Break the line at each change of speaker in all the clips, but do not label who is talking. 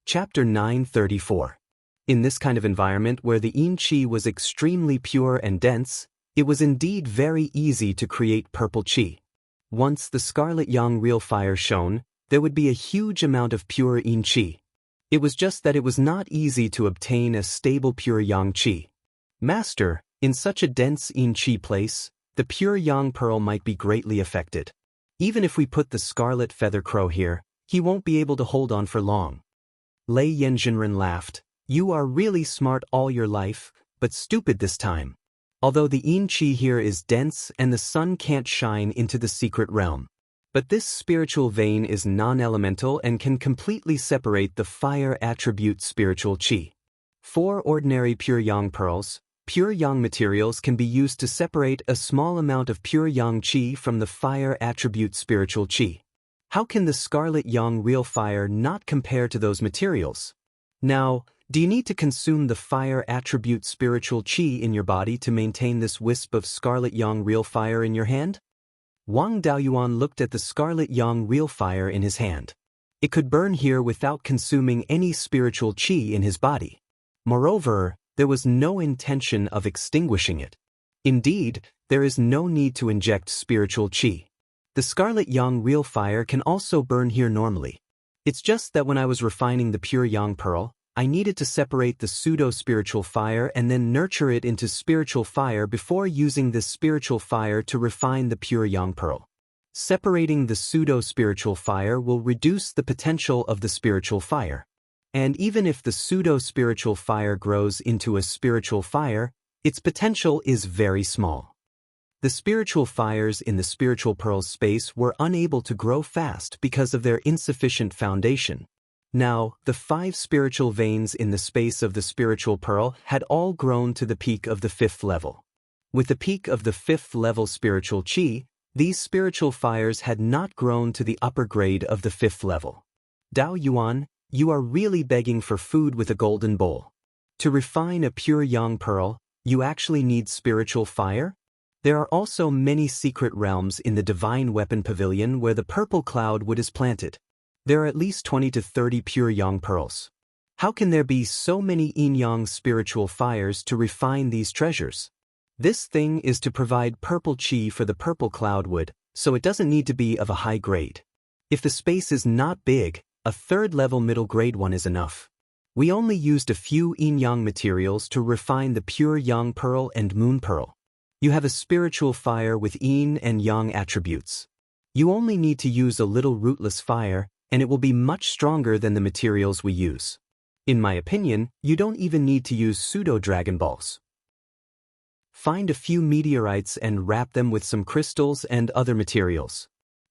Chapter 934. In this kind of environment where the yin qi was extremely pure and dense, it was indeed very easy to create purple qi. Once the scarlet yang real fire shone, there would be a huge amount of pure yin qi. It was just that it was not easy to obtain a stable pure yang qi. Master, in such a dense yin qi place, the pure yang pearl might be greatly affected. Even if we put the scarlet feather crow here, he won't be able to hold on for long. Lei Yanjinren laughed. You are really smart all your life, but stupid this time. Although the yin qi here is dense and the sun can't shine into the secret realm. But this spiritual vein is non-elemental and can completely separate the fire attribute spiritual qi. 4 ordinary pure yang pearls, pure yang materials can be used to separate a small amount of pure yang qi from the fire attribute spiritual qi. How can the scarlet yang real fire not compare to those materials? Now, do you need to consume the fire attribute spiritual qi in your body to maintain this wisp of scarlet yang real fire in your hand? Wang Daoyuan looked at the scarlet yang real fire in his hand. It could burn here without consuming any spiritual qi in his body. Moreover, there was no intention of extinguishing it. Indeed, there is no need to inject spiritual qi. The scarlet yang real fire can also burn here normally. It's just that when I was refining the pure yang pearl, I needed to separate the pseudo-spiritual fire and then nurture it into spiritual fire before using this spiritual fire to refine the pure yang pearl. Separating the pseudo-spiritual fire will reduce the potential of the spiritual fire. And even if the pseudo-spiritual fire grows into a spiritual fire, its potential is very small. The spiritual fires in the spiritual pearl's space were unable to grow fast because of their insufficient foundation. Now, the 5 spiritual veins in the space of the spiritual pearl had all grown to the peak of the 5th level. With the peak of the 5th level spiritual qi, these spiritual fires had not grown to the upper grade of the 5th level. Dao Yuan, you are really begging for food with a golden bowl. To refine a pure yang pearl, you actually need spiritual fire? There are also many secret realms in the Divine Weapon Pavilion where the purple cloud wood is planted. There are at least 20 to 30 pure yang pearls. How can there be so many yin-yang spiritual fires to refine these treasures? This thing is to provide purple qi for the purple cloud wood, so it doesn't need to be of a high grade. If the space is not big, a 3rd level middle grade one is enough. We only used a few yin-yang materials to refine the pure yang pearl and moon pearl. You have a spiritual fire with yin and yang attributes. You only need to use a little rootless fire, and it will be much stronger than the materials we use. In my opinion, you don't even need to use pseudo-dragon balls. Find a few meteorites and wrap them with some crystals and other materials.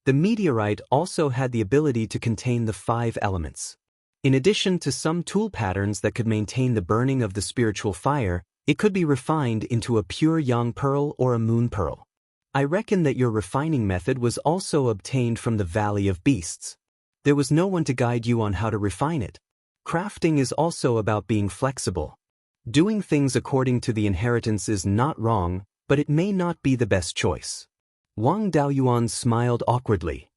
The meteorite also had the ability to contain the 5 elements. In addition to some tool patterns that could maintain the burning of the spiritual fire, it could be refined into a pure yang pearl or a moon pearl. I reckon that your refining method was also obtained from the Valley of Beasts. There was no one to guide you on how to refine it. Crafting is also about being flexible. Doing things according to the inheritance is not wrong, but it may not be the best choice. Wang Daoyuan smiled awkwardly.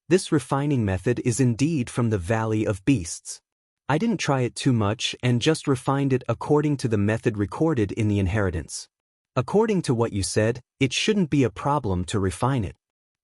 This refining method is indeed from the Valley of Beasts. I didn't try it too much and just refined it according to the method recorded in the inheritance. According to what you said, it shouldn't be a problem to refine it.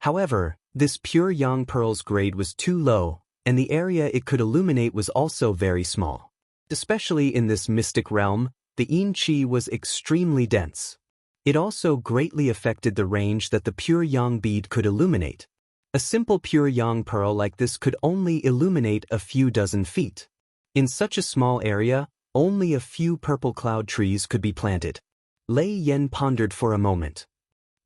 However, this pure yang pearl's grade was too low, and the area it could illuminate was also very small. Especially in this mystic realm, the yin qi was extremely dense. It also greatly affected the range that the pure yang bead could illuminate. A simple pure yang pearl like this could only illuminate a few dozen feet. In such a small area, only a few purple cloud trees could be planted. Lei Yen pondered for a moment.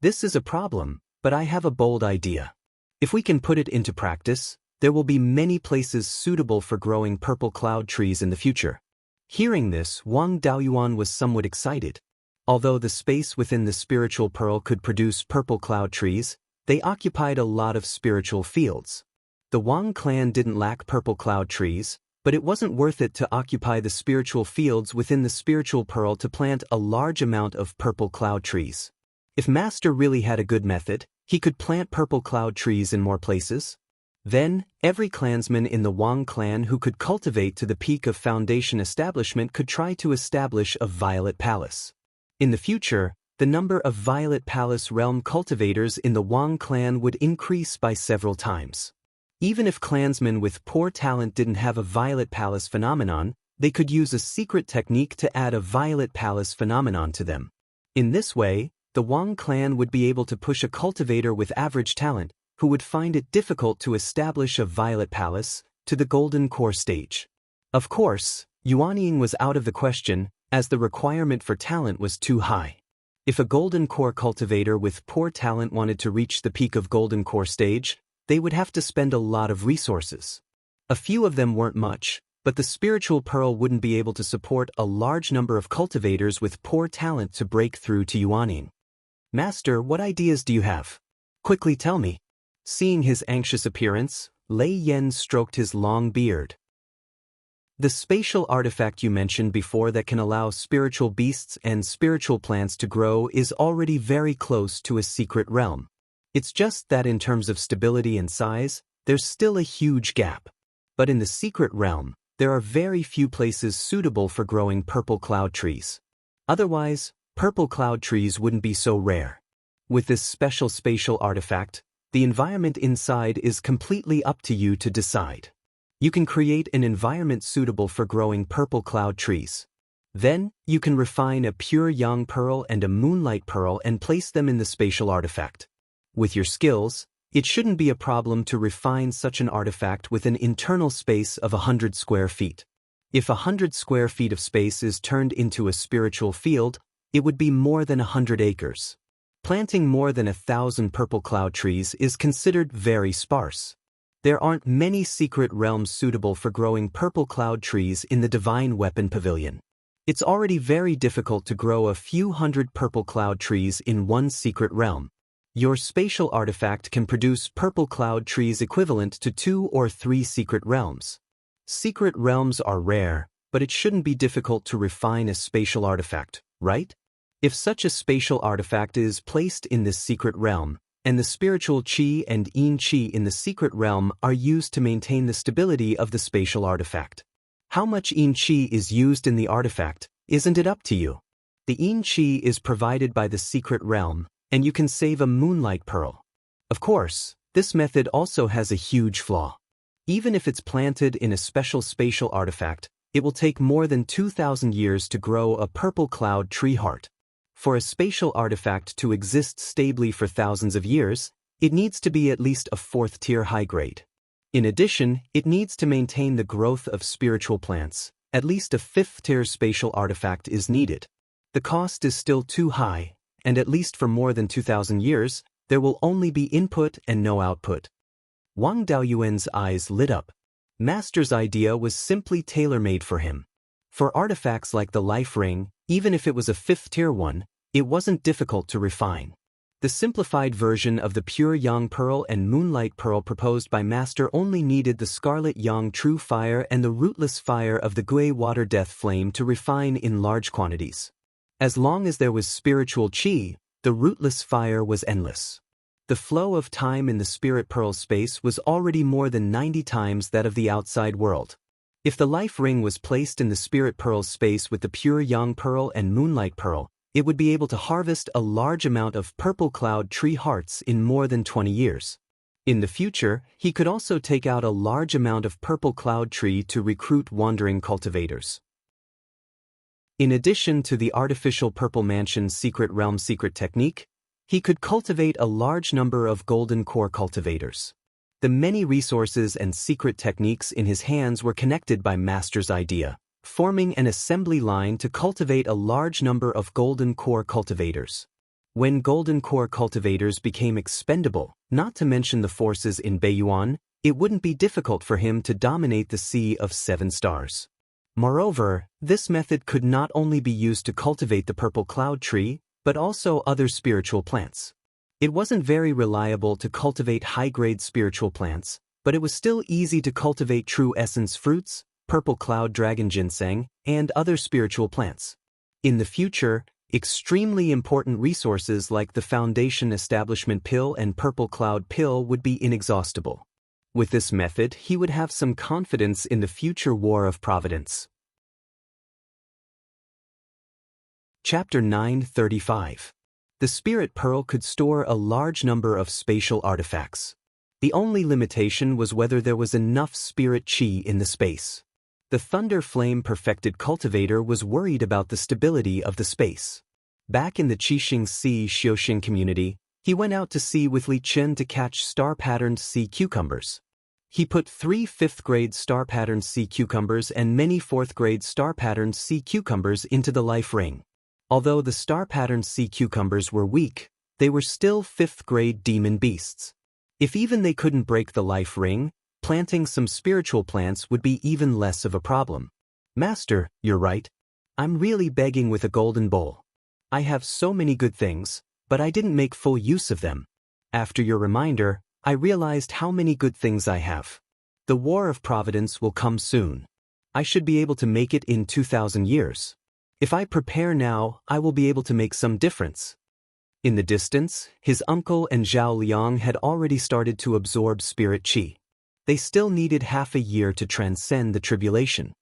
This is a problem, but I have a bold idea. If we can put it into practice, there will be many places suitable for growing purple cloud trees in the future. Hearing this, Wang Daoyuan was somewhat excited. Although the space within the spiritual pearl could produce purple cloud trees, they occupied a lot of spiritual fields. The Wang clan didn't lack purple cloud trees, but it wasn't worth it to occupy the spiritual fields within the spiritual pearl to plant a large amount of purple cloud trees. If Master really had a good method, he could plant purple cloud trees in more places. Then, every clansman in the Wang clan who could cultivate to the peak of foundation establishment could try to establish a Violet Palace. In the future, the number of Violet Palace realm cultivators in the Wang clan would increase by several times. Even if clansmen with poor talent didn't have a Violet Palace phenomenon, they could use a secret technique to add a Violet Palace phenomenon to them. In this way, the Wang clan would be able to push a cultivator with average talent, who would find it difficult to establish a Violet Palace, to the Golden Core stage. Of course, Yuanying was out of the question, as the requirement for talent was too high. If a Golden Core cultivator with poor talent wanted to reach the peak of Golden Core stage, they would have to spend a lot of resources. A few of them weren't much, but the spiritual pearl wouldn't be able to support a large number of cultivators with poor talent to break through to Yuanying. Master, what ideas do you have? Quickly tell me. Seeing his anxious appearance, Lei Yen stroked his long beard. The spatial artifact you mentioned before that can allow spiritual beasts and spiritual plants to grow is already very close to a secret realm. It's just that in terms of stability and size, there's still a huge gap. But in the secret realm, there are very few places suitable for growing purple cloud trees. Otherwise, purple cloud trees wouldn't be so rare. With this special spatial artifact, the environment inside is completely up to you to decide. You can create an environment suitable for growing purple cloud trees. Then, you can refine a pure young pearl and a moonlight pearl and place them in the spatial artifact. With your skills, it shouldn't be a problem to refine such an artifact with an internal space of 100 square feet. If 100 square feet of space is turned into a spiritual field, it would be more than 100 acres. Planting more than 1,000 purple cloud trees is considered very sparse. There aren't many secret realms suitable for growing purple cloud trees in the Divine Weapon Pavilion. It's already very difficult to grow a few hundred purple cloud trees in one secret realm. Your spatial artifact can produce purple cloud trees equivalent to 2 or 3 secret realms. Secret realms are rare, but it shouldn't be difficult to refine a spatial artifact, right? If such a spatial artifact is placed in this secret realm, and the spiritual qi and yin qi in the secret realm are used to maintain the stability of the spatial artifact. How much yin qi is used in the artifact, isn't it up to you? The yin qi is provided by the secret realm, and you can save a moonlight pearl. Of course, this method also has a huge flaw. Even if it's planted in a special spatial artifact, it will take more than 2,000 years to grow a purple cloud tree heart. For a spatial artifact to exist stably for thousands of years, it needs to be at least a 4th-tier high grade. In addition, it needs to maintain the growth of spiritual plants. At least a 5th-tier spatial artifact is needed. The cost is still too high, and at least for more than 2,000 years, there will only be input and no output. Wang Daoyuan's eyes lit up. Master's idea was simply tailor-made for him. For artifacts like the life ring, even if it was a 5th-tier one, it wasn't difficult to refine. The simplified version of the pure Yang Pearl and Moonlight Pearl proposed by Master only needed the Scarlet Yang True Fire and the Rootless Fire of the Gui Water Death Flame to refine in large quantities. As long as there was spiritual qi, the Rootless Fire was endless. The flow of time in the Spirit Pearl space was already more than 90 times that of the outside world. If the life ring was placed in the Spirit Pearl space with the pure Yang Pearl and Moonlight Pearl, it would be able to harvest a large amount of purple cloud tree hearts in more than 20 years. In the future, he could also take out a large amount of purple cloud tree to recruit wandering cultivators. In addition to the artificial Purple Mansion Secret Realm secret technique, he could cultivate a large number of golden core cultivators. The many resources and secret techniques in his hands were connected by Master's idea, forming an assembly line to cultivate a large number of golden core cultivators. When golden core cultivators became expendable, not to mention the forces in Beiyuan, it wouldn't be difficult for him to dominate the Sea of 7 Stars. Moreover, this method could not only be used to cultivate the purple cloud tree, but also other spiritual plants. It wasn't very reliable to cultivate high-grade spiritual plants, but it was still easy to cultivate true essence fruits, purple cloud dragon ginseng, and other spiritual plants. In the future, extremely important resources like the Foundation Establishment Pill and Purple Cloud Pill would be inexhaustible. With this method, he would have some confidence in the future war of providence. Chapter 935. The Spirit Pearl could store a large number of spatial artifacts. The only limitation was whether there was enough spirit chi in the space. The Thunder Flame Perfected Cultivator was worried about the stability of the space. Back in the Qixing Sea Xiuxing community, he went out to sea with Li Chen to catch star-patterned sea cucumbers. He put 3 5th-grade star-patterned sea cucumbers and many 4th-grade star-patterned sea cucumbers into the life ring. Although the star-patterned sea cucumbers were weak, they were still 5th-grade demon beasts. If even they couldn't break the life ring, planting some spiritual plants would be even less of a problem. Master, you're right. I'm really begging with a golden bowl. I have so many good things, but I didn't make full use of them. After your reminder, I realized how many good things I have. The War of Providence will come soon. I should be able to make it in 2,000 years. If I prepare now, I will be able to make some difference. In the distance, his uncle and Zhao Liang had already started to absorb spirit qi. They still needed half a year to transcend the tribulation.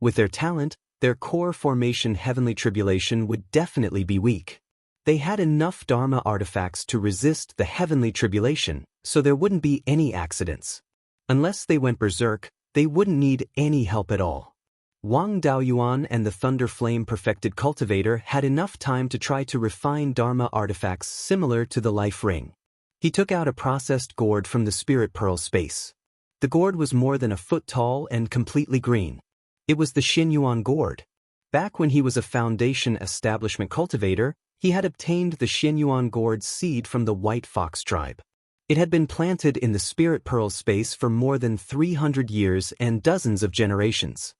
With their talent, their core formation heavenly tribulation would definitely be weak. They had enough Dharma artifacts to resist the heavenly tribulation, so there wouldn't be any accidents. Unless they went berserk, they wouldn't need any help at all. Wang Daoyuan and the Thunder Flame Perfected Cultivator had enough time to try to refine Dharma artifacts similar to the life ring. He took out a processed gourd from the Spirit Pearl space. The gourd was more than a foot tall and completely green. It was the Xianyuan gourd. Back when he was a Foundation Establishment cultivator, he had obtained the Xianyuan gourd's seed from the White Fox tribe. It had been planted in the Spirit Pearl space for more than 300 years and dozens of generations.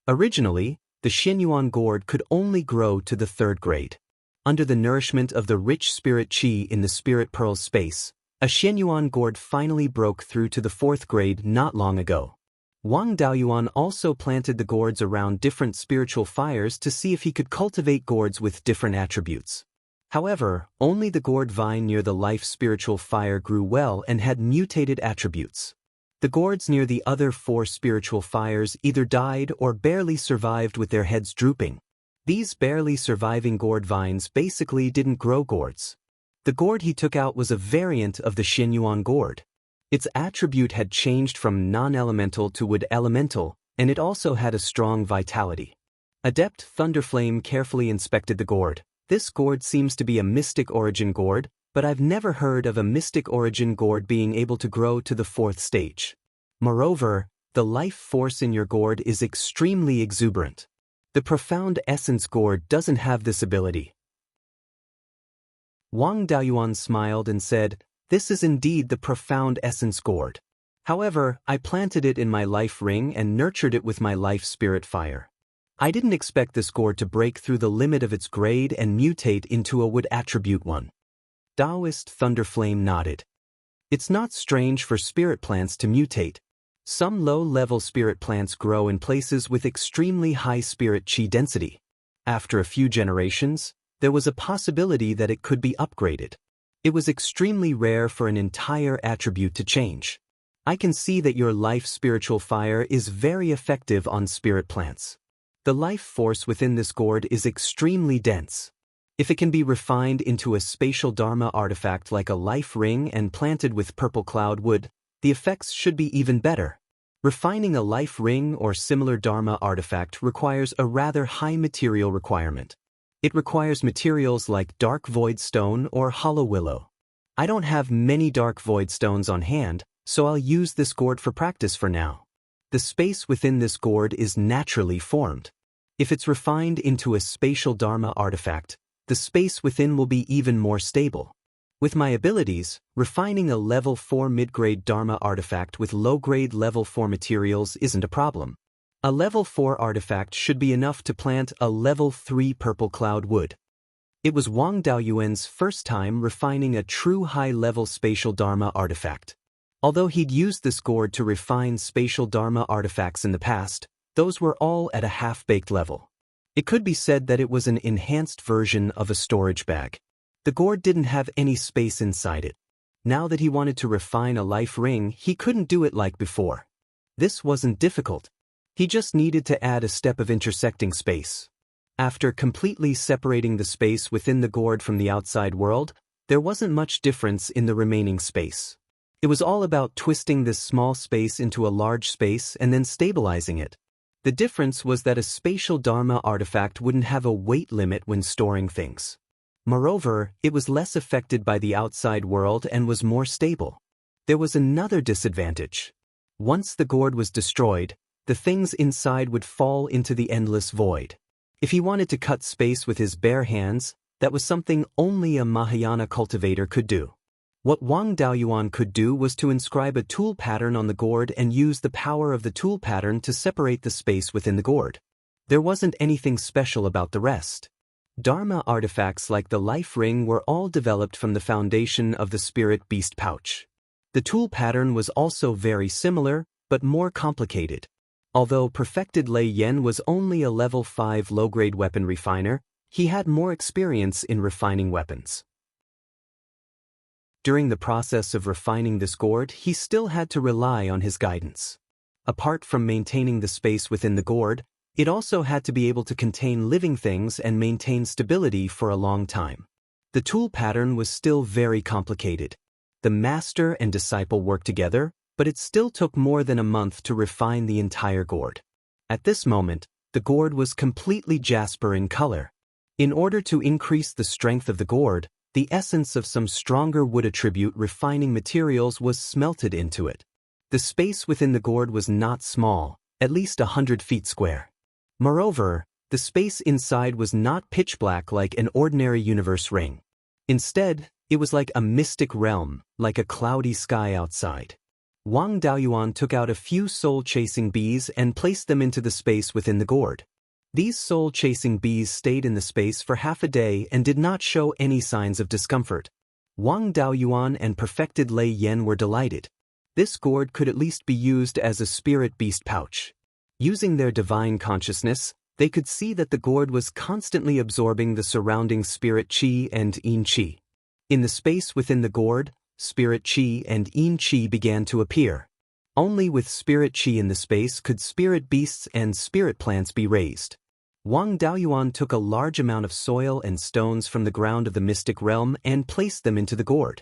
Originally, the Xianyuan gourd could only grow to the 3rd grade. Under the nourishment of the rich spirit qi in the Spirit Pearl space, a Xianyuan gourd finally broke through to the 4th grade not long ago. Wang Daoyuan also planted the gourds around different spiritual fires to see if he could cultivate gourds with different attributes. However, only the gourd vine near the life spiritual fire grew well and had mutated attributes. The gourds near the other 4 spiritual fires either died or barely survived with their heads drooping. These barely surviving gourd vines basically didn't grow gourds. The gourd he took out was a variant of the Xianyuan gourd. Its attribute had changed from non-elemental to wood elemental, and it also had a strong vitality. Adept Thunderflame carefully inspected the gourd. This gourd seems to be a mystic origin gourd, but I've never heard of a mystic origin gourd being able to grow to the 4th stage. Moreover, the life force in your gourd is extremely exuberant. The profound essence gourd doesn't have this ability. Wang Daoyuan smiled and said, "This is indeed the profound essence gourd. However, I planted it in my life ring and nurtured it with my life spirit fire. I didn't expect this gourd to break through the limit of its grade and mutate into a wood attribute one." Daoist Thunderflame nodded. It's not strange for spirit plants to mutate. Some low-level spirit plants grow in places with extremely high spirit qi density. After a few generations, there was a possibility that it could be upgraded. It was extremely rare for an entire attribute to change. I can see that your life spiritual fire is very effective on spirit plants. The life force within this gourd is extremely dense. If it can be refined into a spatial Dharma artifact like a life ring and planted with purple cloud wood, the effects should be even better. Refining a life ring or similar Dharma artifact requires a rather high material requirement. It requires materials like dark void stone or hollow willow. I don't have many dark void stones on hand, so I'll use this gourd for practice for now. The space within this gourd is naturally formed. If it's refined into a spatial Dharma artifact, the space within will be even more stable. With my abilities, refining a level 4 mid-grade Dharma artifact with low-grade level 4 materials isn't a problem. A level 4 artifact should be enough to plant a level 3 purple cloud wood. It was Wang Daoyuan's first time refining a true high-level spatial Dharma artifact. Although he'd used this gourd to refine spatial Dharma artifacts in the past, those were all at a half-baked level. It could be said that it was an enhanced version of a storage bag. The gourd didn't have any space inside it. Now that he wanted to refine a life ring, he couldn't do it like before. This wasn't difficult. He just needed to add a step of intersecting space. After completely separating the space within the gourd from the outside world, there wasn't much difference in the remaining space. It was all about twisting this small space into a large space and then stabilizing it. The difference was that a spatial Dharma artifact wouldn't have a weight limit when storing things. Moreover, it was less affected by the outside world and was more stable. There was another disadvantage. Once the gourd was destroyed, the things inside would fall into the endless void. If he wanted to cut space with his bare hands, that was something only a Mahayana cultivator could do. What Wang Daoyuan could do was to inscribe a tool pattern on the gourd and use the power of the tool pattern to separate the space within the gourd. There wasn't anything special about the rest. Dharma artifacts like the life ring were all developed from the foundation of the spirit beast pouch. The tool pattern was also very similar, but more complicated. Although perfected Lei Yen was only a level 5 low-grade weapon refiner, he had more experience in refining weapons. During the process of refining this gourd, he still had to rely on his guidance. Apart from maintaining the space within the gourd, it also had to be able to contain living things and maintain stability for a long time. The tool pattern was still very complicated. The master and disciple worked together, but it still took more than a month to refine the entire gourd. At this moment, the gourd was completely jasper in color. In order to increase the strength of the gourd, the essence of some stronger wood attribute refining materials was smelted into it. The space within the gourd was not small, at least 100 feet square. Moreover, the space inside was not pitch black like an ordinary universe ring. Instead, it was like a mystic realm, like a cloudy sky outside. Wang Daoyuan took out a few soul-chasing bees and placed them into the space within the gourd. These soul-chasing bees stayed in the space for half a day and did not show any signs of discomfort. Wang Daoyuan and perfected Lei Yen were delighted. This gourd could at least be used as a spirit beast pouch. Using their divine consciousness, they could see that the gourd was constantly absorbing the surrounding spirit qi and yin qi. In the space within the gourd, spirit qi and yin qi began to appear. Only with spirit qi in the space could spirit beasts and spirit plants be raised. Wang Daoyuan took a large amount of soil and stones from the ground of the mystic realm and placed them into the gourd.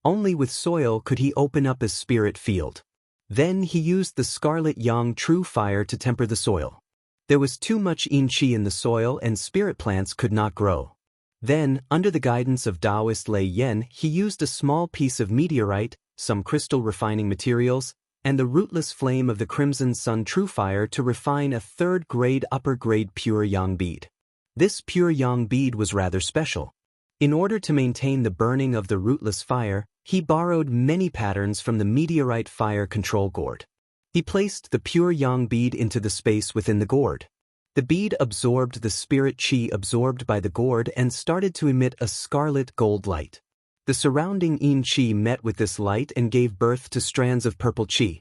Only with soil could he open up a spirit field. Then he used the scarlet yang true fire to temper the soil. There was too much yin qi in the soil and spirit plants could not grow. Then, under the guidance of Daoist Lei Yen, he used a small piece of meteorite, some crystal refining materials, and the rootless flame of the Crimson Sun True Fire to refine a third-grade upper-grade pure yang bead. This pure yang bead was rather special. In order to maintain the burning of the rootless fire, he borrowed many patterns from the meteorite fire control gourd. He placed the pure yang bead into the space within the gourd. The bead absorbed the spirit qi absorbed by the gourd and started to emit a scarlet gold light. The surrounding yin qi met with this light and gave birth to strands of purple qi.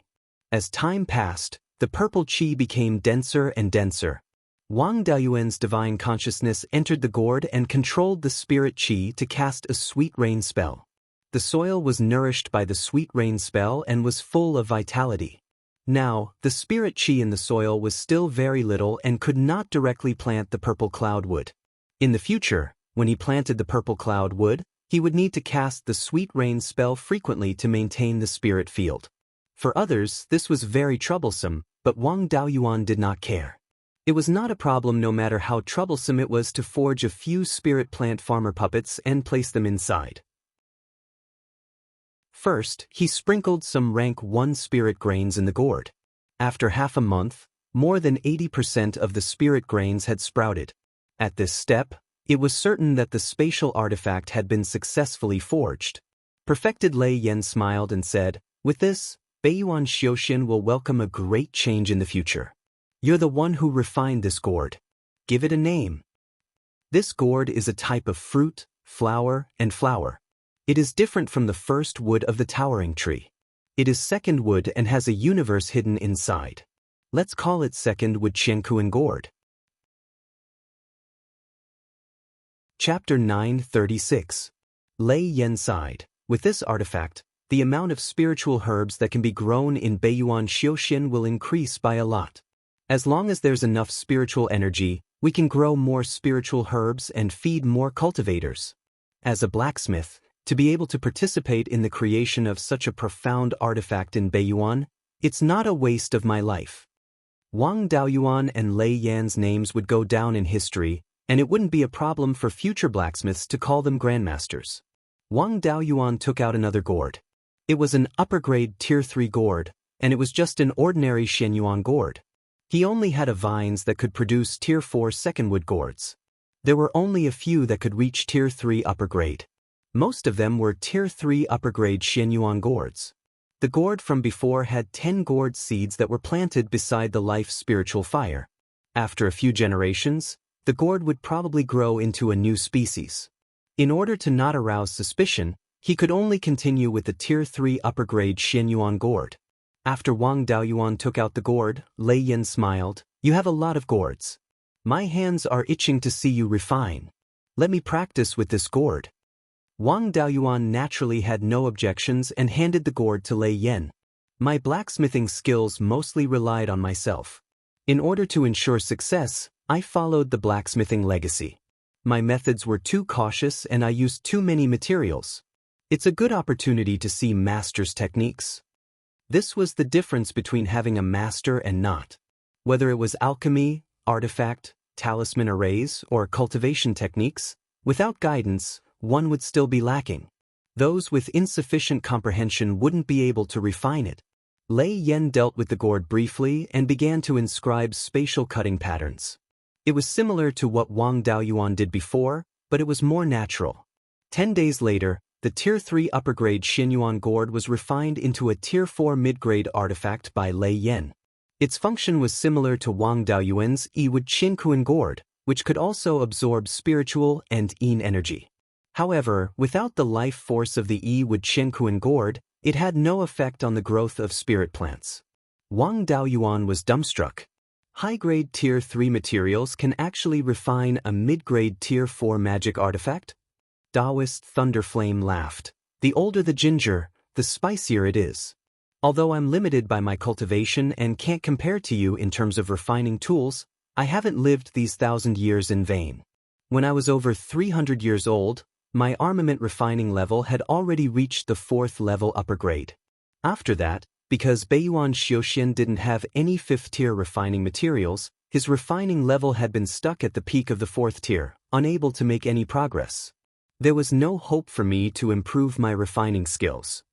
As time passed, the purple qi became denser and denser. Wang Daoyuan's divine consciousness entered the gourd and controlled the spirit qi to cast a sweet rain spell. The soil was nourished by the sweet rain spell and was full of vitality. Now, the spirit qi in the soil was still very little and could not directly plant the purple cloud wood. In the future, when he planted the purple cloud wood, he would need to cast the sweet rain spell frequently to maintain the spirit field. For others, this was very troublesome, but Wang Daoyuan did not care. It was not a problem no matter how troublesome it was to forge a few spirit plant farmer puppets and place them inside. First, he sprinkled some rank 1 spirit grains in the gourd. After half a month, more than 80% of the spirit grains had sprouted. At this step, it was certain that the spatial artifact had been successfully forged. Perfected Lei Yen smiled and said, "With this, Beiyuan Xiaoxian will welcome a great change in the future. You're the one who refined this gourd. Give it a name." This gourd is a type of fruit, flower, and flower. It is different from the first wood of the towering tree. It is second wood and has a universe hidden inside. Let's call it second wood Qiankuan gourd. Chapter 936. Lei Yen sighed. With this artifact, the amount of spiritual herbs that can be grown in Beiyuan Xiaoxian will increase by a lot. As long as there's enough spiritual energy, we can grow more spiritual herbs and feed more cultivators. As a blacksmith, to be able to participate in the creation of such a profound artifact in Beiyuan, it's not a waste of my life. Wang Daoyuan and Lei Yan's names would go down in history, and it wouldn't be a problem for future blacksmiths to call them grandmasters. Wang Daoyuan took out another gourd. It was an upper-grade Tier 3 gourd, and it was just an ordinary Shenyuan gourd. He only had a vines that could produce Tier 4 second-wood gourds. There were only a few that could reach Tier 3 upper-grade. Most of them were Tier 3 upper-grade Shenyuan gourds. The gourd from before had 10 gourd seeds that were planted beside the life spiritual fire. After a few generations, the gourd would probably grow into a new species. In order to not arouse suspicion, he could only continue with the Tier 3 upper-grade Shenyuan gourd. After Wang Daoyuan took out the gourd, Lei Yan smiled. "You have a lot of gourds. My hands are itching to see you refine. Let me practice with this gourd." Wang Daoyuan naturally had no objections and handed the gourd to Lei Yan. My blacksmithing skills mostly relied on myself. In order to ensure success, I followed the blacksmithing legacy. My methods were too cautious and I used too many materials. It's a good opportunity to see masters' techniques. This was the difference between having a master and not. Whether it was alchemy, artifact, talisman arrays, or cultivation techniques, without guidance, one would still be lacking. Those with insufficient comprehension wouldn't be able to refine it. Lei Yan dealt with the gourd briefly and began to inscribe spatial cutting patterns. It was similar to what Wang Daoyuan did before, but it was more natural. 10 days later, the Tier 3 upper-grade Shenyuan gourd was refined into a Tier 4 mid-grade artifact by Lei Yan. Its function was similar to Wang Daoyuan's Yiwood Qinkuan gourd, which could also absorb spiritual and yin energy. However, without the life force of the Yiwood Qinkuan gourd, it had no effect on the growth of spirit plants. Wang Daoyuan was dumbstruck. High-grade Tier 3 materials can actually refine a mid-grade Tier 4 magic artifact? Daoist Thunderflame laughed. "The older the ginger, the spicier it is. Although I'm limited by my cultivation and can't compare to you in terms of refining tools, I haven't lived these 1,000 years in vain. When I was over 300 years old, my armament refining level had already reached the 4th level upper grade. After that, because Beiyuan Xiaoxian didn't have any 5th tier refining materials, his refining level had been stuck at the peak of the 4th tier, unable to make any progress. There was no hope for me to improve my refining skills.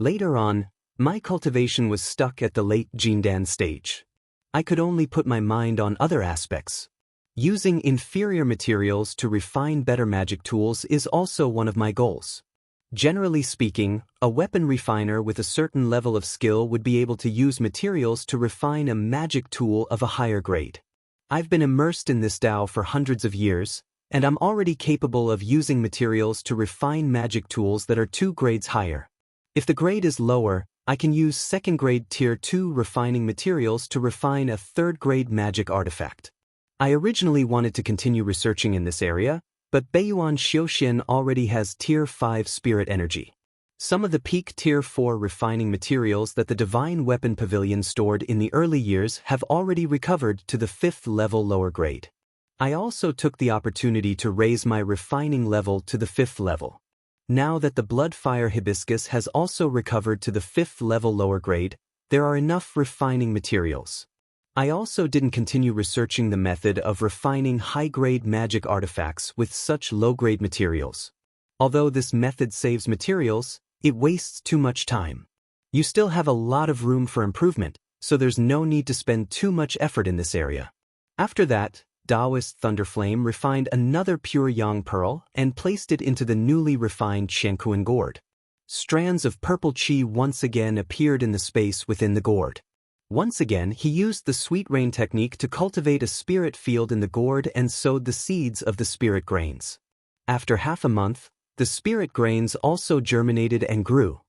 Later on, my cultivation was stuck at the late Jindan stage. I could only put my mind on other aspects. Using inferior materials to refine better magic tools is also one of my goals. Generally speaking, a weapon refiner with a certain level of skill would be able to use materials to refine a magic tool of a higher grade. I've been immersed in this Dao for hundreds of years, and I'm already capable of using materials to refine magic tools that are 2 grades higher. If the grade is lower, I can use 2nd grade Tier 2 refining materials to refine a 3rd grade magic artifact. I originally wanted to continue researching in this area, but Beiyuan Xiaoxian already has Tier 5 spirit energy. Some of the peak Tier 4 refining materials that the Divine Weapon Pavilion stored in the early years have already recovered to the 5th level lower grade. I also took the opportunity to raise my refining level to the 5th level. Now that the Bloodfire Hibiscus has also recovered to the 5th level lower grade, there are enough refining materials. I also didn't continue researching the method of refining high-grade magic artifacts with such low-grade materials. Although this method saves materials, it wastes too much time. You still have a lot of room for improvement, so there's no need to spend too much effort in this area. After that, Daoist Thunderflame refined another pure Yang Pearl and placed it into the newly refined Qiankuan gourd. Strands of purple qi once again appeared in the space within the gourd. Once again, he used the sweet rain technique to cultivate a spirit field in the gourd and sowed the seeds of the spirit grains. After half a month, the spirit grains also germinated and grew.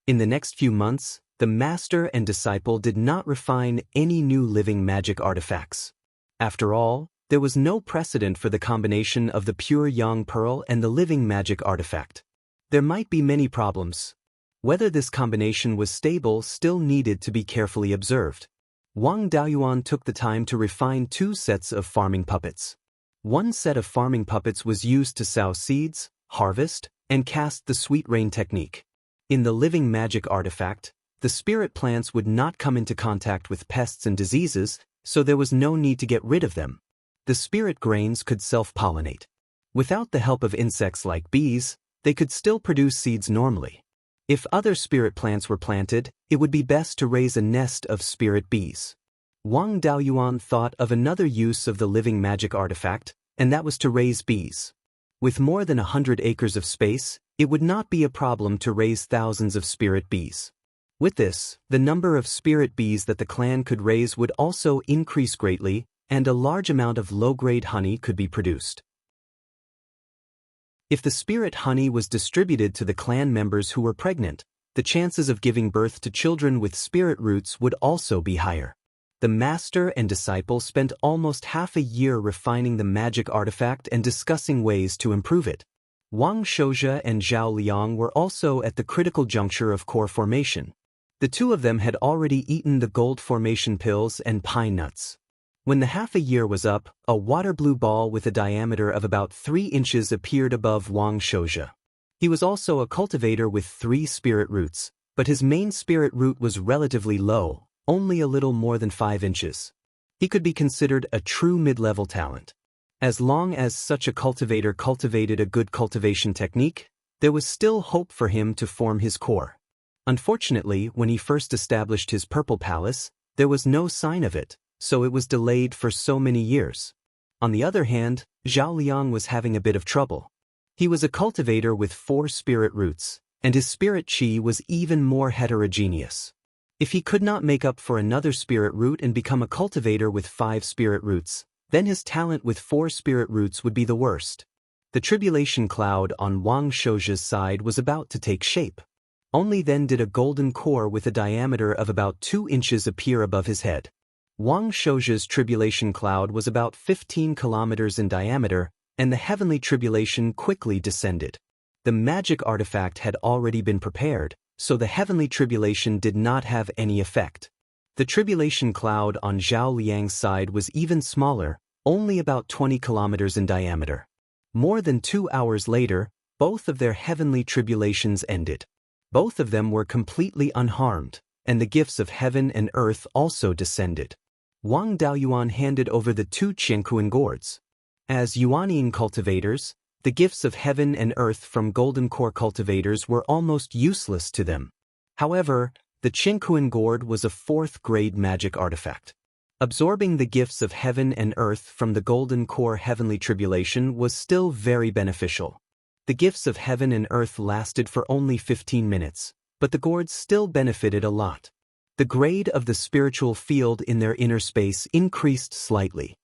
In the next few months, the master and disciple did not refine any new living magic artifacts. After all, there was no precedent for the combination of the pure Yang Pearl and the living magic artifact. there might be many problems. Whether this combination was stable still needed to be carefully observed. Wang Daoyuan took the time to refine 2 sets of farming puppets. One set of farming puppets was used to sow seeds, harvest, and cast the sweet rain technique. In the living magic artifact, the spirit plants would not come into contact with pests and diseases, so there was no need to get rid of them. The spirit grains could self-pollinate. Without the help of insects like bees, they could still produce seeds normally. If other spirit plants were planted, it would be best to raise a nest of spirit bees. Wang Daoyuan thought of another use of the living magic artifact, and that was to raise bees. With more than 100 acres of space, it would not be a problem to raise thousands of spirit bees. With this, the number of spirit bees that the clan could raise would also increase greatly, and a large amount of low-grade honey could be produced. If the spirit honey was distributed to the clan members who were pregnant, the chances of giving birth to children with spirit roots would also be higher. The master and disciple spent almost half a year refining the magic artifact and discussing ways to improve it. Wang Xianxia and Zhao Liang were also at the critical juncture of core formation. The 2 of them had already eaten the gold formation pills and pine nuts. When the half a year was up, a water blue ball with a diameter of about 3 inches appeared above Wang Xianxia. He was also a cultivator with 3 spirit roots, but his main spirit root was relatively low, only a little more than 5 inches. He could be considered a true mid-level talent. As long as such a cultivator cultivated a good cultivation technique, there was still hope for him to form his core. Unfortunately, when he first established his purple palace, there was no sign of it, so it was delayed for so many years. On the other hand, Zhao Liang was having a bit of trouble. He was a cultivator with 4 spirit roots, and his spirit chi was even more heterogeneous. If he could not make up for another spirit root and become a cultivator with 5 spirit roots, then his talent with 4 spirit roots would be the worst. The tribulation cloud on Wang Xianxia's side was about to take shape. Only then did a golden core with a diameter of about 2 inches appear above his head. Wang Xianxia's tribulation cloud was about 15 kilometers in diameter, and the heavenly tribulation quickly descended. The magic artifact had already been prepared, so the heavenly tribulation did not have any effect. The tribulation cloud on Zhao Liang's side was even smaller, only about 20 kilometers in diameter. More than 2 hours later, both of their heavenly tribulations ended. Both of them were completely unharmed, and the gifts of heaven and earth also descended. Wang Daoyuan handed over the 2 Qianquan gourds. As Yuanian cultivators, the gifts of heaven and earth from golden core cultivators were almost useless to them. However, the Qianquan gourd was a 4th-grade magic artifact. Absorbing the gifts of heaven and earth from the golden core heavenly tribulation was still very beneficial. The gifts of heaven and earth lasted for only 15 minutes, but the gourds still benefited a lot. The grade of the spiritual field in their inner space increased slightly.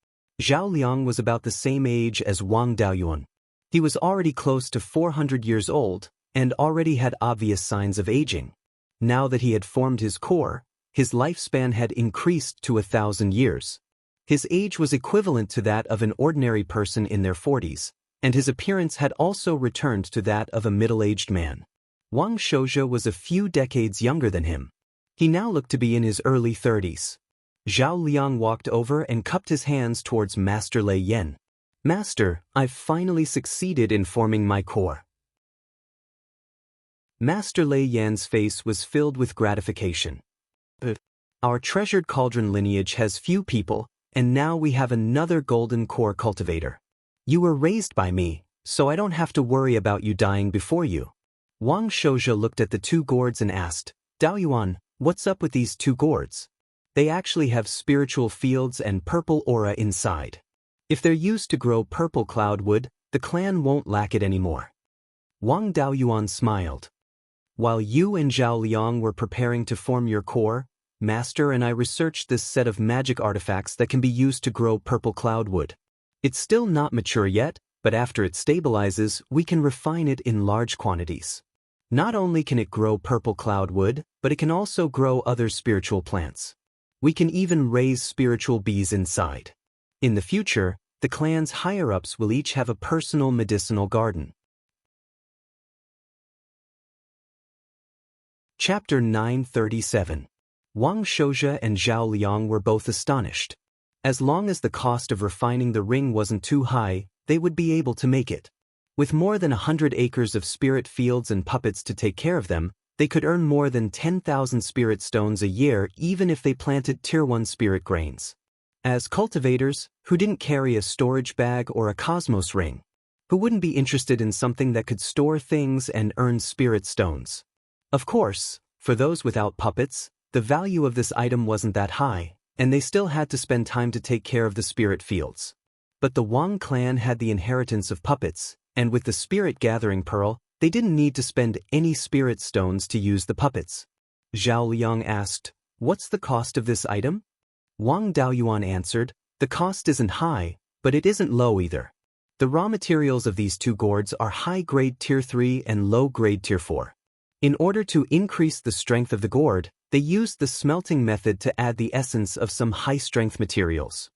Zhao Liang was about the same age as Wang Daoyuan. He was already close to 400 years old and already had obvious signs of aging. Now that he had formed his core, his lifespan had increased to 1,000 years. His age was equivalent to that of an ordinary person in their 40s, and his appearance had also returned to that of a middle-aged man. Wang Xianxia was a few decades younger than him. He now looked to be in his early 30s. Zhao Liang walked over and cupped his hands towards Master Lei Yan. "Master, I've finally succeeded in forming my core." Master Lei Yan's face was filled with gratification. "Our treasured cauldron lineage has few people, and now we have another golden core cultivator. You were raised by me, so I don't have to worry about you dying before you." Wang Xianxia looked at the 2 gourds and asked, "Daoyuan, what's up with these 2 gourds? They actually have spiritual fields and purple aura inside. If they're used to grow purple cloud wood, the clan won't lack it anymore." Wang Daoyuan smiled. "While you and Zhao Liang were preparing to form your core, Master and I researched this set of magic artifacts that can be used to grow purple cloud wood. It's still not mature yet, but after it stabilizes, we can refine it in large quantities. Not only can it grow purple cloud wood, but it can also grow other spiritual plants. We can even raise spiritual bees inside. In the future, the clan's higher-ups will each have a personal medicinal garden." Chapter 937. Wang Shouxia and Zhao Liang were both astonished. As long as the cost of refining the ring wasn't too high, they would be able to make it. With more than 100 acres of spirit fields and puppets to take care of them, they could earn more than 10,000 spirit stones a year even if they planted Tier 1 spirit grains. As cultivators, who didn't carry a storage bag or a cosmos ring, who wouldn't be interested in something that could store things and earn spirit stones? Of course, for those without puppets, the value of this item wasn't that high, and they still had to spend time to take care of the spirit fields. But the Wang clan had the inheritance of puppets, and with the spirit gathering pearl, they didn't need to spend any spirit stones to use the puppets. Zhao Liang asked, "What's the cost of this item?" Wang Daoyuan answered, "The cost isn't high, but it isn't low either. The raw materials of these two gourds are high-grade Tier 3 and low-grade Tier 4. In order to increase the strength of the gourd, they used the smelting method to add the essence of some high-strength materials.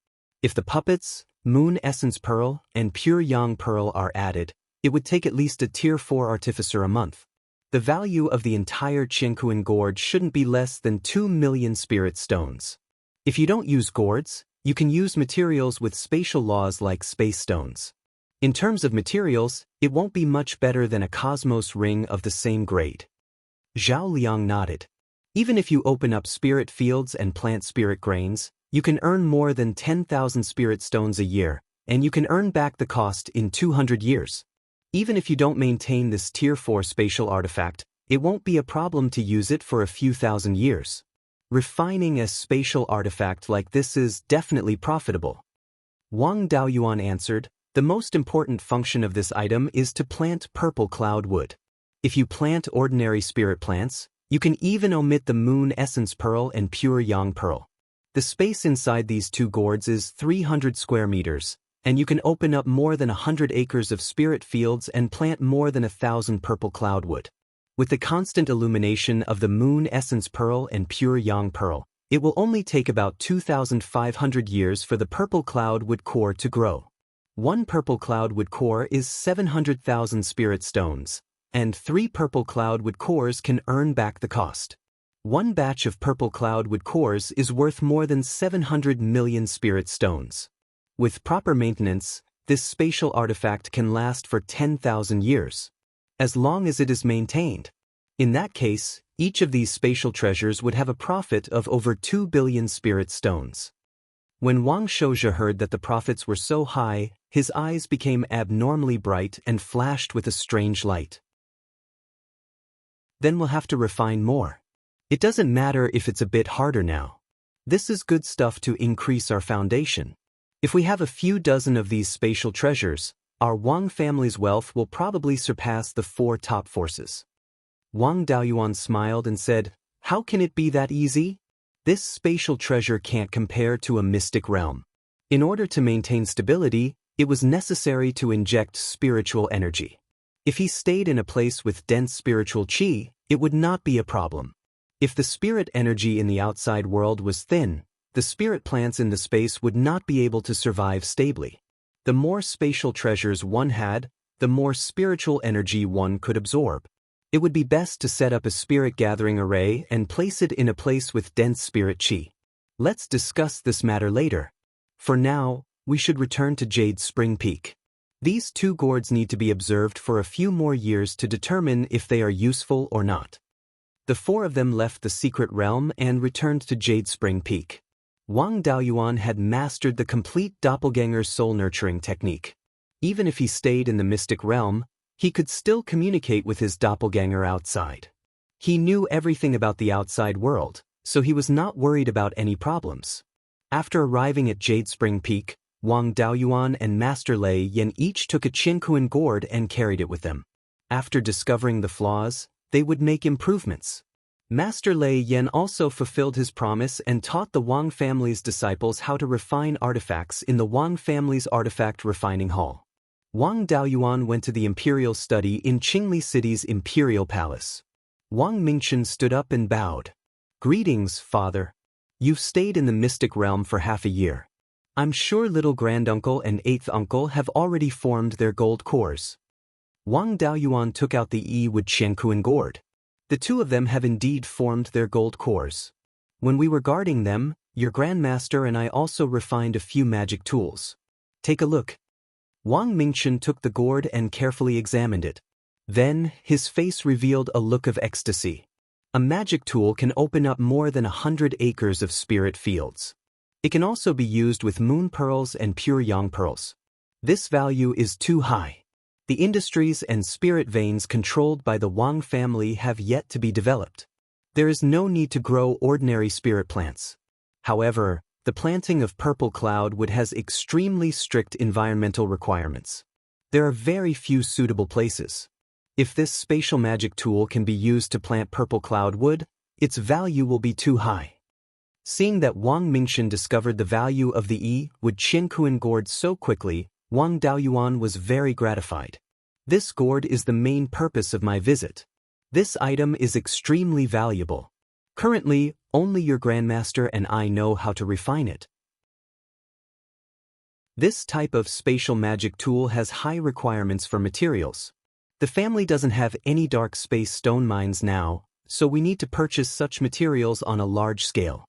If the puppets, Moon Essence Pearl, and Pure Yang Pearl are added, it would take at least a Tier 4 artificer a month. The value of the entire Qianquan gourd shouldn't be less than 2 million spirit stones. If you don't use gourds, you can use materials with spatial laws like space stones. In terms of materials, it won't be much better than a cosmos ring of the same grade." Zhao Liang nodded. "Even if you open up spirit fields and plant spirit grains, you can earn more than 10,000 spirit stones a year, and you can earn back the cost in 200 years. Even if you don't maintain this Tier 4 spatial artifact, it won't be a problem to use it for a few thousand years. Refining a spatial artifact like this is definitely profitable." Wang Daoyuan answered, "The most important function of this item is to plant purple cloud wood. If you plant ordinary spirit plants, you can even omit the Moon Essence Pearl and Pure Yang Pearl. The space inside these two gourds is 300 square meters, and you can open up more than 100 acres of spirit fields and plant more than 1,000 purple cloud wood. With the constant illumination of the Moon Essence Pearl and Pure Yang Pearl, it will only take about 2,500 years for the purple cloud wood core to grow. One purple cloud wood core is 700,000 spirit stones, and 3 purple cloud wood cores can earn back the cost. One batch of purple cloud wood cores is worth more than 700 million spirit stones. With proper maintenance, this spatial artifact can last for 10,000 years. As long as it is maintained. In that case, each of these spatial treasures would have a profit of over 2 billion spirit stones." When Wang Shouxia heard that the profits were so high, his eyes became abnormally bright and flashed with a strange light. "Then we'll have to refine more. It doesn't matter if it's a bit harder now. This is good stuff to increase our foundation. If we have a few dozen of these spatial treasures, our Wang family's wealth will probably surpass the 4 top forces." Wang Daoyuan smiled and said, "How can it be that easy? This spatial treasure can't compare to a mystic realm. In order to maintain stability, it was necessary to inject spiritual energy. If he stayed in a place with dense spiritual qi, it would not be a problem. If the spirit energy in the outside world was thin, the spirit plants in the space would not be able to survive stably. The more spatial treasures one had, the more spiritual energy one could absorb. It would be best to set up a spirit gathering array and place it in a place with dense spirit qi. Let's discuss this matter later. For now, we should return to Jade Spring Peak. These two gourds need to be observed for a few more years to determine if they are useful or not." The 4 of them left the secret realm and returned to Jade Spring Peak. Wang Daoyuan had mastered the complete doppelganger soul nurturing technique. Even if he stayed in the mystic realm, he could still communicate with his doppelganger outside. He knew everything about the outside world, so he was not worried about any problems. After arriving at Jade Spring Peak, Wang Daoyuan and Master Lei Yan each took a Qianquan gourd and carried it with them. After discovering the flaws, they would make improvements. Master Lei Yan also fulfilled his promise and taught the Wang family's disciples how to refine artifacts in the Wang family's artifact refining hall. Wang Daoyuan went to the imperial study in Qingli City's imperial palace. Wang Mingchen stood up and bowed. "Greetings, father. You've stayed in the mystic realm for half a year. I'm sure little granduncle and 8th uncle have already formed their gold cores." Wang Daoyuan took out the Yi Wood Qianquan gourd. The two of them have indeed formed their gold cores. When we were guarding them, your Grandmaster and I also refined a few magic tools. Take a look. Wang Mingchen took the gourd and carefully examined it. Then, his face revealed a look of ecstasy. A magic tool can open up more than 100 acres of spirit fields. It can also be used with moon pearls and pure yang pearls. This value is too high. The industries and spirit veins controlled by the Wang family have yet to be developed. There is no need to grow ordinary spirit plants. However, the planting of purple cloud wood has extremely strict environmental requirements. There are very few suitable places. If this spatial magic tool can be used to plant purple cloud wood, its value will be too high. Seeing that Wang Mingchen discovered the value of the wood Qianquan gourd so quickly, Wang Daoyuan was very gratified. This gourd is the main purpose of my visit. This item is extremely valuable. Currently, only your Grandmaster and I know how to refine it. This type of spatial magic tool has high requirements for materials. The family doesn't have any dark space stone mines now, so we need to purchase such materials on a large scale.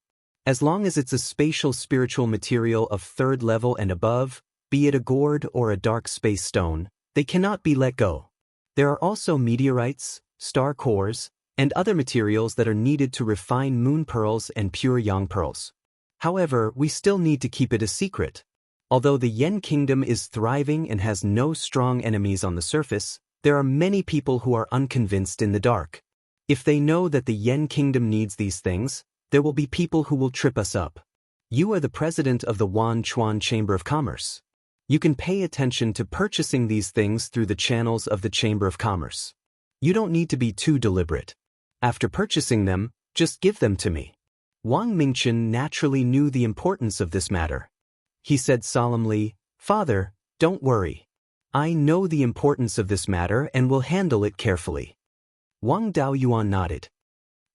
As long as it's a spatial spiritual material of 3rd level and above, be it a gourd or a dark space stone, they cannot be let go. There are also meteorites, star cores, and other materials that are needed to refine moon pearls and pure yang pearls. However, we still need to keep it a secret. Although the Yen Kingdom is thriving and has no strong enemies on the surface, there are many people who are unconvinced in the dark. If they know that the Yen Kingdom needs these things, there will be people who will trip us up. You are the president of the Wan Chuan Chamber of Commerce. You can pay attention to purchasing these things through the channels of the Chamber of Commerce. You don't need to be too deliberate. After purchasing them, just give them to me. Wang Mingchen naturally knew the importance of this matter. He said solemnly, "Father, don't worry. I know the importance of this matter and will handle it carefully." Wang Daoyuan nodded.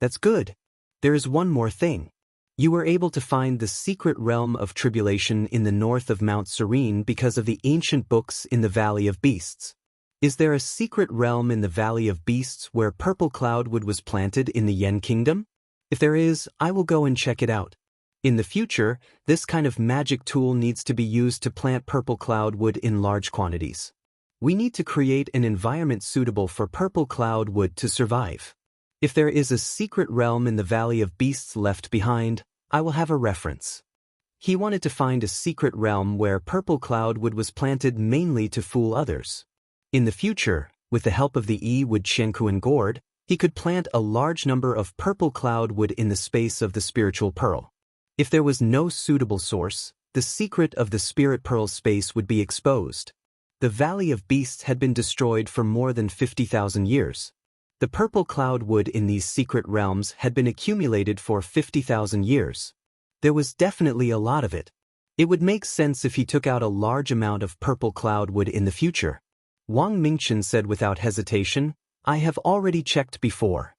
"That's good. There is one more thing. You were able to find the secret realm of tribulation in the north of Mount Serene because of the ancient books in the Valley of Beasts. Is there a secret realm in the Valley of Beasts where purple cloudwood was planted in the Yen Kingdom? If there is, I will go and check it out. In the future, this kind of magic tool needs to be used to plant purple cloudwood in large quantities. We need to create an environment suitable for purple cloudwood to survive. If there is a secret realm in the Valley of Beasts left behind, I will have a reference." He wanted to find a secret realm where purple cloudwood was planted mainly to fool others. In the future, with the help of the wood Qianquan gourd, he could plant a large number of purple cloudwood in the space of the spiritual pearl. If there was no suitable source, the secret of the spirit pearl space would be exposed. The Valley of Beasts had been destroyed for more than 50,000 years. The purple cloudwood in these secret realms had been accumulated for 50,000 years. There was definitely a lot of it. It would make sense if he took out a large amount of purple cloudwood in the future. Wang Mingchen said without hesitation, "I have already checked before.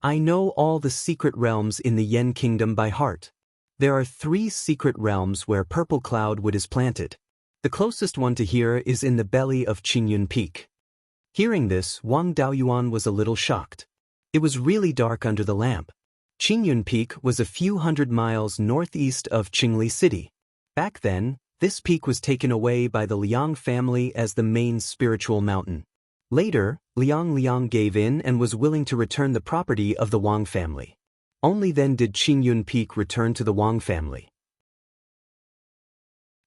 I know all the secret realms in the Yen Kingdom by heart. There are 3 secret realms where purple cloudwood is planted. The closest one to here is in the belly of Qingyun Peak." Hearing this, Wang Daoyuan was a little shocked. It was really dark under the lamp. Qingyun Peak was a few hundred miles northeast of Qingli City. Back then, this peak was taken away by the Liang family as the main spiritual mountain. Later, Liang gave in and was willing to return the property of the Wang family. Only then did Qingyun Peak return to the Wang family.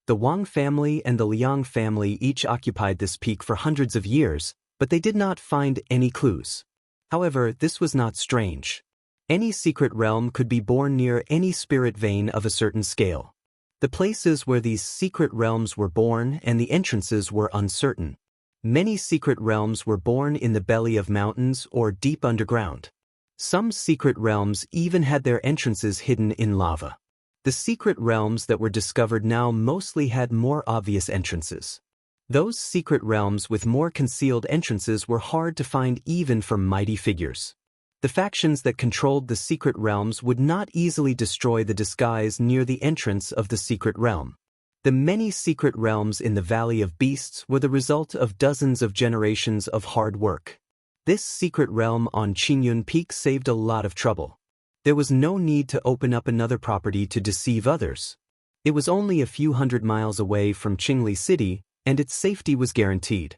The Wang family and the Liang family each occupied this peak for hundreds of years, but they did not find any clues. However, this was not strange. Any secret realm could be born near any spirit vein of a certain scale. The places where these secret realms were born and the entrances were uncertain. Many secret realms were born in the belly of mountains or deep underground. Some secret realms even had their entrances hidden in lava. The secret realms that were discovered now mostly had more obvious entrances. Those secret realms with more concealed entrances were hard to find even for mighty figures. The factions that controlled the secret realms would not easily destroy the disguise near the entrance of the secret realm. The many secret realms in the Valley of Beasts were the result of dozens of generations of hard work. This secret realm on Qingyun Peak saved a lot of trouble. There was no need to open up another property to deceive others. It was only a few hundred miles away from Qingli City, and its safety was guaranteed.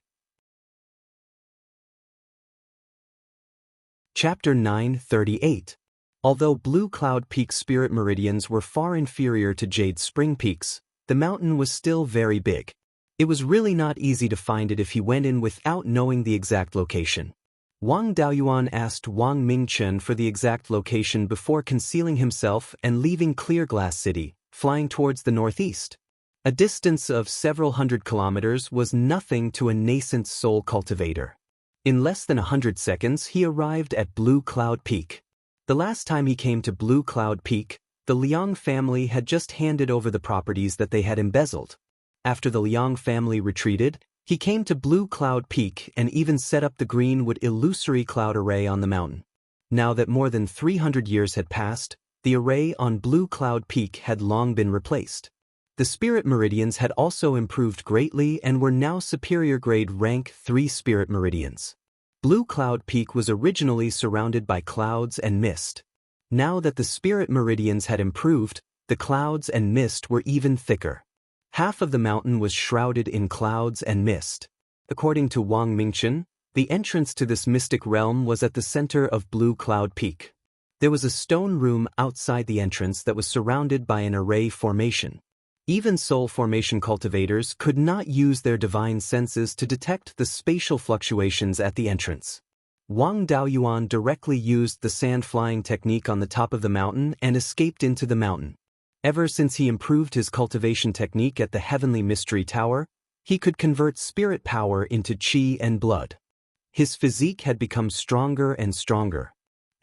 Chapter 938. Although Blue Cloud Peak spirit meridians were far inferior to Jade Spring Peaks, the mountain was still very big. It was really not easy to find it if he went in without knowing the exact location. Wang Daoyuan asked Wang Mingchen for the exact location before concealing himself and leaving Clear Glass City, flying towards the northeast. A distance of several hundred kilometers was nothing to a nascent soul cultivator. In less than 100 seconds, he arrived at Blue Cloud Peak. The last time he came to Blue Cloud Peak, the Liang family had just handed over the properties that they had embezzled. After the Liang family retreated, he came to Blue Cloud Peak and even set up the greenwood illusory cloud array on the mountain. Now that more than 300 years had passed, the array on Blue Cloud Peak had long been replaced. The spirit meridians had also improved greatly and were now superior grade rank 3 spirit meridians. Blue Cloud Peak was originally surrounded by clouds and mist. Now that the spirit meridians had improved, the clouds and mist were even thicker. Half of the mountain was shrouded in clouds and mist. According to Wang Mingchen, the entrance to this mystic realm was at the center of Blue Cloud Peak. There was a stone room outside the entrance that was surrounded by an array formation. Even soul formation cultivators could not use their divine senses to detect the spatial fluctuations at the entrance. Wang Daoyuan directly used the sand flying technique on the top of the mountain and escaped into the mountain. Ever since he improved his cultivation technique at the Heavenly Mystery Tower, he could convert spirit power into qi and blood. His physique had become stronger and stronger.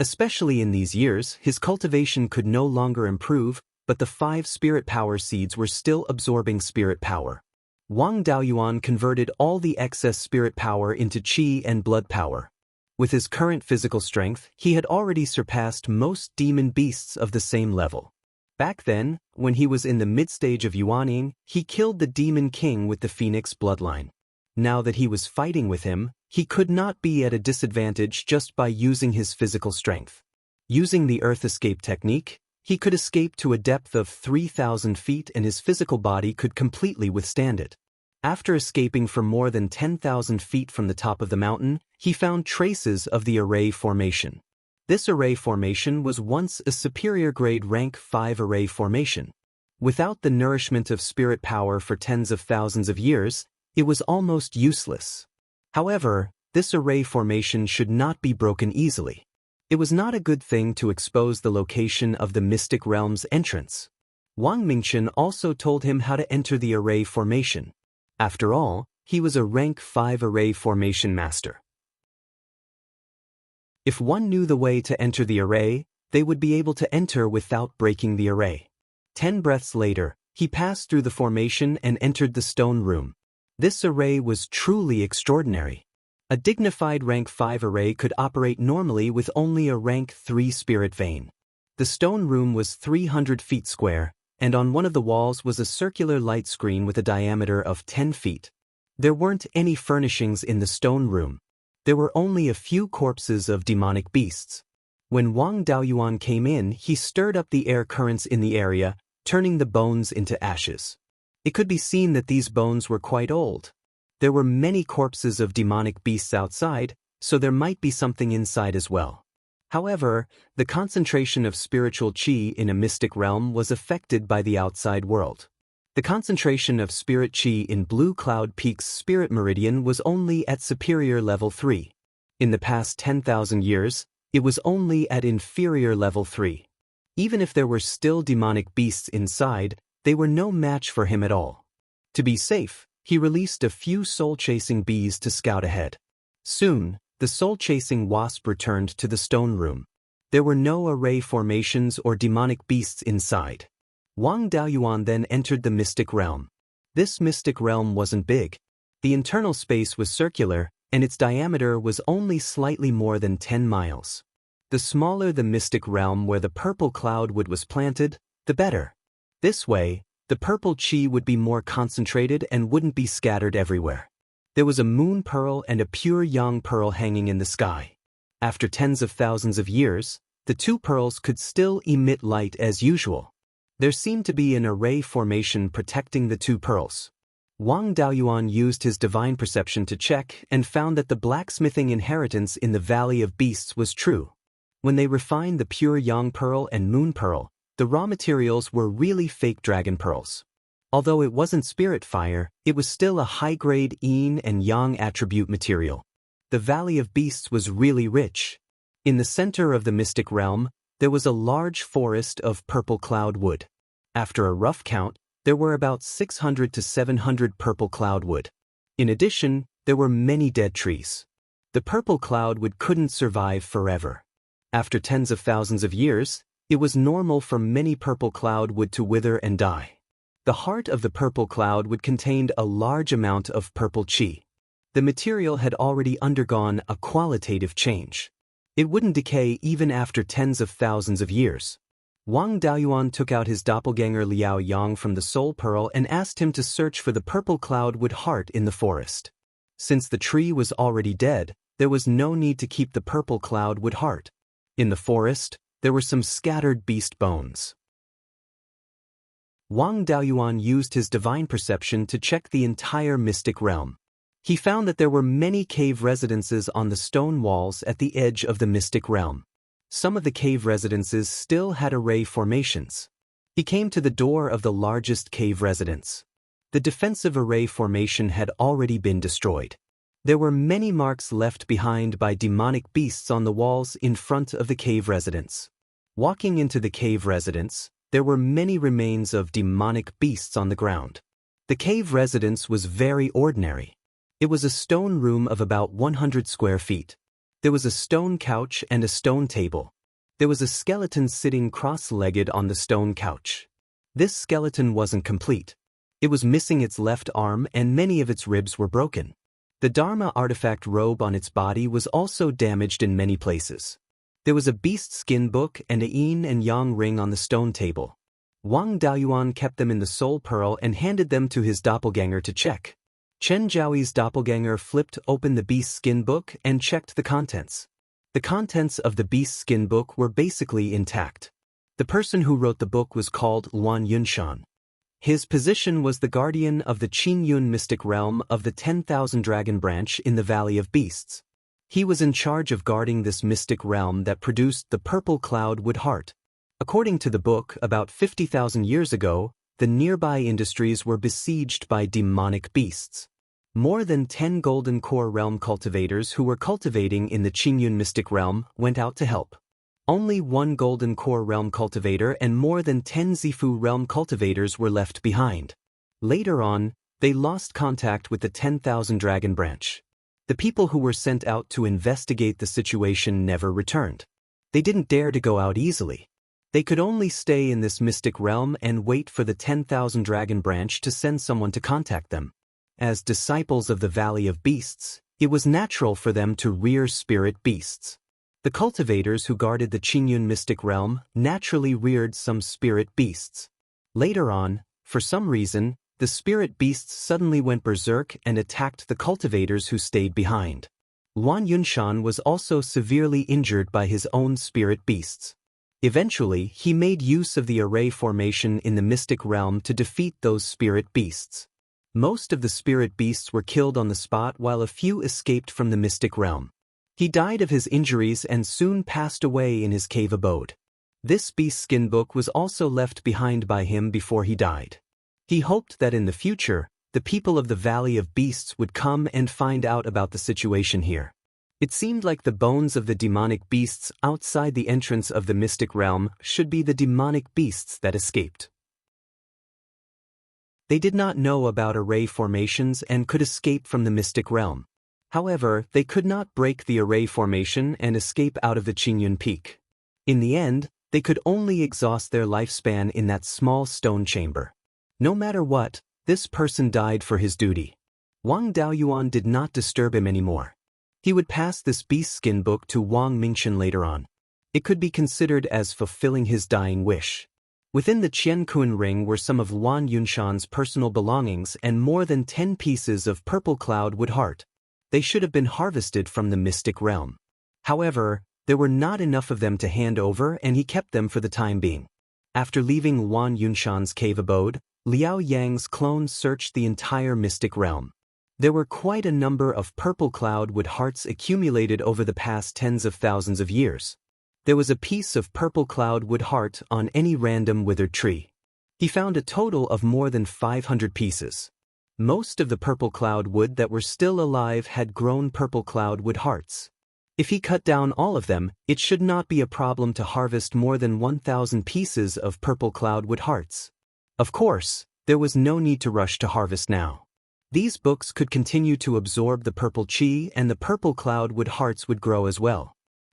Especially in these years, his cultivation could no longer improve, but the 5 spirit power seeds were still absorbing spirit power. Wang Daoyuan converted all the excess spirit power into qi and blood power. With his current physical strength, he had already surpassed most demon beasts of the same level. Back then, when he was in the mid-stage of Yuaning, he killed the Demon King with the Phoenix bloodline. Now that he was fighting with him, he could not be at a disadvantage just by using his physical strength. Using the Earth Escape technique, he could escape to a depth of 3,000 feet and his physical body could completely withstand it. After escaping for more than 10,000 feet from the top of the mountain, he found traces of the array formation. This array formation was once a superior grade rank 5 array formation. Without the nourishment of spirit power for tens of thousands of years, it was almost useless. However, this array formation should not be broken easily. It was not a good thing to expose the location of the mystic realm's entrance. Wang Mingchen also told him how to enter the array formation. After all, he was a rank 5 array formation master. If one knew the way to enter the array, they would be able to enter without breaking the array. 10 breaths later, he passed through the formation and entered the stone room. This array was truly extraordinary. A dignified rank 5 array could operate normally with only a rank 3 spirit vein. The stone room was 300 feet square, and on one of the walls was a circular light screen with a diameter of 10 feet. There weren't any furnishings in the stone room. There were only a few corpses of demonic beasts. When Wang Daoyuan came in, he stirred up the air currents in the area, turning the bones into ashes. It could be seen that these bones were quite old. There were many corpses of demonic beasts outside, so there might be something inside as well. However, the concentration of spiritual qi in a mystic realm was affected by the outside world. The concentration of spirit qi in Blue Cloud Peak's spirit meridian was only at superior level 3. In the past 10,000 years, it was only at inferior level 3. Even if there were still demonic beasts inside, they were no match for him at all. To be safe, he released a few soul-chasing bees to scout ahead. Soon, the soul-chasing wasp returned to the stone room. There were no array formations or demonic beasts inside. Wang Daoyuan then entered the mystic realm. This mystic realm wasn't big. The internal space was circular, and its diameter was only slightly more than 10 miles. The smaller the mystic realm where the purple cloudwood was planted, the better. This way, the purple qi would be more concentrated and wouldn't be scattered everywhere. There was a moon pearl and a pure yang pearl hanging in the sky. After tens of thousands of years, the two pearls could still emit light as usual. There seemed to be an array formation protecting the two pearls. Wang Daoyuan used his divine perception to check and found that the blacksmithing inheritance in the Valley of Beasts was true. When they refined the pure yang pearl and moon pearl, the raw materials were really fake dragon pearls. Although it wasn't spirit fire, it was still a high-grade yin and yang attribute material. The Valley of Beasts was really rich. In the center of the mystic realm, there was a large forest of purple cloud wood. After a rough count, there were about 600 to 700 purple cloud wood. In addition, there were many dead trees. The purple cloud wood couldn't survive forever. After tens of thousands of years, it was normal for many purple cloud wood to wither and die. The heart of the purple cloud wood contained a large amount of purple qi. The material had already undergone a qualitative change. It wouldn't decay even after tens of thousands of years. Wang Daoyuan took out his doppelganger Liao Yang from the soul pearl and asked him to search for the purple cloud wood heart in the forest. Since the tree was already dead, there was no need to keep the purple cloud wood heart. In the forest, there were some scattered beast bones. Wang Daoyuan used his divine perception to check the entire mystic realm. He found that there were many cave residences on the stone walls at the edge of the mystic realm. Some of the cave residences still had array formations. He came to the door of the largest cave residence. The defensive array formation had already been destroyed. There were many marks left behind by demonic beasts on the walls in front of the cave residence. Walking into the cave residence, there were many remains of demonic beasts on the ground. The cave residence was very ordinary. It was a stone room of about 100 square feet. There was a stone couch and a stone table. There was a skeleton sitting cross-legged on the stone couch. This skeleton wasn't complete. It was missing its left arm and many of its ribs were broken. The Dharma artifact robe on its body was also damaged in many places. There was a beast skin book and a yin and yang ring on the stone table. Wang Daoyuan kept them in the soul pearl and handed them to his doppelganger to check. Chen Zhaoyi's doppelganger flipped open the beast skin book and checked the contents. The contents of the beast skin book were basically intact. The person who wrote the book was called Luan Yunshan. His position was the guardian of the Qingyun mystic realm of the 10,000 dragon branch in the Valley of Beasts. He was in charge of guarding this mystic realm that produced the purple cloud wood heart. According to the book, about 50,000 years ago, the nearby industries were besieged by demonic beasts. More than 10 Golden Core Realm cultivators who were cultivating in the Qingyun mystic realm went out to help. Only one Golden Core Realm cultivator and more than 10 Zifu Realm cultivators were left behind. Later on, they lost contact with the 10,000 Dragon Branch. The people who were sent out to investigate the situation never returned. They didn't dare to go out easily. They could only stay in this mystic realm and wait for the 10,000 Dragon Branch to send someone to contact them. As disciples of the Valley of Beasts, it was natural for them to rear spirit beasts. The cultivators who guarded the Qingyun mystic realm naturally reared some spirit beasts. Later on, for some reason, the spirit beasts suddenly went berserk and attacked the cultivators who stayed behind. Luan Yunshan was also severely injured by his own spirit beasts. Eventually, he made use of the array formation in the mystic realm to defeat those spirit beasts. Most of the spirit beasts were killed on the spot while a few escaped from the mystic realm. He died of his injuries and soon passed away in his cave abode. This beast skin book was also left behind by him before he died. He hoped that in the future, the people of the Valley of Beasts would come and find out about the situation here. It seemed like the bones of the demonic beasts outside the entrance of the mystic realm should be the demonic beasts that escaped. They did not know about array formations and could escape from the mystic realm. However, they could not break the array formation and escape out of the Qingyun Peak. In the end, they could only exhaust their lifespan in that small stone chamber. No matter what, this person died for his duty. Wang Daoyuan did not disturb him anymore. He would pass this beast skin book to Wang Mingchen later on. It could be considered as fulfilling his dying wish. Within the Qiankun ring were some of Wan Yunshan's personal belongings and more than 10 pieces of purple cloud wood heart. They should have been harvested from the mystic realm. However, there were not enough of them to hand over and he kept them for the time being. After leaving Wan Yunshan's cave abode, Liao Yang's clones searched the entire mystic realm. There were quite a number of purple cloud wood hearts accumulated over the past tens of thousands of years. There was a piece of purple cloud wood heart on any random withered tree. He found a total of more than 500 pieces. Most of the purple cloud wood that were still alive had grown purple cloud wood hearts. If he cut down all of them, it should not be a problem to harvest more than 1,000 pieces of purple cloud wood hearts. Of course, there was no need to rush to harvest now. These books could continue to absorb the purple chi and the purple cloud wood hearts would grow as well.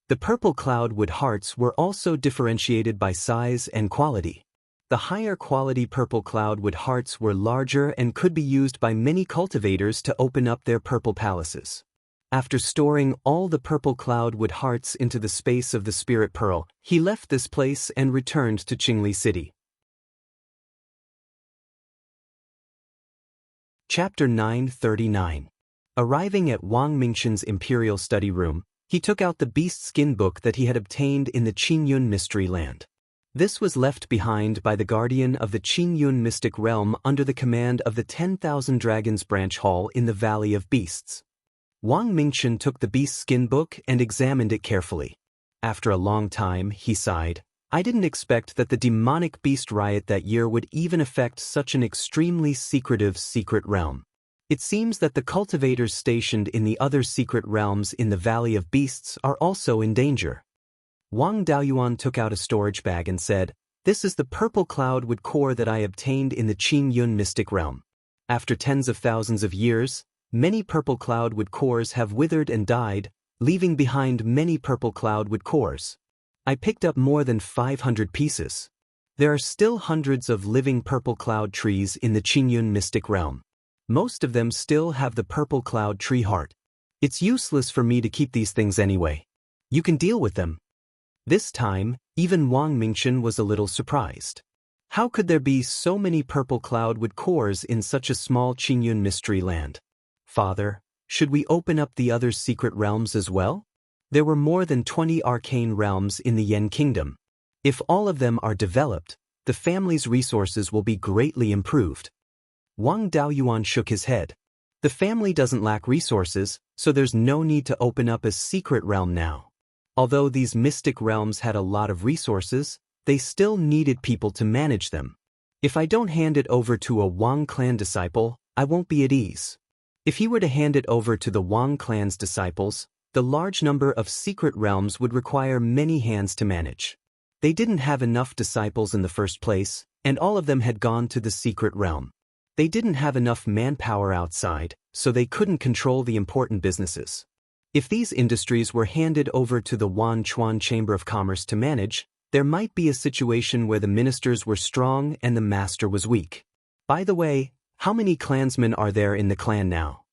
The purple cloud wood hearts were also differentiated by size and quality. The higher quality purple cloud wood hearts were larger and could be used by many cultivators to open up their purple palaces. After storing all the purple cloud wood hearts into the space of the spirit pearl, he left this place and returned to Qingli City. Chapter 939. Arriving at Wang Mingxin's imperial study room, he took out the beast skin book that he had obtained in the Qingyun Mystery Land. This was left behind by the guardian of the Qingyun mystic realm under the command of the 10,000 Dragons branch hall in the Valley of Beasts. Wang Mingxin took the beast skin book and examined it carefully. After a long time, he sighed. I didn't expect that the demonic beast riot that year would even affect such an extremely secretive secret realm. It seems that the cultivators stationed in the other secret realms in the Valley of Beasts are also in danger. Wang Daoyuan took out a storage bag and said, "This is the purple cloud wood core that I obtained in the Qingyun mystic realm. After tens of thousands of years, many purple cloud wood cores have withered and died, leaving behind many purple cloud wood cores. I picked up more than 500 pieces. There are still hundreds of living purple cloud trees in the Qingyun mystic realm. Most of them still have the purple cloud tree heart. It's useless for me to keep these things anyway. You can deal with them." This time, even Wang Mingxin was a little surprised. How could there be so many purple cloud wood cores in such a small Qingyun mystery land? "Father, should we open up the other secret realms as well? There were more than 20 arcane realms in the Yen Kingdom. If all of them are developed, the family's resources will be greatly improved." Wang Daoyuan shook his head. The family doesn't lack resources, so there's no need to open up a secret realm now. Although these mystic realms had a lot of resources, they still needed people to manage them. If I don't hand it over to a Wang clan disciple, I won't be at ease. If he were to hand it over to the Wang clan's disciples, the large number of secret realms would require many hands to manage. They didn't have enough disciples in the first place, and all of them had gone to the secret realm. They didn't have enough manpower outside, so they couldn't control the important businesses. If these industries were handed over to the Wanchuan Chamber of Commerce to manage, there might be a situation where the ministers were strong and the master was weak. By the way, how many clansmen are there in the clan now?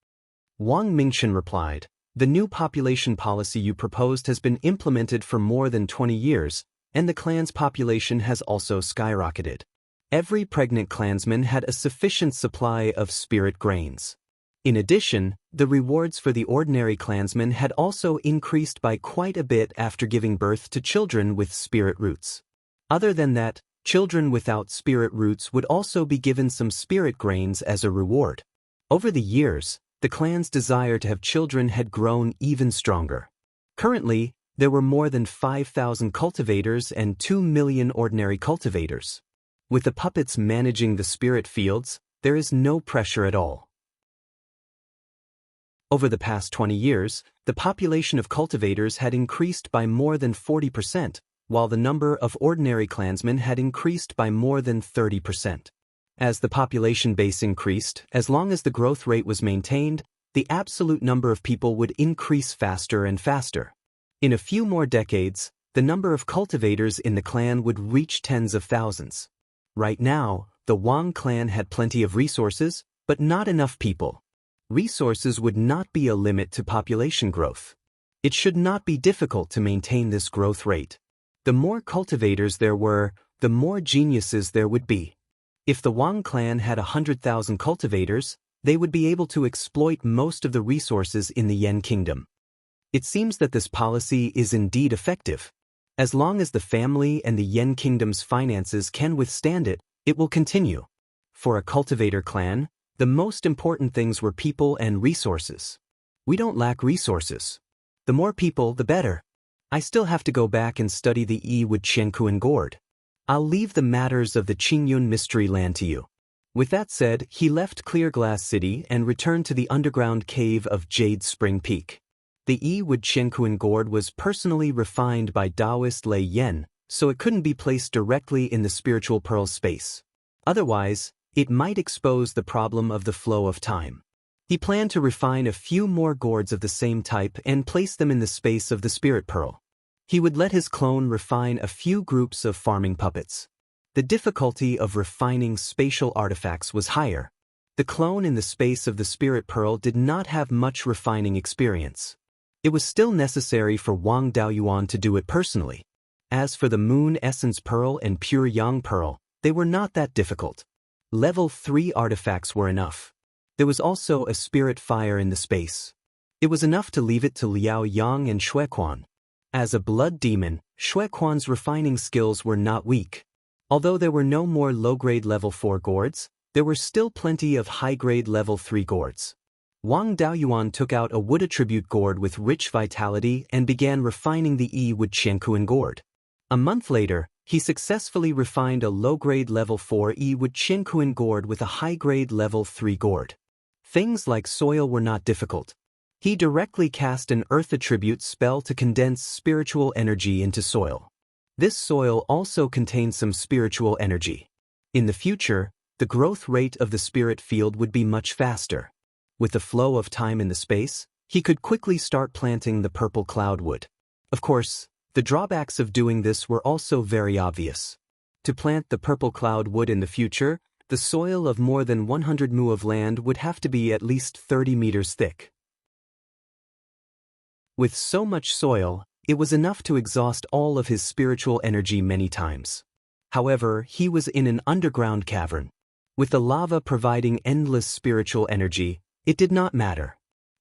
Wang Mingxin replied, "The new population policy you proposed has been implemented for more than 20 years, and the clan's population has also skyrocketed. Every pregnant clansman had a sufficient supply of spirit grains. In addition, the rewards for the ordinary clansmen had also increased by quite a bit after giving birth to children with spirit roots. Other than that, children without spirit roots would also be given some spirit grains as a reward. Over the years, the clan's desire to have children had grown even stronger. Currently, there were more than 5,000 cultivators and 2 million ordinary cultivators. With the puppets managing the spirit fields, there is no pressure at all." Over the past 20 years, the population of cultivators had increased by more than 40%, while the number of ordinary clansmen had increased by more than 30%. As the population base increased, as long as the growth rate was maintained, the absolute number of people would increase faster and faster. In a few more decades, the number of cultivators in the clan would reach tens of thousands. Right now, the Wang clan had plenty of resources, but not enough people. Resources would not be a limit to population growth. It should not be difficult to maintain this growth rate. The more cultivators there were, the more geniuses there would be. If the Wang clan had 100,000 cultivators, they would be able to exploit most of the resources in the Yan kingdom. It seems that this policy is indeed effective. As long as the family and the Yan kingdom's finances can withstand it, it will continue. For a cultivator clan, the most important things were people and resources. We don't lack resources. The more people, the better. I still have to go back and study the Yi with Qiankuan Gourd. I'll leave the matters of the Qingyun mystery land to you. With that said, he left Clear Glass City and returned to the underground cave of Jade Spring Peak. The Yi with Qiankuan Gourd was personally refined by Daoist Lei Yen, so it couldn't be placed directly in the spiritual pearl space. Otherwise, it might expose the problem of the flow of time. He planned to refine a few more gourds of the same type and place them in the space of the spirit pearl. He would let his clone refine a few groups of farming puppets. The difficulty of refining spatial artifacts was higher. The clone in the space of the spirit pearl did not have much refining experience. It was still necessary for Wang Daoyuan to do it personally. As for the moon essence pearl and pure yang pearl, they were not that difficult. Level 3 artifacts were enough. There was also a spirit fire in the space. It was enough to leave it to Liao Yang and Xuequan. As a blood demon, Xuequan's refining skills were not weak. Although there were no more low-grade level 4 gourds, there were still plenty of high-grade level 3 gourds. Wang Daoyuan took out a wood attribute gourd with rich vitality and began refining the Yi with Qiankuan gourd. A month later, he successfully refined a low-grade level 4 Yi with Qiankuan gourd with a high-grade level 3 gourd. Things like soil were not difficult. He directly cast an earth attribute spell to condense spiritual energy into soil. This soil also contained some spiritual energy. In the future, the growth rate of the spirit field would be much faster. With the flow of time in the space, he could quickly start planting the purple cloudwood. Of course, the drawbacks of doing this were also very obvious. To plant the purple cloudwood in the future, the soil of more than 100 mu of land would have to be at least 30 meters thick. With so much soil, it was enough to exhaust all of his spiritual energy many times. However, he was in an underground cavern. With the lava providing endless spiritual energy, it did not matter.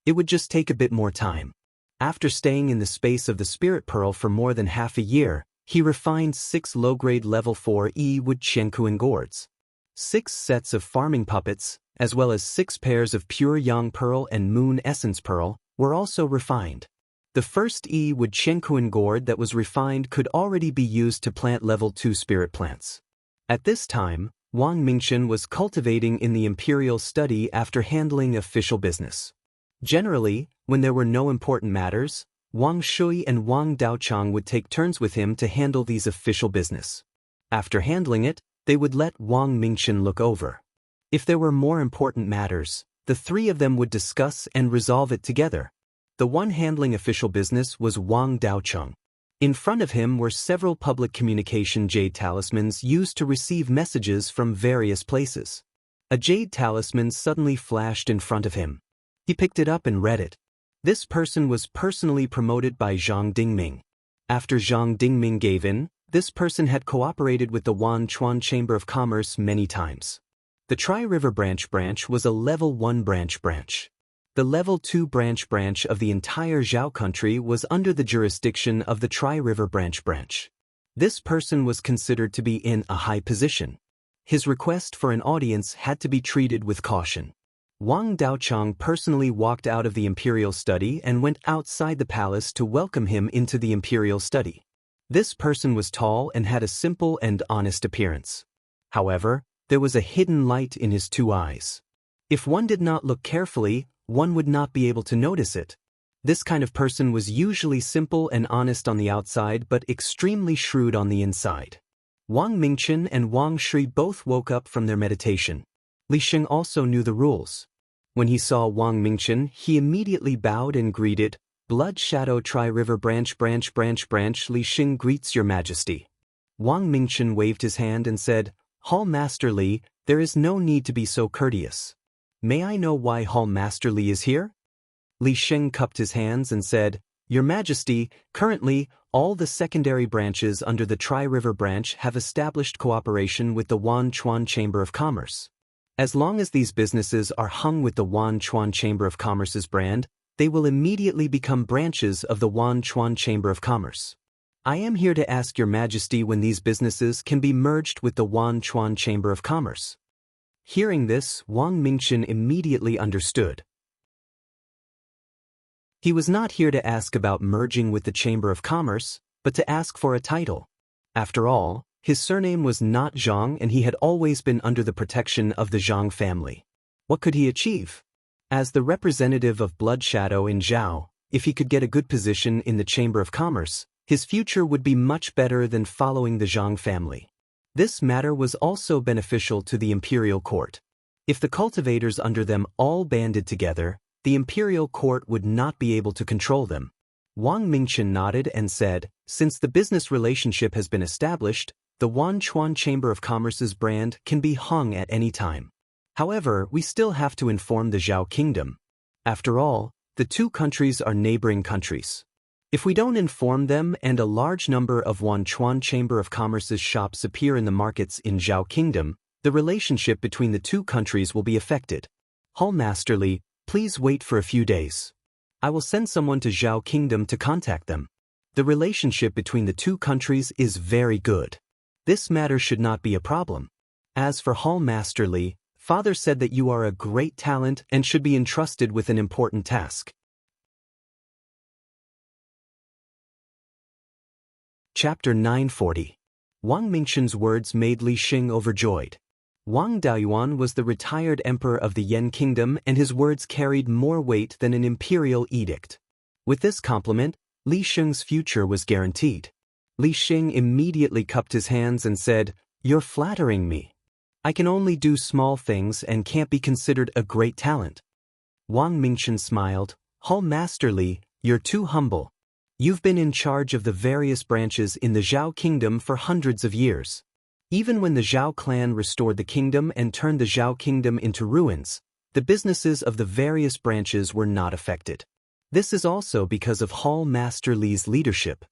It would just take a bit more time. After staying in the space of the spirit pearl for more than half a year, he refined 6 low-grade level 4 Yi with Qiankuan gourds. 6 sets of farming puppets, as well as 6 pairs of pure yang pearl and moon essence pearl, were also refined. The first Yi with Qiankuan gourd that was refined could already be used to plant level 2 spirit plants. At this time, Wang Mingchen was cultivating in the imperial study after handling official business. Generally, when there were no important matters, Wang Shui and Wang Daochang would take turns with him to handle these official business. After handling it, they would let Wang Mingchen look over. If there were more important matters, the 3 of them would discuss and resolve it together. The one handling official business was Wang Daocheng. In front of him were several public communication jade talismans used to receive messages from various places. A jade talisman suddenly flashed in front of him. He picked it up and read it. This person was personally promoted by Zhang Dingming. After Zhang Dingming gave in, this person had cooperated with the Wanchuan Chamber of Commerce many times. The Tri-River branch was a level 1 branch. The level 2 branch of the entire Zhao country was under the jurisdiction of the Tri-River branch. This person was considered to be in a high position. His request for an audience had to be treated with caution. Wang Daochang personally walked out of the imperial study and went outside the palace to welcome him into the imperial study. This person was tall and had a simple and honest appearance. However, there was a hidden light in his 2 eyes. If one did not look carefully, one would not be able to notice it. This kind of person was usually simple and honest on the outside but extremely shrewd on the inside. Wang Mingchen and Wang Shui both woke up from their meditation. Li Sheng also knew the rules. When he saw Wang Mingchen, he immediately bowed and greeted, "Blood Shadow Tri-River branch. Li Sheng greets your majesty." Wang Mingchen waved his hand and said, "Hall Master Li, there is no need to be so courteous. May I know why Hall Master Li is here?" Li Sheng cupped his hands and said, Your Majesty, currently, all the secondary branches under the Tri-River branch have established cooperation with the Wanchuan Chamber of Commerce. As long as these businesses are hung with the Wanchuan Chamber of Commerce's brand, they will immediately become branches of the Wanchuan Chamber of Commerce. I am here to ask Your Majesty when these businesses can be merged with the Wanchuan Chamber of Commerce. Hearing this, Wang Mingchen immediately understood. He was not here to ask about merging with the Chamber of Commerce, but to ask for a title. After all, his surname was not Zhang and he had always been under the protection of the Zhang family. What could he achieve? As the representative of Blood Shadow in Zhao, if he could get a good position in the Chamber of Commerce, his future would be much better than following the Zhang family. This matter was also beneficial to the imperial court. If the cultivators under them all banded together, the imperial court would not be able to control them. Wang Mingchen nodded and said, since the business relationship has been established, the Wanchuan Chamber of Commerce's brand can be hung at any time. However, we still have to inform the Zhao Kingdom. After all, the two countries are neighboring countries. If we don't inform them and a large number of Wanchuan Chamber of Commerce's shops appear in the markets in Zhao Kingdom, the relationship between the two countries will be affected. Hall Masterly, please wait for a few days. I will send someone to Zhao Kingdom to contact them. The relationship between the two countries is very good. This matter should not be a problem. As for Hall Masterly, Father said that you are a great talent and should be entrusted with an important task. Chapter 940. Wang Mingchen's words made Li Xing overjoyed. Wang Daoyuan was the retired emperor of the Yan Kingdom and his words carried more weight than an imperial edict. With this compliment, Li Xing's future was guaranteed. Li Xing immediately cupped his hands and said, "You're flattering me. I can only do small things and can't be considered a great talent." Wang Mingchen smiled, "Hall Masterly, you're too humble. You've been in charge of the various branches in the Zhao Kingdom for hundreds of years. Even when the Zhao clan restored the kingdom and turned the Zhao Kingdom into ruins, the businesses of the various branches were not affected. This is also because of Hall Master Li's leadership.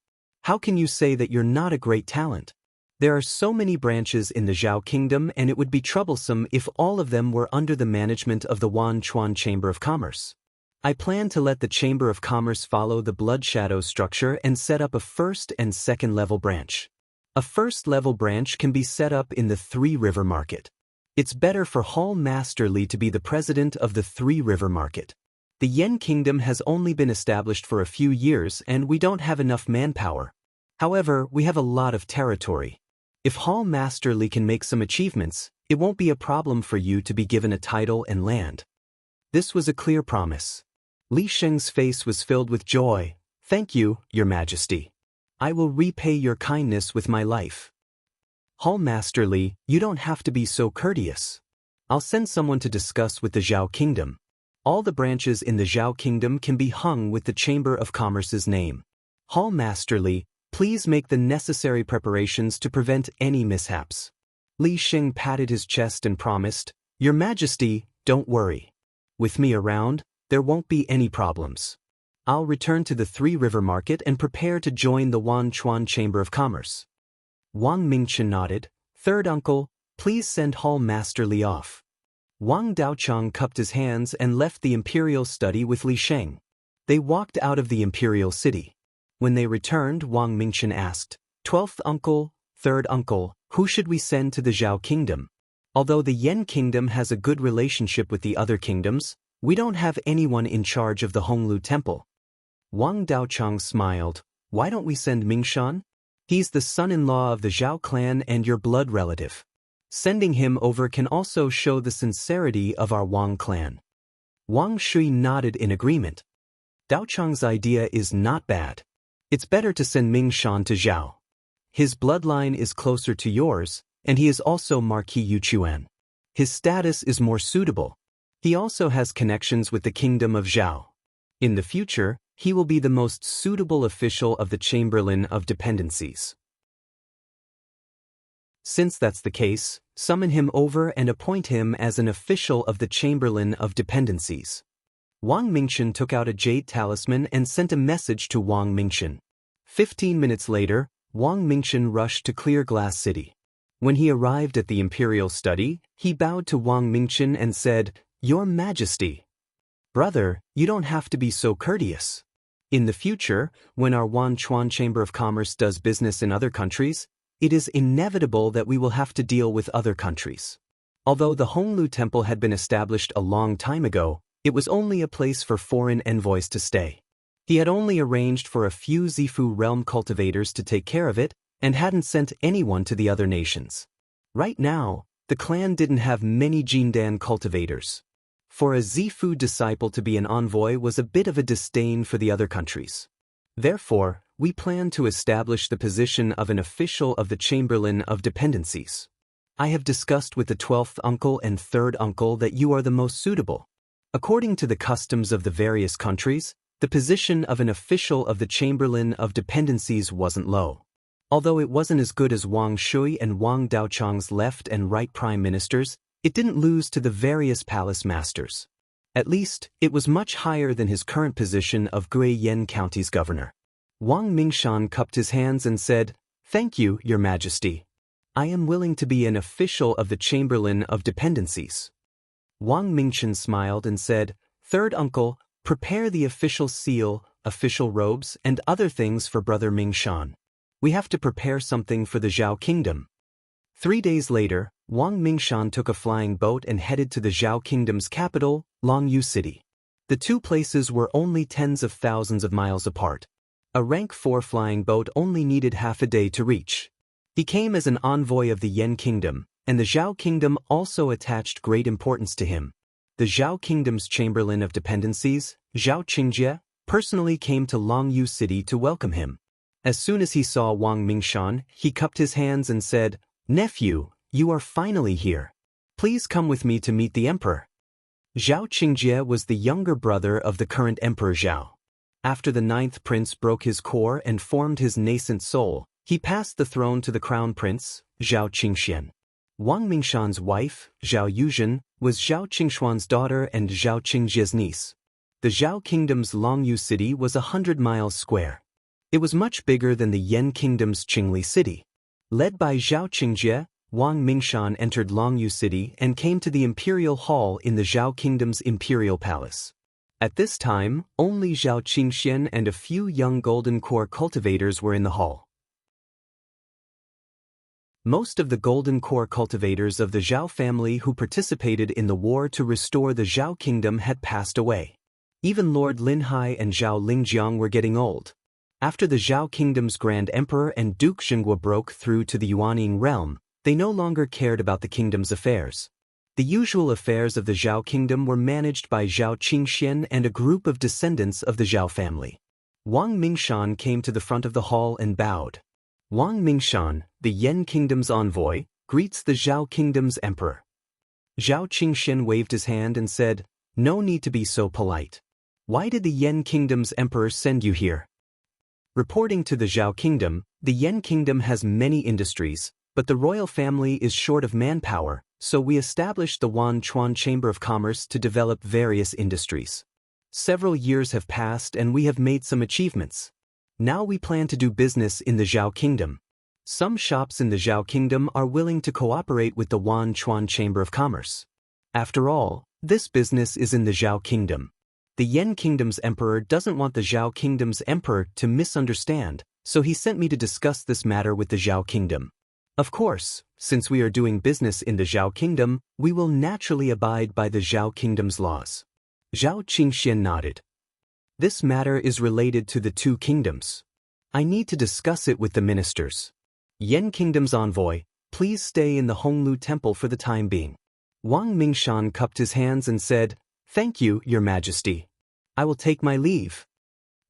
How can you say that you're not a great talent? There are so many branches in the Zhao Kingdom and it would be troublesome if all of them were under the management of the Wanchuan Chamber of Commerce. I plan to let the Chamber of Commerce follow the Blood Shadow structure and set up a first and second level branch. A first level branch can be set up in the Three River Market. It's better for Hall Master Li to be the president of the Three River Market. The Yan Kingdom has only been established for a few years and we don't have enough manpower. However, we have a lot of territory. If Hall Master Li can make some achievements, it won't be a problem for you to be given a title and land." This was a clear promise. Li Sheng's face was filled with joy. "Thank you, Your Majesty. I will repay your kindness with my life." "Hall Master Li, you don't have to be so courteous. I'll send someone to discuss with the Zhao Kingdom. All the branches in the Zhao Kingdom can be hung with the Chamber of Commerce's name. Hall Master Li, please make the necessary preparations to prevent any mishaps." Li Sheng patted his chest and promised, "Your Majesty, don't worry. With me around, there won't be any problems. I'll return to the Three River Market and prepare to join the Wanchuan Chamber of Commerce." Wang Mingchen nodded. "Third uncle, please send Hall Master Li off." Wang Daochang cupped his hands and left the imperial study with Li Sheng. They walked out of the imperial city. When they returned, Wang Mingchen asked, "12th uncle, 3rd uncle, who should we send to the Zhao Kingdom? Although the Yan Kingdom has a good relationship with the other kingdoms, we don't have anyone in charge of the Honglu Temple." Wang Daochang smiled. "Why don't we send Mingshan? He's the son-in-law of the Zhao clan and your blood relative. Sending him over can also show the sincerity of our Wang clan." Wang Shui nodded in agreement. Daochang's idea is not bad. It's better to send Mingshan to Zhao. His bloodline is closer to yours, and he is also Marquis Yuchuan. His status is more suitable. He also has connections with the kingdom of Zhao. In the future, he will be the most suitable official of the Chamberlain of Dependencies. Since that's the case, summon him over and appoint him as an official of the Chamberlain of Dependencies. Wang Mingxian took out a jade talisman and sent a message to Wang Mingxian. 15 minutes later, Wang Mingxian rushed to Clear Glass City. When he arrived at the imperial study, he bowed to Wang Mingxian and said, "Your Majesty." "Brother, you don't have to be so courteous. In the future, when our Wanchuan Chamber of Commerce does business in other countries, it is inevitable that we will have to deal with other countries." Although the Honglu Temple had been established a long time ago, it was only a place for foreign envoys to stay. He had only arranged for a few Zifu realm cultivators to take care of it, and hadn't sent anyone to the other nations. Right now, the clan didn't have many Jindan cultivators. For a Zifu disciple to be an envoy was a bit of a disdain for the other countries. Therefore, we plan to establish the position of an official of the Chamberlain of Dependencies. I have discussed with the 12th uncle and 3rd uncle that you are the most suitable. According to the customs of the various countries, the position of an official of the Chamberlain of Dependencies wasn't low. Although it wasn't as good as Wang Shui and Wang Daochang's left and right prime ministers, it didn't lose to the various palace masters. At least, it was much higher than his current position of Guiyan County's governor. Wang Mingxian cupped his hands and said, "Thank you, Your Majesty. I am willing to be an official of the Chamberlain of Dependencies." Wang Mingxian smiled and said, "Third uncle, prepare the official seal, official robes, and other things for Brother Mingxian. We have to prepare something for the Zhao Kingdom." 3 days later, Wang Mingxian took a flying boat and headed to the Zhao Kingdom's capital, Longyu City. The two places were only tens of thousands of miles apart. A rank 4 flying boat only needed half a day to reach. He came as an envoy of the Yan Kingdom, and the Zhao Kingdom also attached great importance to him. The Zhao Kingdom's Chamberlain of Dependencies, Zhao Qingjie, personally came to Longyu City to welcome him. As soon as he saw Wang Mingxian, he cupped his hands and said, "Nephew, you are finally here. Please come with me to meet the emperor." Zhao Qingjie was the younger brother of the current Emperor Zhao. After the 9th prince broke his core and formed his nascent soul, he passed the throne to the crown prince, Zhao Qingxian. Wang Mingxian's wife, Zhao Yuzhen, was Zhao Qingshuan's daughter and Zhao Qingjie's niece. The Zhao Kingdom's Longyu City was 100 miles square. It was much bigger than the Yan Kingdom's Qingli City. Led by Zhao Qingjie, Wang Mingxian entered Longyu City and came to the Imperial Hall in the Zhao Kingdom's Imperial Palace. At this time, only Zhao Qingxian and a few young Golden Core cultivators were in the hall. Most of the Golden Core cultivators of the Zhao family who participated in the war to restore the Zhao Kingdom had passed away. Even Lord Linhai and Zhao Lingjiang were getting old. After the Zhao Kingdom's Grand Emperor and Duke Xinghua broke through to the Yuanying realm, they no longer cared about the kingdom's affairs. The usual affairs of the Zhao Kingdom were managed by Zhao Qingxian and a group of descendants of the Zhao family. Wang Mingxian came to the front of the hall and bowed. Wang Mingxian, the Yan Kingdom's envoy, greets the Zhao Kingdom's emperor. Zhao Qingxian waved his hand and said, "No need to be so polite. Why did the Yan Kingdom's emperor send you here?" Reporting to the Zhao Kingdom, the Yan Kingdom has many industries, but the royal family is short of manpower, so we established the Wanchuan Chamber of Commerce to develop various industries. Several years have passed and we have made some achievements. Now we plan to do business in the Zhao Kingdom. Some shops in the Zhao Kingdom are willing to cooperate with the Wanchuan Chamber of Commerce. After all, this business is in the Zhao Kingdom. The Yan Kingdom's emperor doesn't want the Zhao Kingdom's emperor to misunderstand, so he sent me to discuss this matter with the Zhao Kingdom. Of course, since we are doing business in the Zhao Kingdom, we will naturally abide by the Zhao Kingdom's laws. Zhao Qingxian nodded. This matter is related to the two kingdoms. I need to discuss it with the ministers. Yan Kingdom's envoy, please stay in the Honglu Temple for the time being. Wang Mingxian cupped his hands and said, "Thank you, Your Majesty. I will take my leave."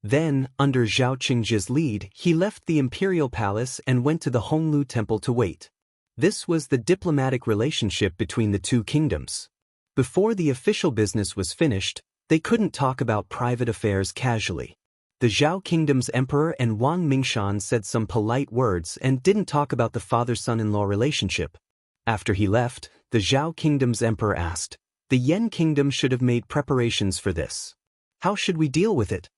Then, under Zhao Qingjie's lead, he left the imperial palace and went to the Honglu Temple to wait. This was the diplomatic relationship between the two kingdoms. Before the official business was finished, they couldn't talk about private affairs casually. The Zhao Kingdom's emperor and Wang Mingxian said some polite words and didn't talk about the father-son-in-law relationship. After he left, the Zhao Kingdom's emperor asked, "The Yan Kingdom should have made preparations for this. How should we deal with it?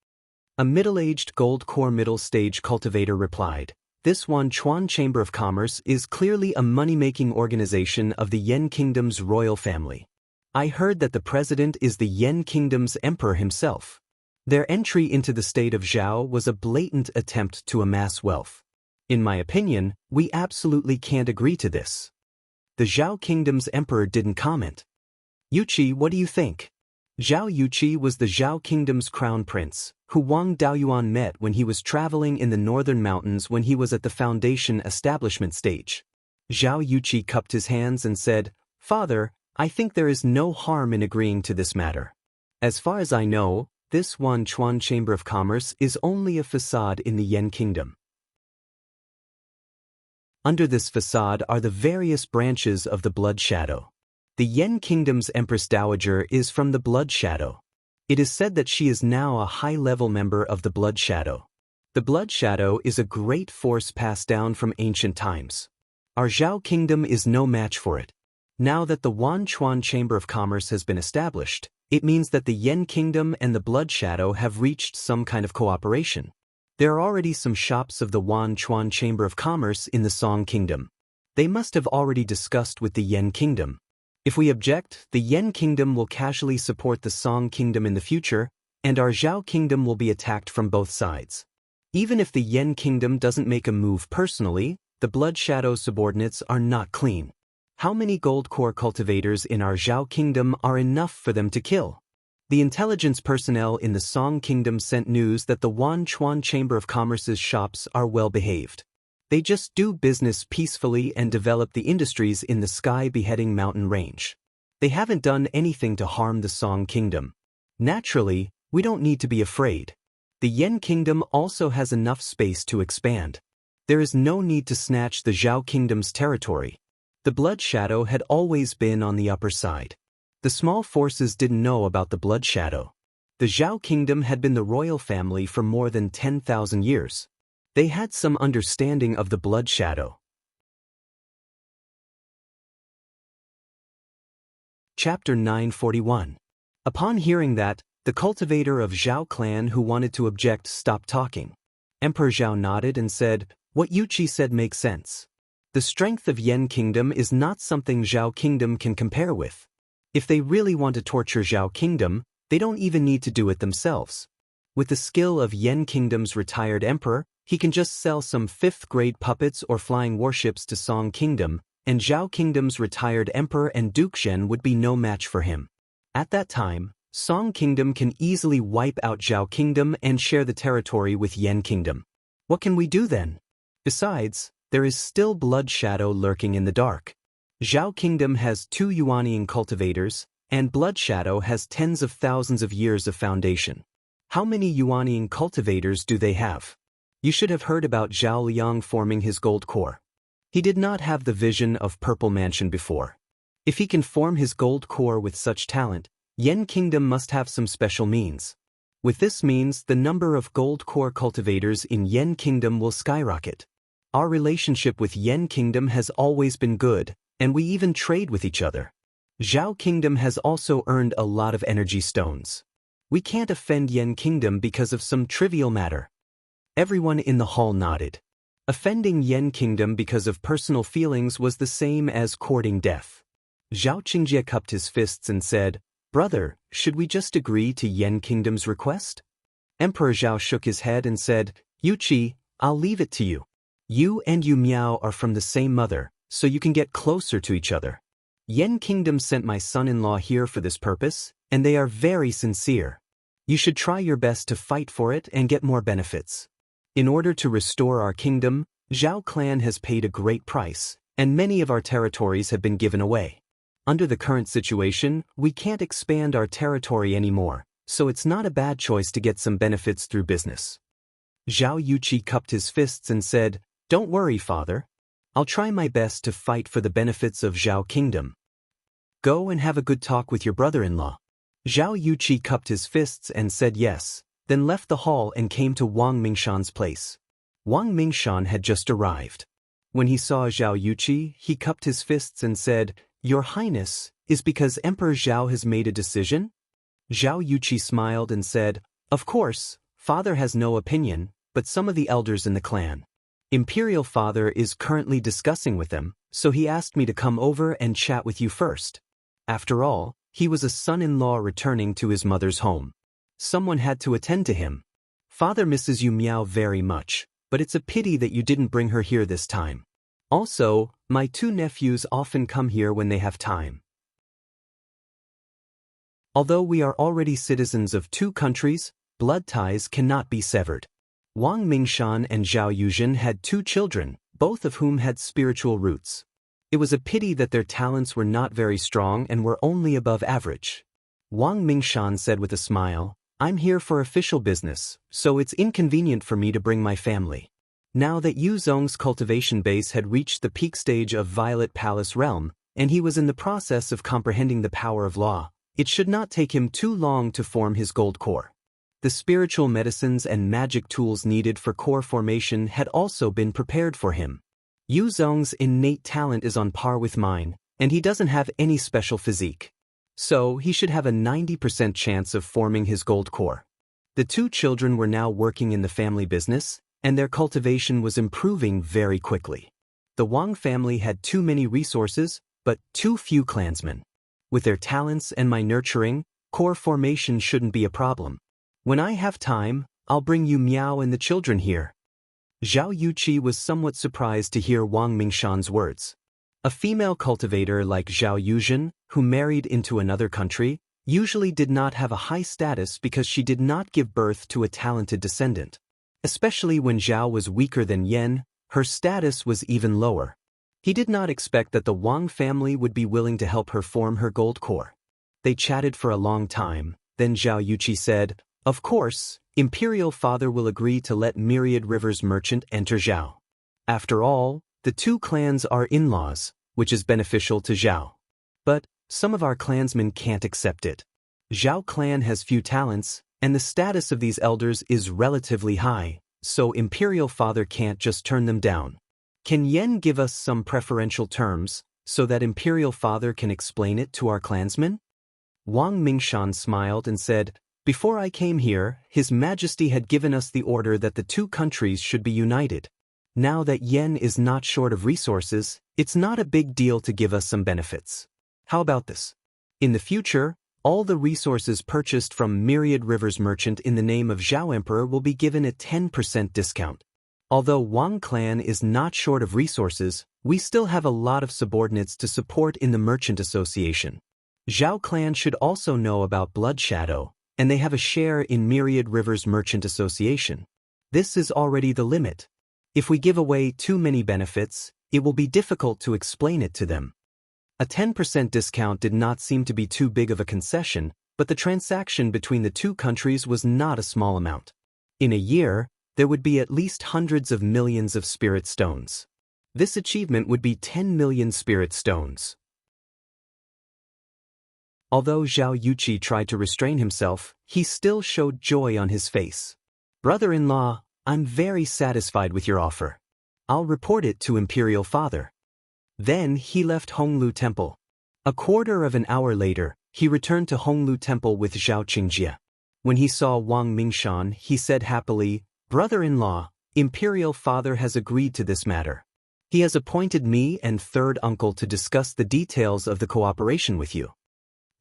A middle-aged gold core middle-stage cultivator replied, "This Chuan Chamber of Commerce is clearly a money-making organization of the Yen Kingdom's royal family. I heard that the president is the Yen Kingdom's emperor himself. Their entry into the state of Zhao was a blatant attempt to amass wealth. In my opinion, we absolutely can't agree to this." The Zhao Kingdom's emperor didn't comment. "Yuqi, what do you think?" Zhao Yuqi was the Zhao Kingdom's crown prince, who Wang Daoyuan met when he was traveling in the northern mountains when he was at the foundation establishment stage. Zhao Yuqi cupped his hands and said, "Father, I think there is no harm in agreeing to this matter. As far as I know, this Chuan Chamber of Commerce is only a facade in the Yen Kingdom. Under this facade are the various branches of the Blood Shadow. The Yen Kingdom's Empress Dowager is from the Blood Shadow. It is said that she is now a high-level member of the Blood Shadow. The Blood Shadow is a great force passed down from ancient times. Our Zhao Kingdom is no match for it. Now that the Chuan Chamber of Commerce has been established, it means that the Yen Kingdom and the Blood Shadow have reached some kind of cooperation. There are already some shops of the Chuan Chamber of Commerce in the Song Kingdom. They must have already discussed with the Yen Kingdom. If we object, the Yen Kingdom will casually support the Song Kingdom in the future, and our Zhao Kingdom will be attacked from both sides. Even if the Yen Kingdom doesn't make a move personally, the Blood Shadow subordinates are not clean. How many gold core cultivators in our Zhao Kingdom are enough for them to kill?" The intelligence personnel in the Song Kingdom sent news that the Chuan Chamber of Commerce's shops are well behaved. They just do business peacefully and develop the industries in the sky-beheading mountain range. They haven't done anything to harm the Song Kingdom. Naturally, we don't need to be afraid. The Yen Kingdom also has enough space to expand. There is no need to snatch the Zhao Kingdom's territory. The Blood Shadow had always been on the upper side. The small forces didn't know about the Blood Shadow. The Zhao Kingdom had been the royal family for more than 10,000 years. They had some understanding of the Blood Shadow. Chapter 941. Upon hearing that, the cultivator of Zhao clan who wanted to object stopped talking. Emperor Zhao nodded and said, "What Yuqi said makes sense. The strength of Yen Kingdom is not something Zhao Kingdom can compare with. If they really want to torture Zhao Kingdom, they don't even need to do it themselves. With the skill of Yen Kingdom's retired emperor, he can just sell some 5th-grade puppets or flying warships to Song Kingdom, and Zhao Kingdom's retired emperor and Duke Zhen would be no match for him. At that time, Song Kingdom can easily wipe out Zhao Kingdom and share the territory with Yen Kingdom. What can we do then? Besides, there is still Blood Shadow lurking in the dark. Zhao Kingdom has 2 Yuanian cultivators, and Blood Shadow has tens of thousands of years of foundation. How many Yuanian cultivators do they have? You should have heard about Zhao Liang forming his gold core. He did not have the vision of Purple Mansion before. If he can form his gold core with such talent, Yen Kingdom must have some special means. With this means, the number of gold core cultivators in Yen Kingdom will skyrocket. Our relationship with Yen Kingdom has always been good, and we even trade with each other. Zhao Kingdom has also earned a lot of energy stones. We can't offend Yen Kingdom because of some trivial matter." Everyone in the hall nodded. Offending Yen Kingdom because of personal feelings was the same as courting death. Zhao Qingjie cupped his fists and said, "Brother, should we just agree to Yen Kingdom's request?" Emperor Zhao shook his head and said, "Yuqi, I'll leave it to you. You and Yu Miao are from the same mother, so you can get closer to each other. Yen Kingdom sent my son-in-law here for this purpose, and they are very sincere. You should try your best to fight for it and get more benefits. In order to restore our kingdom, Zhao clan has paid a great price, and many of our territories have been given away. Under the current situation, we can't expand our territory anymore, so it's not a bad choice to get some benefits through business." Zhao Yuqi cupped his fists and said, "Don't worry, father. I'll try my best to fight for the benefits of Zhao Kingdom. Go and have a good talk with your brother-in-law." Zhao Yuqi cupped his fists and said yes, then left the hall and came to Wang Mingshan's place. Wang Mingshan had just arrived. When he saw Zhao Yuqi, he cupped his fists and said, "Your Highness, is because Emperor Zhao has made a decision?" Zhao Yuqi smiled and said, "Of course, father has no opinion, but some of the elders in the clan. Imperial father is currently discussing with them, so he asked me to come over and chat with you first. After all, he was a son-in-law returning to his mother's home. Someone had to attend to him. Father misses you Miao very much, but it's a pity that you didn't bring her here this time. Also, my two nephews often come here when they have time. Although we are already citizens of two countries, blood ties cannot be severed. Wang Mingshan and Zhao Yuzhen had two children, both of whom had spiritual roots. It was a pity that their talents were not very strong and were only above average. Wang Mingshan said with a smile, "I'm here for official business, so it's inconvenient for me to bring my family." Now that Yu Zong's cultivation base had reached the peak stage of Violet Palace realm, and he was in the process of comprehending the power of law, it should not take him too long to form his gold core. The spiritual medicines and magic tools needed for core formation had also been prepared for him. Yu Zong's innate talent is on par with mine, and he doesn't have any special physique. So he should have a 90% chance of forming his gold core. The two children were now working in the family business, and their cultivation was improving very quickly. The Wang family had too many resources, but too few clansmen. With their talents and my nurturing, core formation shouldn't be a problem. When I have time, I'll bring you Miao and the children here. Zhao Yuqi was somewhat surprised to hear Wang Mingshan's words. A female cultivator like Zhao Yuzhen, who married into another country, usually did not have a high status because she did not give birth to a talented descendant. Especially when Zhao was weaker than Yen, her status was even lower. He did not expect that the Wang family would be willing to help her form her gold core. They chatted for a long time, then Zhao Yuqi said, "Of course, Imperial Father will agree to let Myriad River's merchant enter Zhao. After all, the two clans are in-laws, which is beneficial to Zhao. But some of our clansmen can't accept it. Zhao clan has few talents, and the status of these elders is relatively high, so Imperial Father can't just turn them down. Can Yen give us some preferential terms, so that Imperial Father can explain it to our clansmen?" Wang Mingshan smiled and said, "Before I came here, His Majesty had given us the order that the two countries should be united. Now that Yen is not short of resources, it's not a big deal to give us some benefits. How about this? In the future, all the resources purchased from Myriad River's merchant in the name of Zhao Emperor will be given a 10% discount. Although Wang clan is not short of resources, we still have a lot of subordinates to support in the merchant association. Zhao clan should also know about Blood Shadow, and they have a share in Myriad River's merchant association. This is already the limit. If we give away too many benefits, it will be difficult to explain it to them." A 10% discount did not seem to be too big of a concession, but the transaction between the two countries was not a small amount. In a year, there would be at least hundreds of millions of spirit stones. This achievement would be 10 million spirit stones. Although Zhao Yuqi tried to restrain himself, he still showed joy on his face. "Brother-in-law, I'm very satisfied with your offer. I'll report it to Imperial Father." Then he left Honglu Temple. A quarter of an hour later, he returned to Honglu Temple with Zhao Qingjie. When he saw Wang Mingshan, he said happily, "Brother-in-law, Imperial Father has agreed to this matter. He has appointed me and third uncle to discuss the details of the cooperation with you."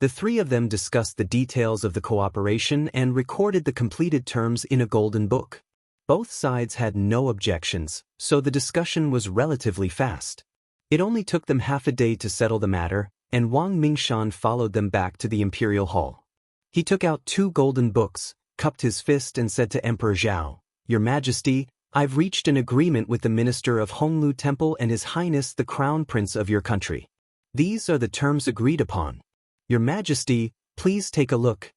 The three of them discussed the details of the cooperation and recorded the completed terms in a golden book. Both sides had no objections, so the discussion was relatively fast. It only took them half a day to settle the matter, and Wang Mingshan followed them back to the Imperial Hall. He took out 2 golden books, cupped his fist and said to Emperor Zhao, "Your Majesty, I've reached an agreement with the Minister of Honglu Temple and His Highness the Crown Prince of your country. These are the terms agreed upon. Your Majesty, please take a look."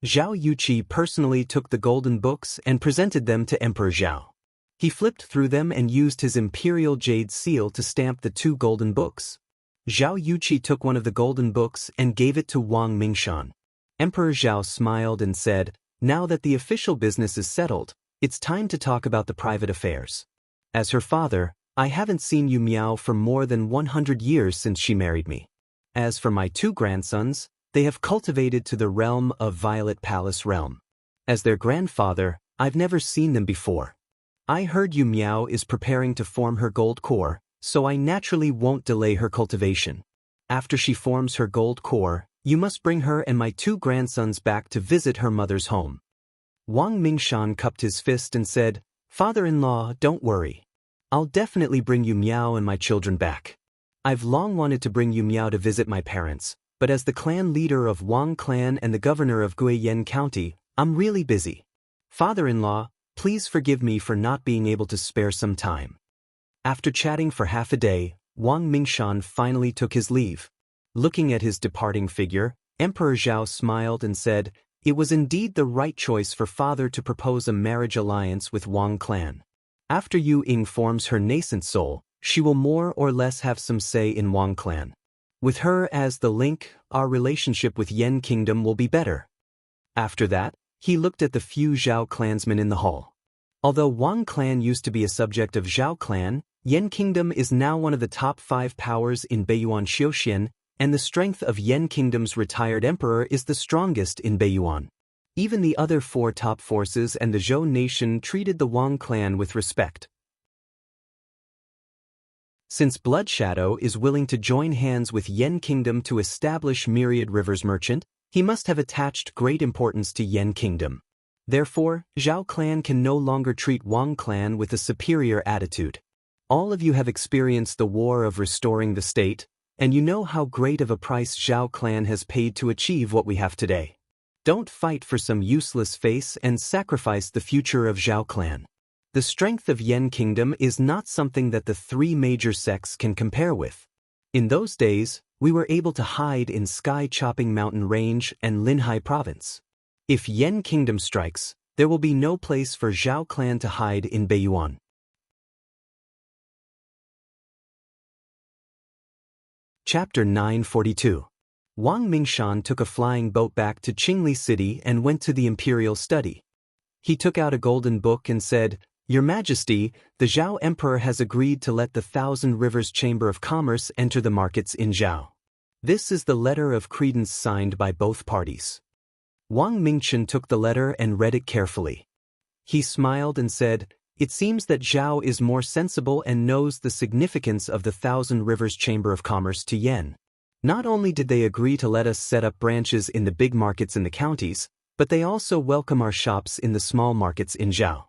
Zhao Yuqi personally took the golden books and presented them to Emperor Zhao. He flipped through them and used his imperial jade seal to stamp the 2 golden books. Zhao Yuqi took one of the golden books and gave it to Wang Mingshan. Emperor Zhao smiled and said, "Now that the official business is settled, it's time to talk about the private affairs. As her father, I haven't seen Yu Miao for more than 100 years since she married me. As for my 2 grandsons, they have cultivated to the realm of Violet Palace realm. As their grandfather, I've never seen them before. I heard Yu Miao is preparing to form her gold core, so I naturally won't delay her cultivation. After she forms her gold core, you must bring her and my 2 grandsons back to visit her mother's home. Wang Mingshan cupped his fist and said, "Father-in-law, don't worry. I'll definitely bring Yu Miao and my children back. I've long wanted to bring Yu Miao to visit my parents, but as the clan leader of Wang clan and the governor of Guiyan County, I'm really busy. Father-in-law, please forgive me for not being able to spare some time." After chatting for half a day, Wang Mingshan finally took his leave. Looking at his departing figure, Emperor Zhao smiled and said, "It was indeed the right choice for father to propose a marriage alliance with Wang clan. After Yu Ying forms her nascent soul, she will more or less have some say in Wang clan. With her as the link, our relationship with Yan Kingdom will be better." After that, he looked at the few Zhao clansmen in the hall. Although Wang clan used to be a subject of Zhao clan, Yan Kingdom is now one of the top 5 powers in Beiyuan Xiuxian, and the strength of Yan Kingdom's retired emperor is the strongest in Beiyuan. Even the other 4 top forces and the Zhou nation treated the Wang clan with respect. Since Blood Shadow is willing to join hands with Yan Kingdom to establish Myriad Rivers Merchant, he must have attached great importance to Yan Kingdom. Therefore, Zhao clan can no longer treat Wang clan with a superior attitude. All of you have experienced the war of restoring the state, and you know how great of a price Zhao clan has paid to achieve what we have today. Don't fight for some useless face and sacrifice the future of Zhao clan. The strength of Yan Kingdom is not something that the 3 major sects can compare with. In those days, we were able to hide in sky-chopping mountain range and Linhai province. If Yan Kingdom strikes, there will be no place for Zhao clan to hide in Beiyuan. Chapter 942. Wang Mingshan took a flying boat back to Qingli City and went to the imperial study. He took out a golden book and said, "Your Majesty, the Zhao Emperor has agreed to let the Thousand Rivers Chamber of Commerce enter the markets in Zhao. This is the letter of credence signed by both parties." Wang Mingchen took the letter and read it carefully. He smiled and said, "It seems that Zhao is more sensible and knows the significance of the Thousand Rivers Chamber of Commerce to Yen. Not only did they agree to let us set up branches in the big markets in the counties, but they also welcome our shops in the small markets in Zhao.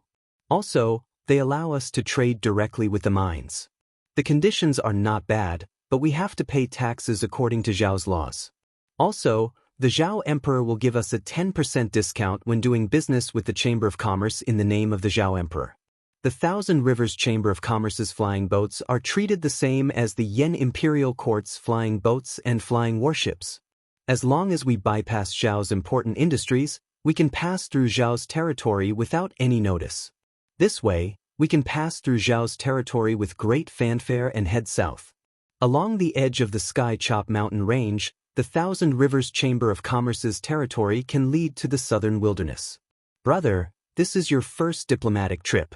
Also, they allow us to trade directly with the mines. The conditions are not bad, but we have to pay taxes according to Zhao's laws. Also, the Zhao Emperor will give us a 10% discount when doing business with the Chamber of Commerce in the name of the Zhao Emperor. The Thousand Rivers Chamber of Commerce's flying boats are treated the same as the Yen Imperial Court's flying boats and flying warships. As long as we bypass Zhao's important industries, we can pass through Zhao's territory without any notice. This way, we can pass through Zhao's territory with great fanfare and head south. Along the edge of the Sky Chop Mountain Range, the Thousand Rivers Chamber of Commerce's territory can lead to the southern wilderness. Brother, this is your first diplomatic trip.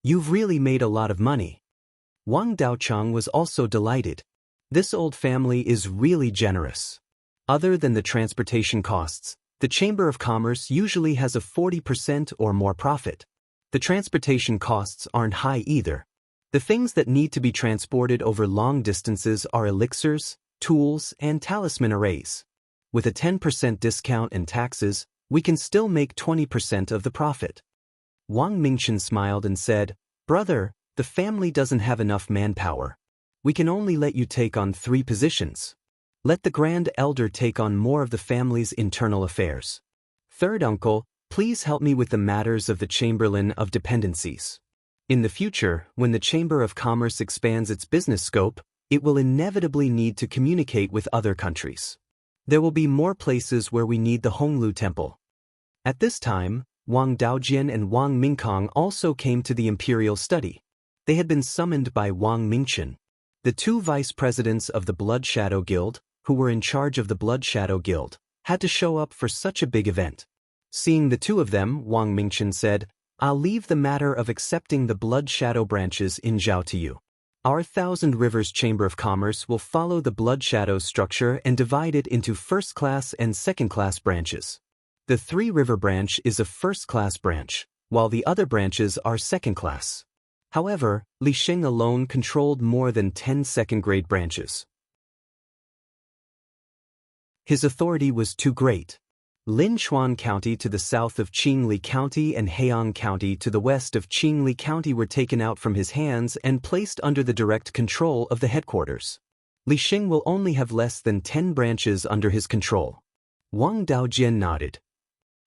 You've really made a lot of money." Wang Daochang was also delighted. This old family is really generous. Other than the transportation costs, the Chamber of Commerce usually has a 40% or more profit. The transportation costs aren't high either. The things that need to be transported over long distances are elixirs, tools, and talisman arrays. With a 10% discount and taxes, we can still make 20% of the profit. Wang Mingchen smiled and said, "Brother, the family doesn't have enough manpower. We can only let you take on 3 positions. Let the Grand Elder take on more of the family's internal affairs. Third uncle, please help me with the matters of the Chamberlain of Dependencies. In the future, when the Chamber of Commerce expands its business scope, it will inevitably need to communicate with other countries. There will be more places where we need the Honglu Temple." At this time, Wang Daojian and Wang Mingkong also came to the imperial study. They had been summoned by Wang Mingchen. The 2 vice presidents of the Blood Shadow Guild, who were in charge of the Blood Shadow Guild, had to show up for such a big event. Seeing the 2 of them, Wang Mingchen said, "I'll leave the matter of accepting the Blood Shadow branches in Zhao to you. Our Thousand Rivers Chamber of Commerce will follow the Blood Shadow structure and divide it into first-class and second-class branches. The Three River branch is a first-class branch, while the other branches are second-class. However, Li Xing alone controlled more than 10 second-grade branches. His authority was too great. Linchuan County to the south of Qingli County and Heiang County to the west of Qingli County were taken out from his hands and placed under the direct control of the headquarters. Li Xing will only have less than 10 branches under his control. Wang Daojian nodded.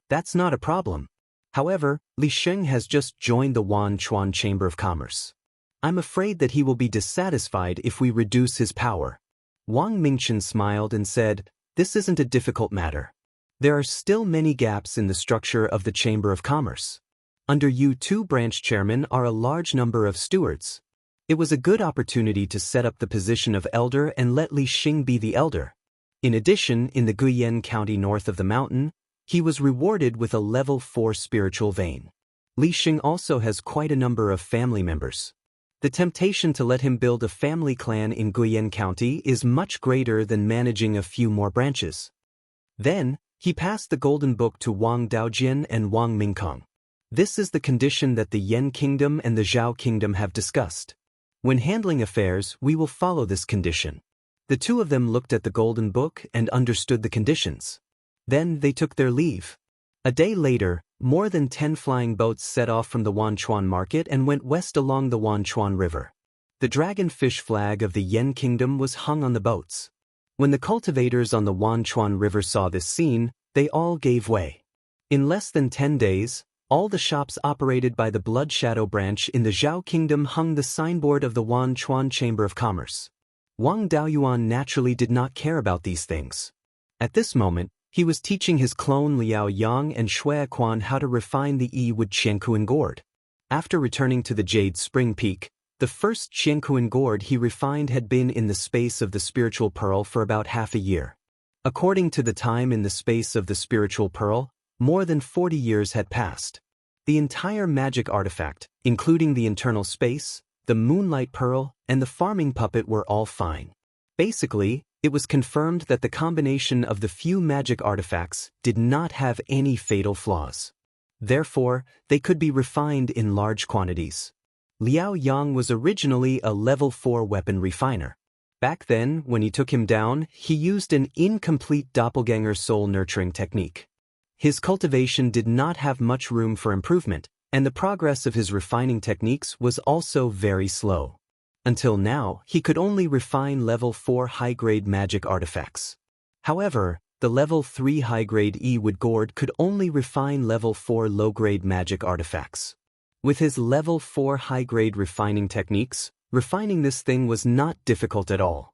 That's not a problem. However, Li Xing has just joined the Wanchuan Chamber of Commerce. I'm afraid that he will be dissatisfied if we reduce his power. Wang Mingchen smiled and said, "This isn't a difficult matter. There are still many gaps in the structure of the Chamber of Commerce. Under you two branch chairmen are a large number of stewards. It was a good opportunity to set up the position of elder and let Li Xing be the elder. In addition, in the Guiyuan County north of the mountain, he was rewarded with a level 4 spiritual vein. Li Xing also has quite a number of family members. The temptation to let him build a family clan in Guiyuan County is much greater than managing a few more branches." Then, he passed the Golden Book to Wang Daojian and Wang Mingkong. This is the condition that the Yan Kingdom and the Zhao Kingdom have discussed. When handling affairs, we will follow this condition. The two of them looked at the Golden Book and understood the conditions. Then they took their leave. A day later, more than 10 flying boats set off from the Wanchuan market and went west along the Wanchuan River. The dragonfish flag of the Yan Kingdom was hung on the boats. When the cultivators on the Wanchuan River saw this scene, they all gave way. In less than 10 days, all the shops operated by the Blood Shadow branch in the Zhao Kingdom hung the signboard of the Wanchuan Chamber of Commerce. Wang Daoyuan naturally did not care about these things. At this moment, he was teaching his clone Liao Yang and Shui Quan how to refine the Yi-wood Qiankuan gourd. After returning to the Jade Spring Peak, the first Qiankuan gourd he refined had been in the space of the spiritual pearl for about half a year. According to the time in the space of the spiritual pearl, more than 40 years had passed. The entire magic artifact, including the internal space, the moonlight pearl, and the farming puppet were all fine. Basically, it was confirmed that the combination of the few magic artifacts did not have any fatal flaws. Therefore, they could be refined in large quantities. Liao Yang was originally a level 4 weapon refiner. Back then, when he took him down, he used an incomplete doppelganger soul nurturing technique. His cultivation did not have much room for improvement, and the progress of his refining techniques was also very slow. Until now, he could only refine level 4 high-grade magic artifacts. However, the level 3 high-grade Yi-wood gourd could only refine level 4 low-grade magic artifacts. With his level 4 high-grade refining techniques, refining this thing was not difficult at all.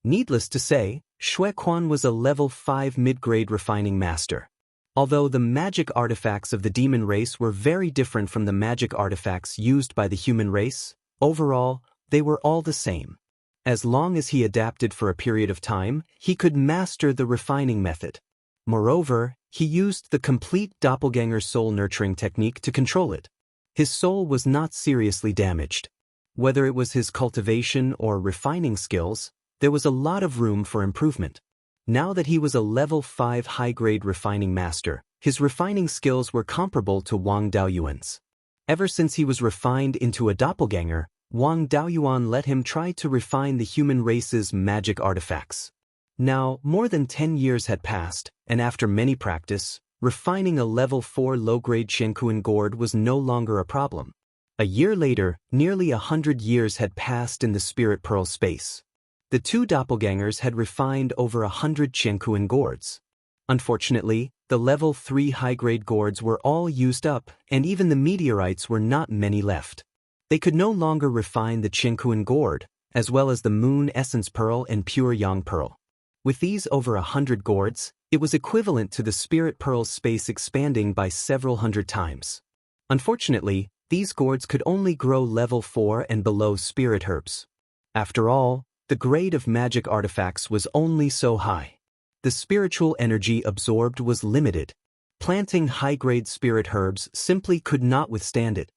Needless to say, Shui Quan was a level 5 mid-grade refining master. Although the magic artifacts of the demon race were very different from the magic artifacts used by the human race, overall, they were all the same. As long as he adapted for a period of time, he could master the refining method. Moreover, he used the complete doppelganger soul nurturing technique to control it. His soul was not seriously damaged. Whether it was his cultivation or refining skills, there was a lot of room for improvement. Now that he was a level 5 high-grade refining master, his refining skills were comparable to Wang Daoyuan's. Ever since he was refined into a doppelganger, Wang Daoyuan let him try to refine the human race's magic artifacts. Now, more than 10 years had passed, and after many practice, refining a level 4 low-grade Qiankuan gourd was no longer a problem. A year later, nearly 100 years had passed in the Spirit Pearl space. The two doppelgangers had refined over 100 Qiankuan gourds. Unfortunately, the level 3 high-grade gourds were all used up, and even the meteorites were not many left. They could no longer refine the Qiankuan gourd, as well as the Moon Essence Pearl and Pure Yang Pearl. With these over 100 gourds, it was equivalent to the Spirit Pearl's space expanding by several hundred times. Unfortunately, these gourds could only grow level 4 and below spirit herbs. After all, the grade of magic artifacts was only so high. The spiritual energy absorbed was limited. Planting high-grade spirit herbs simply could not withstand it.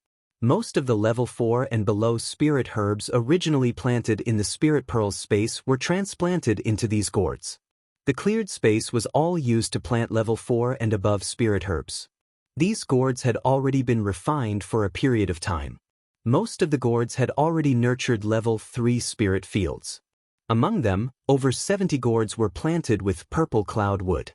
Most of the level 4 and below spirit herbs originally planted in the spirit pearls space were transplanted into these gourds. The cleared space was all used to plant level 4 and above spirit herbs. These gourds had already been refined for a period of time. Most of the gourds had already nurtured level 3 spirit fields. Among them, over 70 gourds were planted with purple cloud wood.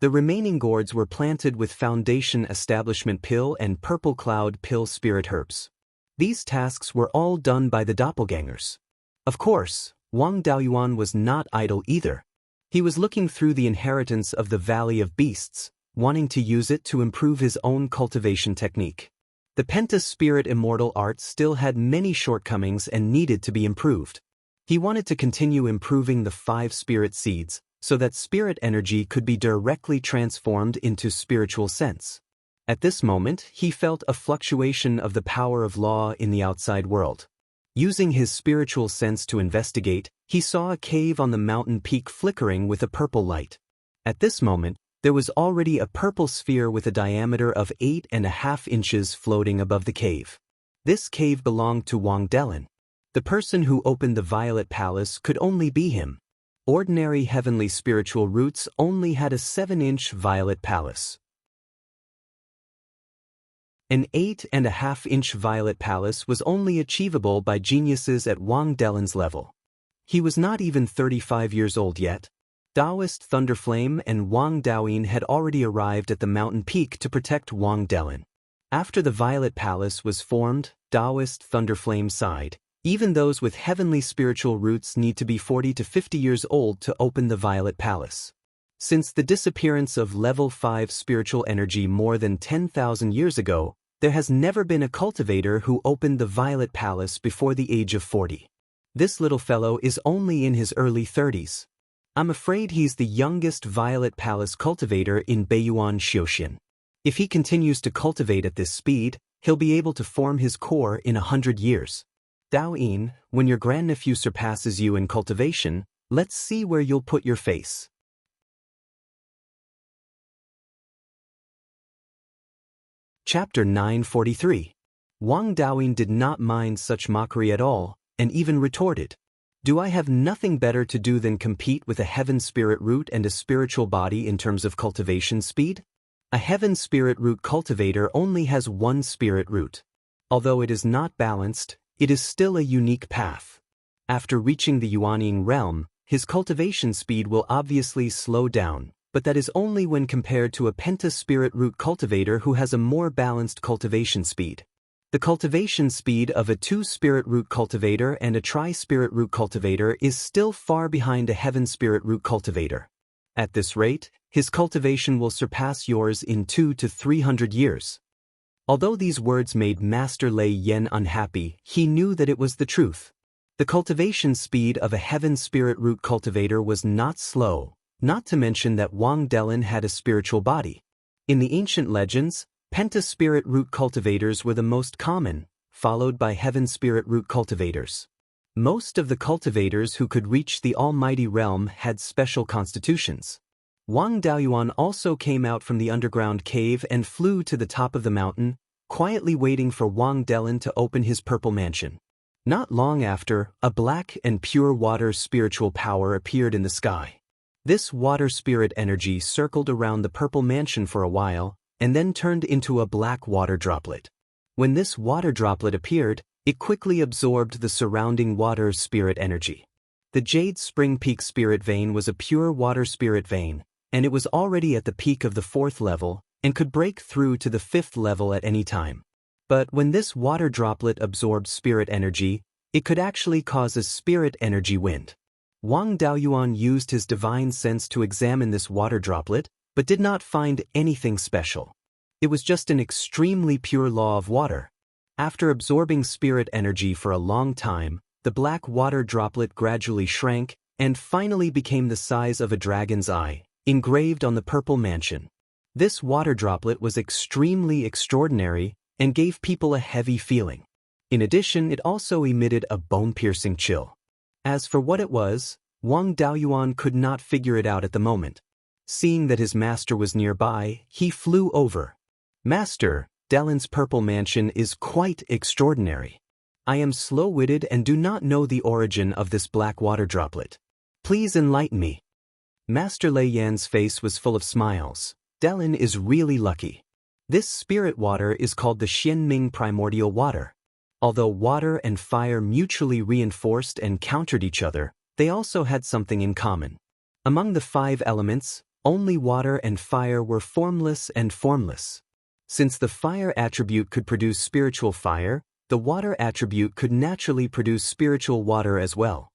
The remaining gourds were planted with foundation establishment pill and purple cloud pill spirit herbs. These tasks were all done by the doppelgangers. Of course, Wang Daoyuan was not idle either. He was looking through the inheritance of the Valley of Beasts, wanting to use it to improve his own cultivation technique. The Penta Spirit Immortal art still had many shortcomings and needed to be improved. He wanted to continue improving the 5 spirit seeds, so that spirit energy could be directly transformed into spiritual sense. At this moment, he felt a fluctuation of the power of law in the outside world. Using his spiritual sense to investigate, he saw a cave on the mountain peak flickering with a purple light. At this moment, there was already a purple sphere with a diameter of 8.5 inches floating above the cave. This cave belonged to Wang Lin. The person who opened the Violet Palace could only be him. Ordinary heavenly spiritual roots only had a 7-inch Violet Palace. An 8.5-inch Violet Palace was only achievable by geniuses at Wang Lin's level. He was not even 35 years old yet. Daoist Thunderflame and Wang Daoyin had already arrived at the mountain peak to protect Wang Lin. After the Violet Palace was formed, Daoist Thunderflame sighed. Even those with heavenly spiritual roots need to be 40 to 50 years old to open the Violet Palace. Since the disappearance of level 5 spiritual energy more than 10,000 years ago, there has never been a cultivator who opened the Violet Palace before the age of 40. This little fellow is only in his early 30s. I'm afraid he's the youngest Violet Palace cultivator in Beiyuan Xiaoxian. If he continues to cultivate at this speed, he'll be able to form his core in 100 years. Daoyin, when your grandnephew surpasses you in cultivation, let's see where you'll put your face. Chapter 943. Wang Daoyin did not mind such mockery at all, and even retorted, "Do I have nothing better to do than compete with a heaven spirit root and a spiritual body in terms of cultivation speed? A heaven spirit root cultivator only has one spirit root. Although it is not balanced, it is still a unique path. After reaching the Yuanying realm, his cultivation speed will obviously slow down, but that is only when compared to a Penta Spirit Root cultivator who has a more balanced cultivation speed. The cultivation speed of a 2 Spirit Root cultivator and a Tri-Spirit Root cultivator is still far behind a Heaven Spirit Root cultivator. At this rate, his cultivation will surpass yours in 200 to 300 years. Although these words made Master Lei Yen unhappy, he knew that it was the truth. The cultivation speed of a Heaven Spirit Root cultivator was not slow, not to mention that Wang Lin had a spiritual body. In the ancient legends, Penta Spirit Root cultivators were the most common, followed by Heaven Spirit Root cultivators. Most of the cultivators who could reach the Almighty Realm had special constitutions. Wang Daoyuan also came out from the underground cave and flew to the top of the mountain, quietly waiting for Wang Lin to open his purple mansion. Not long after, a black and pure water spiritual power appeared in the sky. This water spirit energy circled around the purple mansion for a while, and then turned into a black water droplet. When this water droplet appeared, it quickly absorbed the surrounding water spirit energy. The Jade Spring Peak Spirit Vein was a pure water spirit vein, and it was already at the peak of the 4th level, and could break through to the 5th level at any time. But when this water droplet absorbed spirit energy, it could actually cause a spirit energy wind. Wang Daoyuan used his divine sense to examine this water droplet, but did not find anything special. It was just an extremely pure law of water. After absorbing spirit energy for a long time, the black water droplet gradually shrank, and finally became the size of a dragon's eye, engraved on the purple mansion. This water droplet was extremely extraordinary and gave people a heavy feeling. In addition, it also emitted a bone-piercing chill. As for what it was, Wang Daoyuan could not figure it out at the moment. Seeing that his master was nearby, he flew over. "Master, Dellin's purple mansion is quite extraordinary. I am slow-witted and do not know the origin of this black water droplet. Please enlighten me." Master Lei Yan's face was full of smiles. Dellin is really lucky. This spirit water is called the Xianming primordial water. Although water and fire mutually reinforced and countered each other, they also had something in common. Among the 5 elements, only water and fire were formless and formless. Since the fire attribute could produce spiritual fire, the water attribute could naturally produce spiritual water as well.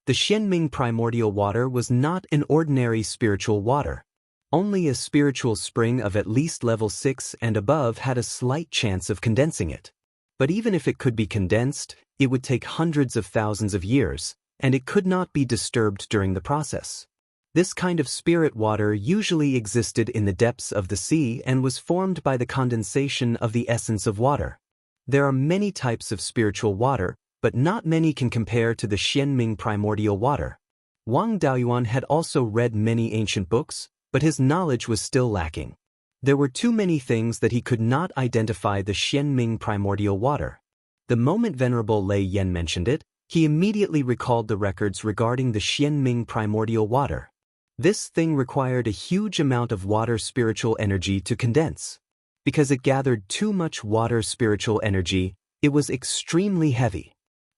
The Xianming primordial water was not an ordinary spiritual water. Only a spiritual spring of at least level 6 and above had a slight chance of condensing it. But even if it could be condensed, it would take hundreds of thousands of years, and it could not be disturbed during the process. This kind of spirit water usually existed in the depths of the sea and was formed by the condensation of the essence of water. There are many types of spiritual water, but not many can compare to the Xianming primordial water. Wang Daoyuan had also read many ancient books, but his knowledge was still lacking. There were too many things that he could not identify the Xianming primordial water. The moment Venerable Lei Yan mentioned it, he immediately recalled the records regarding the Xianming primordial water. This thing required a huge amount of water spiritual energy to condense. Because it gathered too much water spiritual energy, it was extremely heavy.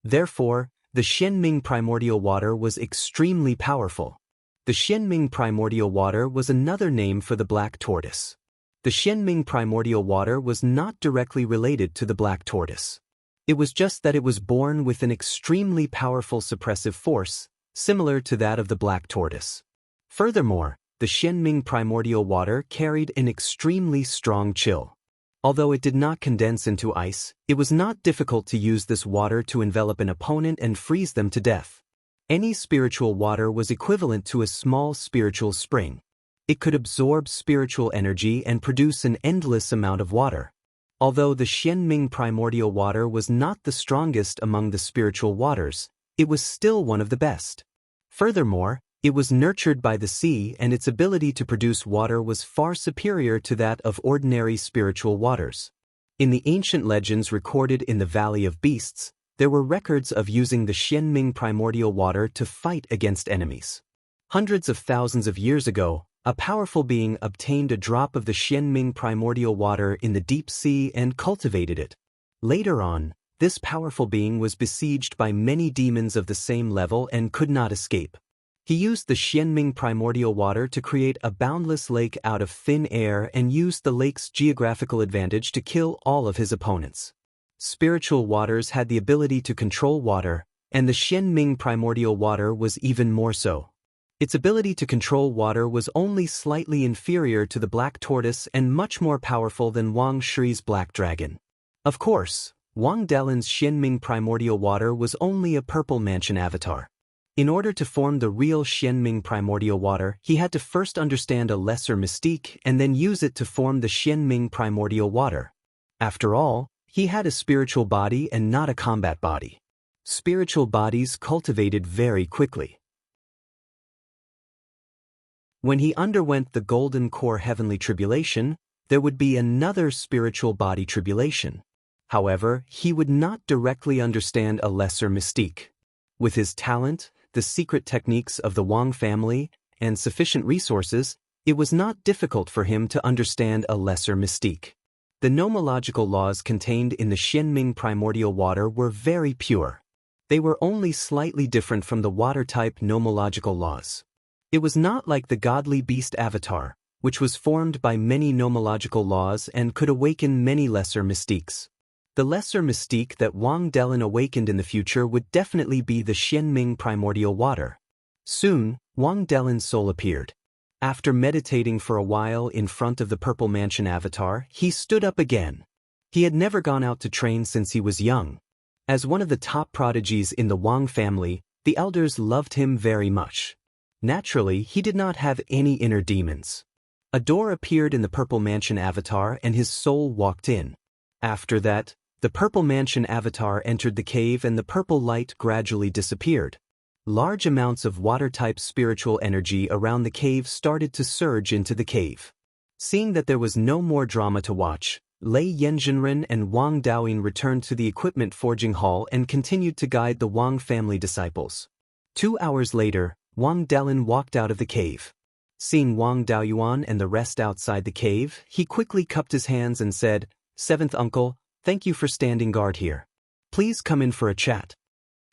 Therefore, the Xianming primordial water was extremely powerful. The Xianming primordial water was another name for the black tortoise. The Xianming primordial water was not directly related to the black tortoise. It was just that it was born with an extremely powerful suppressive force, similar to that of the black tortoise. Furthermore, the Xianming primordial water carried an extremely strong chill. Although it did not condense into ice, it was not difficult to use this water to envelop an opponent and freeze them to death. Any spiritual water was equivalent to a small spiritual spring. It could absorb spiritual energy and produce an endless amount of water. Although the Xianming primordial water was not the strongest among the spiritual waters, it was still one of the best. Furthermore, it was nurtured by the sea, and its ability to produce water was far superior to that of ordinary spiritual waters. In the ancient legends recorded in the Valley of Beasts, there were records of using the Xianming primordial water to fight against enemies. Hundreds of thousands of years ago, a powerful being obtained a drop of the Xianming primordial water in the deep sea and cultivated it. Later on, this powerful being was besieged by many demons of the same level and could not escape. He used the Xianming primordial water to create a boundless lake out of thin air and used the lake's geographical advantage to kill all of his opponents. Spiritual waters had the ability to control water, and the Xianming primordial water was even more so. Its ability to control water was only slightly inferior to the black tortoise and much more powerful than Wang Shi's black dragon. Of course, Wang Dellin's Xianming primordial water was only a purple mansion avatar. In order to form the real Xianming primordial water, he had to first understand a lesser mystique and then use it to form the Xianming primordial water. After all, he had a spiritual body and not a combat body. Spiritual bodies cultivated very quickly. When he underwent the golden core heavenly tribulation, there would be another spiritual body tribulation. However, he would not directly understand a lesser mystique. With his talent, the secret techniques of the Wang family, and sufficient resources, it was not difficult for him to understand a lesser mystique. The nomological laws contained in the Xianming primordial water were very pure. They were only slightly different from the water-type nomological laws. It was not like the godly beast avatar, which was formed by many nomological laws and could awaken many lesser mystiques. The lesser mystique that Wang Dellin awakened in the future would definitely be the Xianming primordial water. Soon, Wang Dellin's soul appeared. After meditating for a while in front of the Purple Mansion avatar, he stood up again. He had never gone out to train since he was young. As one of the top prodigies in the Wang family, the elders loved him very much. Naturally, he did not have any inner demons. A door appeared in the Purple Mansion avatar and his soul walked in. After that, the Purple Mansion avatar entered the cave and the purple light gradually disappeared. Large amounts of water-type spiritual energy around the cave started to surge into the cave. Seeing that there was no more drama to watch, Lei Yanzhenren and Wang Daoyin returned to the equipment forging hall and continued to guide the Wang family disciples. 2 hours later, Wang Delin walked out of the cave. Seeing Wang Daoyuan and the rest outside the cave, he quickly cupped his hands and said, "Seventh uncle, thank you for standing guard here. Please come in for a chat."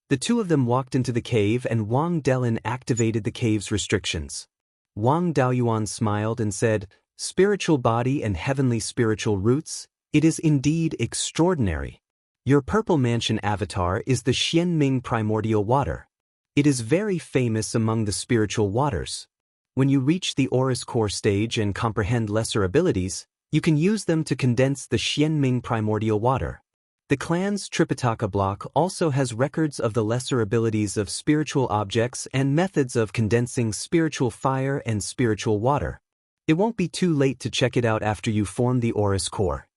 The two of them walked into the cave and Wang Delin activated the cave's restrictions. Wang Daoyuan smiled and said, "Spiritual body and heavenly spiritual roots, it is indeed extraordinary. Your purple mansion avatar is the Xianming primordial water. It is very famous among the spiritual waters. When you reach the Aurous core stage and comprehend lesser abilities, you can use them to condense the Xianming primordial water. The clan's Tripitaka block also has records of the lesser abilities of spiritual objects and methods of condensing spiritual fire and spiritual water. It won't be too late to check it out after you form the Aurous core."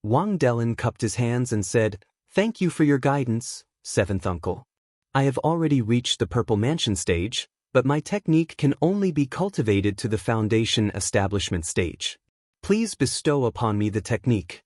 Wang Delin cupped his hands and said, "Thank you for your guidance, seventh uncle. I have already reached the Purple Mansion stage, but my technique can only be cultivated to the Foundation establishment stage. Please bestow upon me the technique."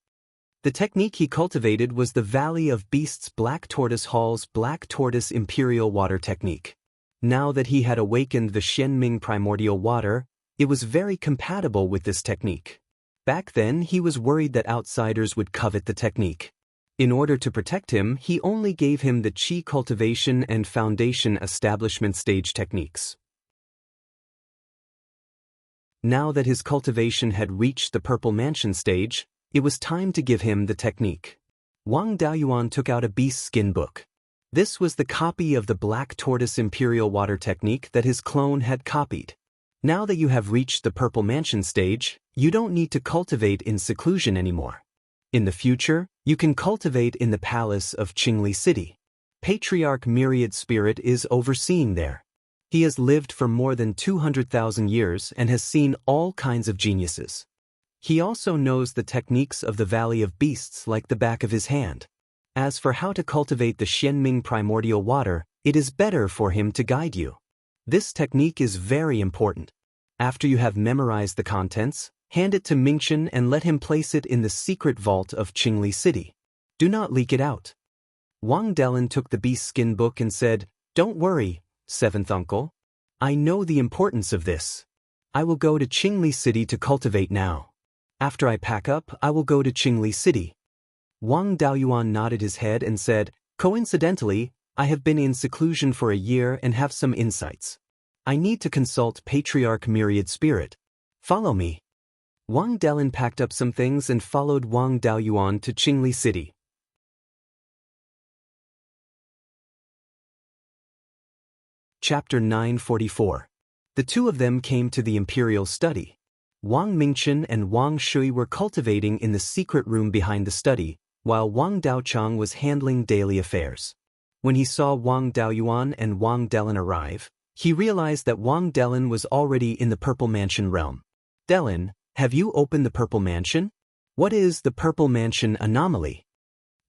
The technique he cultivated was the Valley of Beasts Black Tortoise Hall's Black Tortoise Imperial Water technique. Now that he had awakened the Xianming primordial water, it was very compatible with this technique. Back then he was worried that outsiders would covet the technique. In order to protect him, he only gave him the Qi cultivation and foundation establishment stage techniques. Now that his cultivation had reached the Purple Mansion stage, it was time to give him the technique. Wang Daoyuan took out a beast skin book. This was the copy of the Black Tortoise Imperial Water technique that his clone had copied. Now that you have reached the Purple Mansion stage, you don't need to cultivate in seclusion anymore. In the future, you can cultivate in the palace of Qingli City. Patriarch Myriad Spirit is overseeing there. He has lived for more than 200,000 years and has seen all kinds of geniuses. He also knows the techniques of the Valley of Beasts like the back of his hand. As for how to cultivate the Xianming primordial water, it is better for him to guide you. This technique is very important. After you have memorized the contents, hand it to Mingchen and let him place it in the secret vault of Qingli City. Do not leak it out." Wang Delin took the beast skin book and said, "Don't worry, seventh uncle. I know the importance of this. I will go to Qingli City to cultivate now. After I pack up, I will go to Qingli City." Wang Daoyuan nodded his head and said, "Coincidentally, I have been in seclusion for a year and have some insights. I need to consult Patriarch Myriad Spirit. Follow me." Wang Delin packed up some things and followed Wang Daoyuan to Qingli City. Chapter 944. The two of them came to the Imperial Study. Wang Mingchen and Wang Shui were cultivating in the secret room behind the study, while Wang Daochang was handling daily affairs. When he saw Wang Daoyuan and Wang Delin arrive, he realized that Wang Delin was already in the Purple Mansion realm. "Delin, have you opened the Purple Mansion? What is the Purple Mansion anomaly?"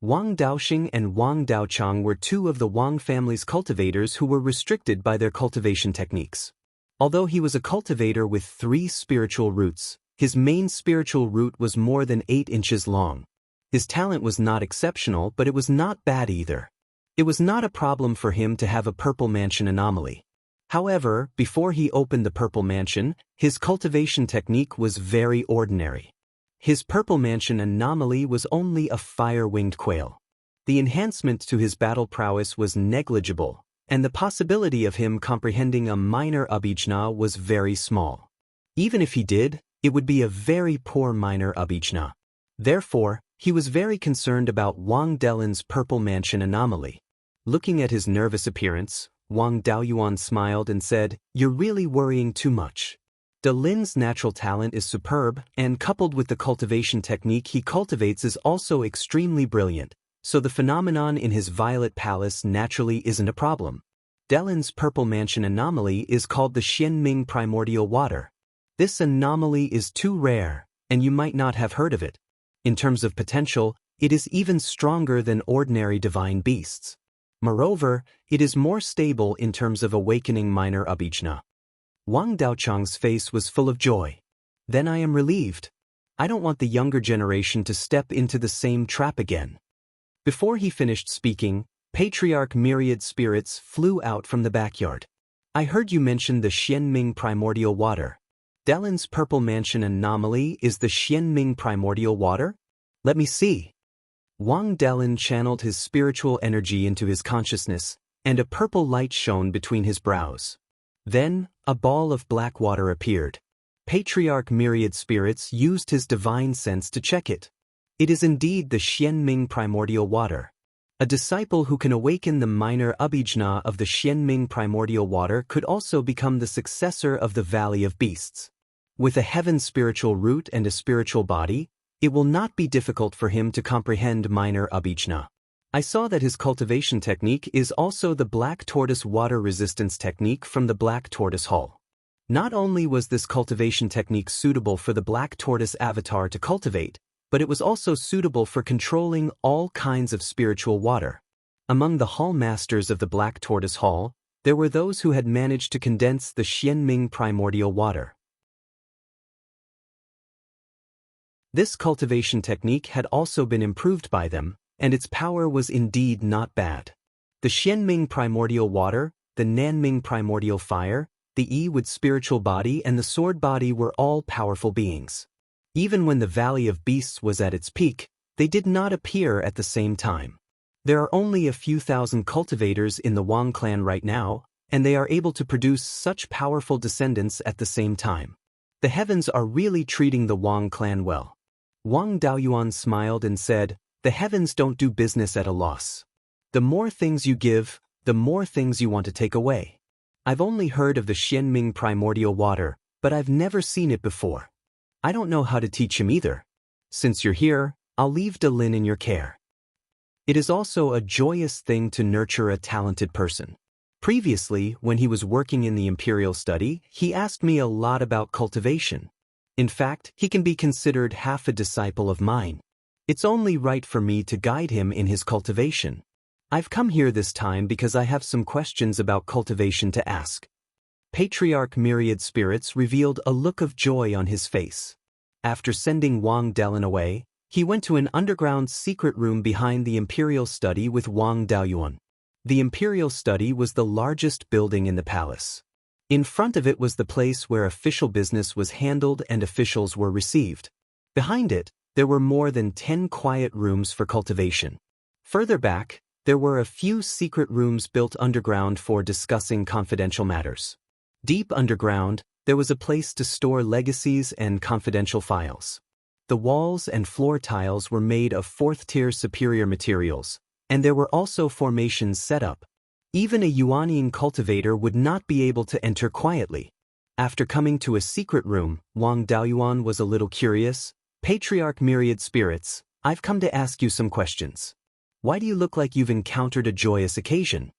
Wang Daoxing and Wang Daochang were two of the Wang family's cultivators who were restricted by their cultivation techniques. Although he was a cultivator with 3 spiritual roots, his main spiritual root was more than 8 inches long. His talent was not exceptional, but it was not bad either. It was not a problem for him to have a Purple Mansion anomaly. However, before he opened the Purple Mansion, his cultivation technique was very ordinary. His Purple Mansion anomaly was only a fire-winged quail. The enhancement to his battle prowess was negligible, and the possibility of him comprehending a minor abhijna was very small. Even if he did, it would be a very poor minor abhijna. Therefore, he was very concerned about Wang Delin's Purple Mansion anomaly. Looking at his nervous appearance, Wang Daoyuan smiled and said, "You're really worrying too much. Delin's natural talent is superb, and coupled with the cultivation technique he cultivates is also extremely brilliant, so the phenomenon in his Violet Palace naturally isn't a problem. Delin's Purple Mansion anomaly is called the Xianming Primordial Water. This anomaly is too rare, and you might not have heard of it. In terms of potential, it is even stronger than ordinary divine beasts. Moreover, it is more stable in terms of awakening minor abhijna." Wang Daochang's face was full of joy. Then I am relieved. I don't want the younger generation to step into the same trap again. Before he finished speaking, Patriarch Myriad Spirits flew out from the backyard. I heard you mention the Xianming primordial water. Delin's purple mansion anomaly is the Xianming primordial water? Let me see. Wang Delin channeled his spiritual energy into his consciousness, and a purple light shone between his brows. Then, a ball of black water appeared. Patriarch Myriad Spirits used his divine sense to check it. It is indeed the Xianming primordial water. A disciple who can awaken the minor abhijna of the Xianming primordial water could also become the successor of the Valley of Beasts. With a heaven spiritual root and a spiritual body, it will not be difficult for him to comprehend minor abhijna. I saw that his cultivation technique is also the black tortoise water resistance technique from the black tortoise hull. Not only was this cultivation technique suitable for the black tortoise avatar to cultivate, but it was also suitable for controlling all kinds of spiritual water. Among the hall masters of the black tortoise hall, there were those who had managed to condense the Xianming primordial water. This cultivation technique had also been improved by them, and its power was indeed not bad. The Xianming primordial water, the Nanming primordial fire, the Yi with spiritual body and the sword body were all powerful beings. Even when the Valley of Beasts was at its peak, they did not appear at the same time. There are only a few thousand cultivators in the Wang clan right now, and they are able to produce such powerful descendants at the same time. The heavens are really treating the Wang clan well. Wang Daoyuan smiled and said, "The heavens don't do business at a loss. The more things you give, the more things you want to take away. I've only heard of the Xianming primordial water, but I've never seen it before. I don't know how to teach him either. Since you're here, I'll leave Dalin in your care." It is also a joyous thing to nurture a talented person. Previously, when he was working in the Imperial study, he asked me a lot about cultivation. In fact, he can be considered half a disciple of mine. It's only right for me to guide him in his cultivation. I've come here this time because I have some questions about cultivation to ask. Patriarch Myriad Spirits revealed a look of joy on his face. After sending Wang Delin away, he went to an underground secret room behind the Imperial study with Wang Daoyuan. The Imperial study was the largest building in the palace. In front of it was the place where official business was handled and officials were received. Behind it, there were more than 10 quiet rooms for cultivation. Further back, there were a few secret rooms built underground for discussing confidential matters. Deep underground, there was a place to store legacies and confidential files. The walls and floor tiles were made of fourth-tier superior materials, and there were also formations set up. Even a Yuanian cultivator would not be able to enter quietly. After coming to a secret room, Wang Daoyuan was a little curious. "Patriarch Myriad Spirits, I've come to ask you some questions. Why do you look like you've encountered a joyous occasion?"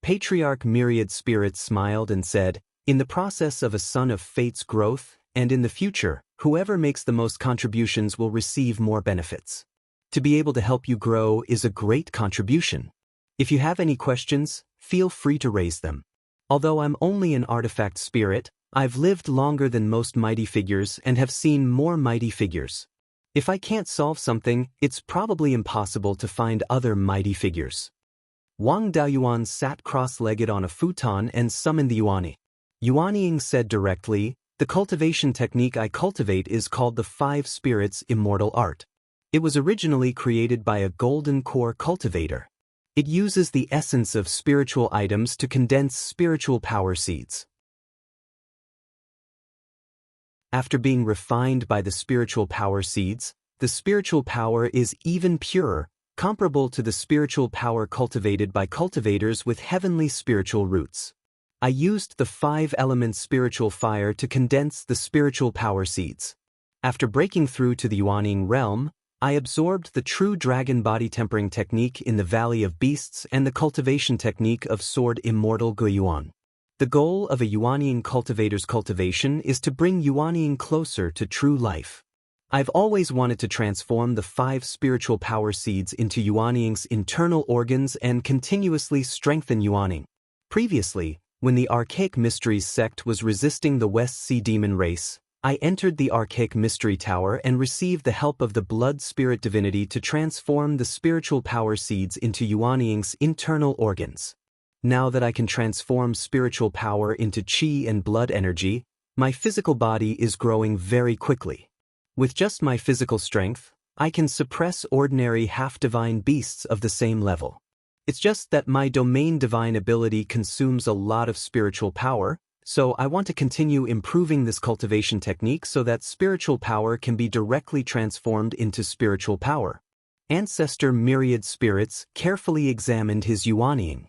Patriarch Myriad Spirits smiled and said, "In the process of a son of fate's growth, and in the future, whoever makes the most contributions will receive more benefits. To be able to help you grow is a great contribution. If you have any questions, feel free to raise them. Although I'm only an artifact spirit, I've lived longer than most mighty figures and have seen more mighty figures. If I can't solve something, it's probably impossible to find other mighty figures." Wang Daoyuan sat cross-legged on a futon and summoned the Yuani. Yuaniing said directly, "The cultivation technique I cultivate is called the Five Spirits Immortal Art. It was originally created by a golden core cultivator. It uses the essence of spiritual items to condense spiritual power seeds. After being refined by the spiritual power seeds, the spiritual power is even purer, comparable to the spiritual power cultivated by cultivators with heavenly spiritual roots. I used the 5-element spiritual fire to condense the spiritual power seeds. After breaking through to the Yuaniing realm, I absorbed the true dragon body tempering technique in the Valley of Beasts and the cultivation technique of Sword Immortal Guiyuan. The goal of a Yuaniing cultivator's cultivation is to bring Yuaniing closer to true life. I've always wanted to transform the 5 spiritual power seeds into Yuaniing's internal organs and continuously strengthen Yuaniing. Previously, when the Archaic Mysteries sect was resisting the West Sea demon race, I entered the archaic mystery tower and received the help of the blood spirit divinity to transform the spiritual power seeds into Yuanying's internal organs. Now that I can transform spiritual power into qi and blood energy, my physical body is growing very quickly. With just my physical strength, I can suppress ordinary half-divine beasts of the same level. It's just that my domain divine ability consumes a lot of spiritual power, so I want to continue improving this cultivation technique so that spiritual power can be directly transformed into spiritual power. Ancestor Myriad Spirits carefully examined his Yuanying.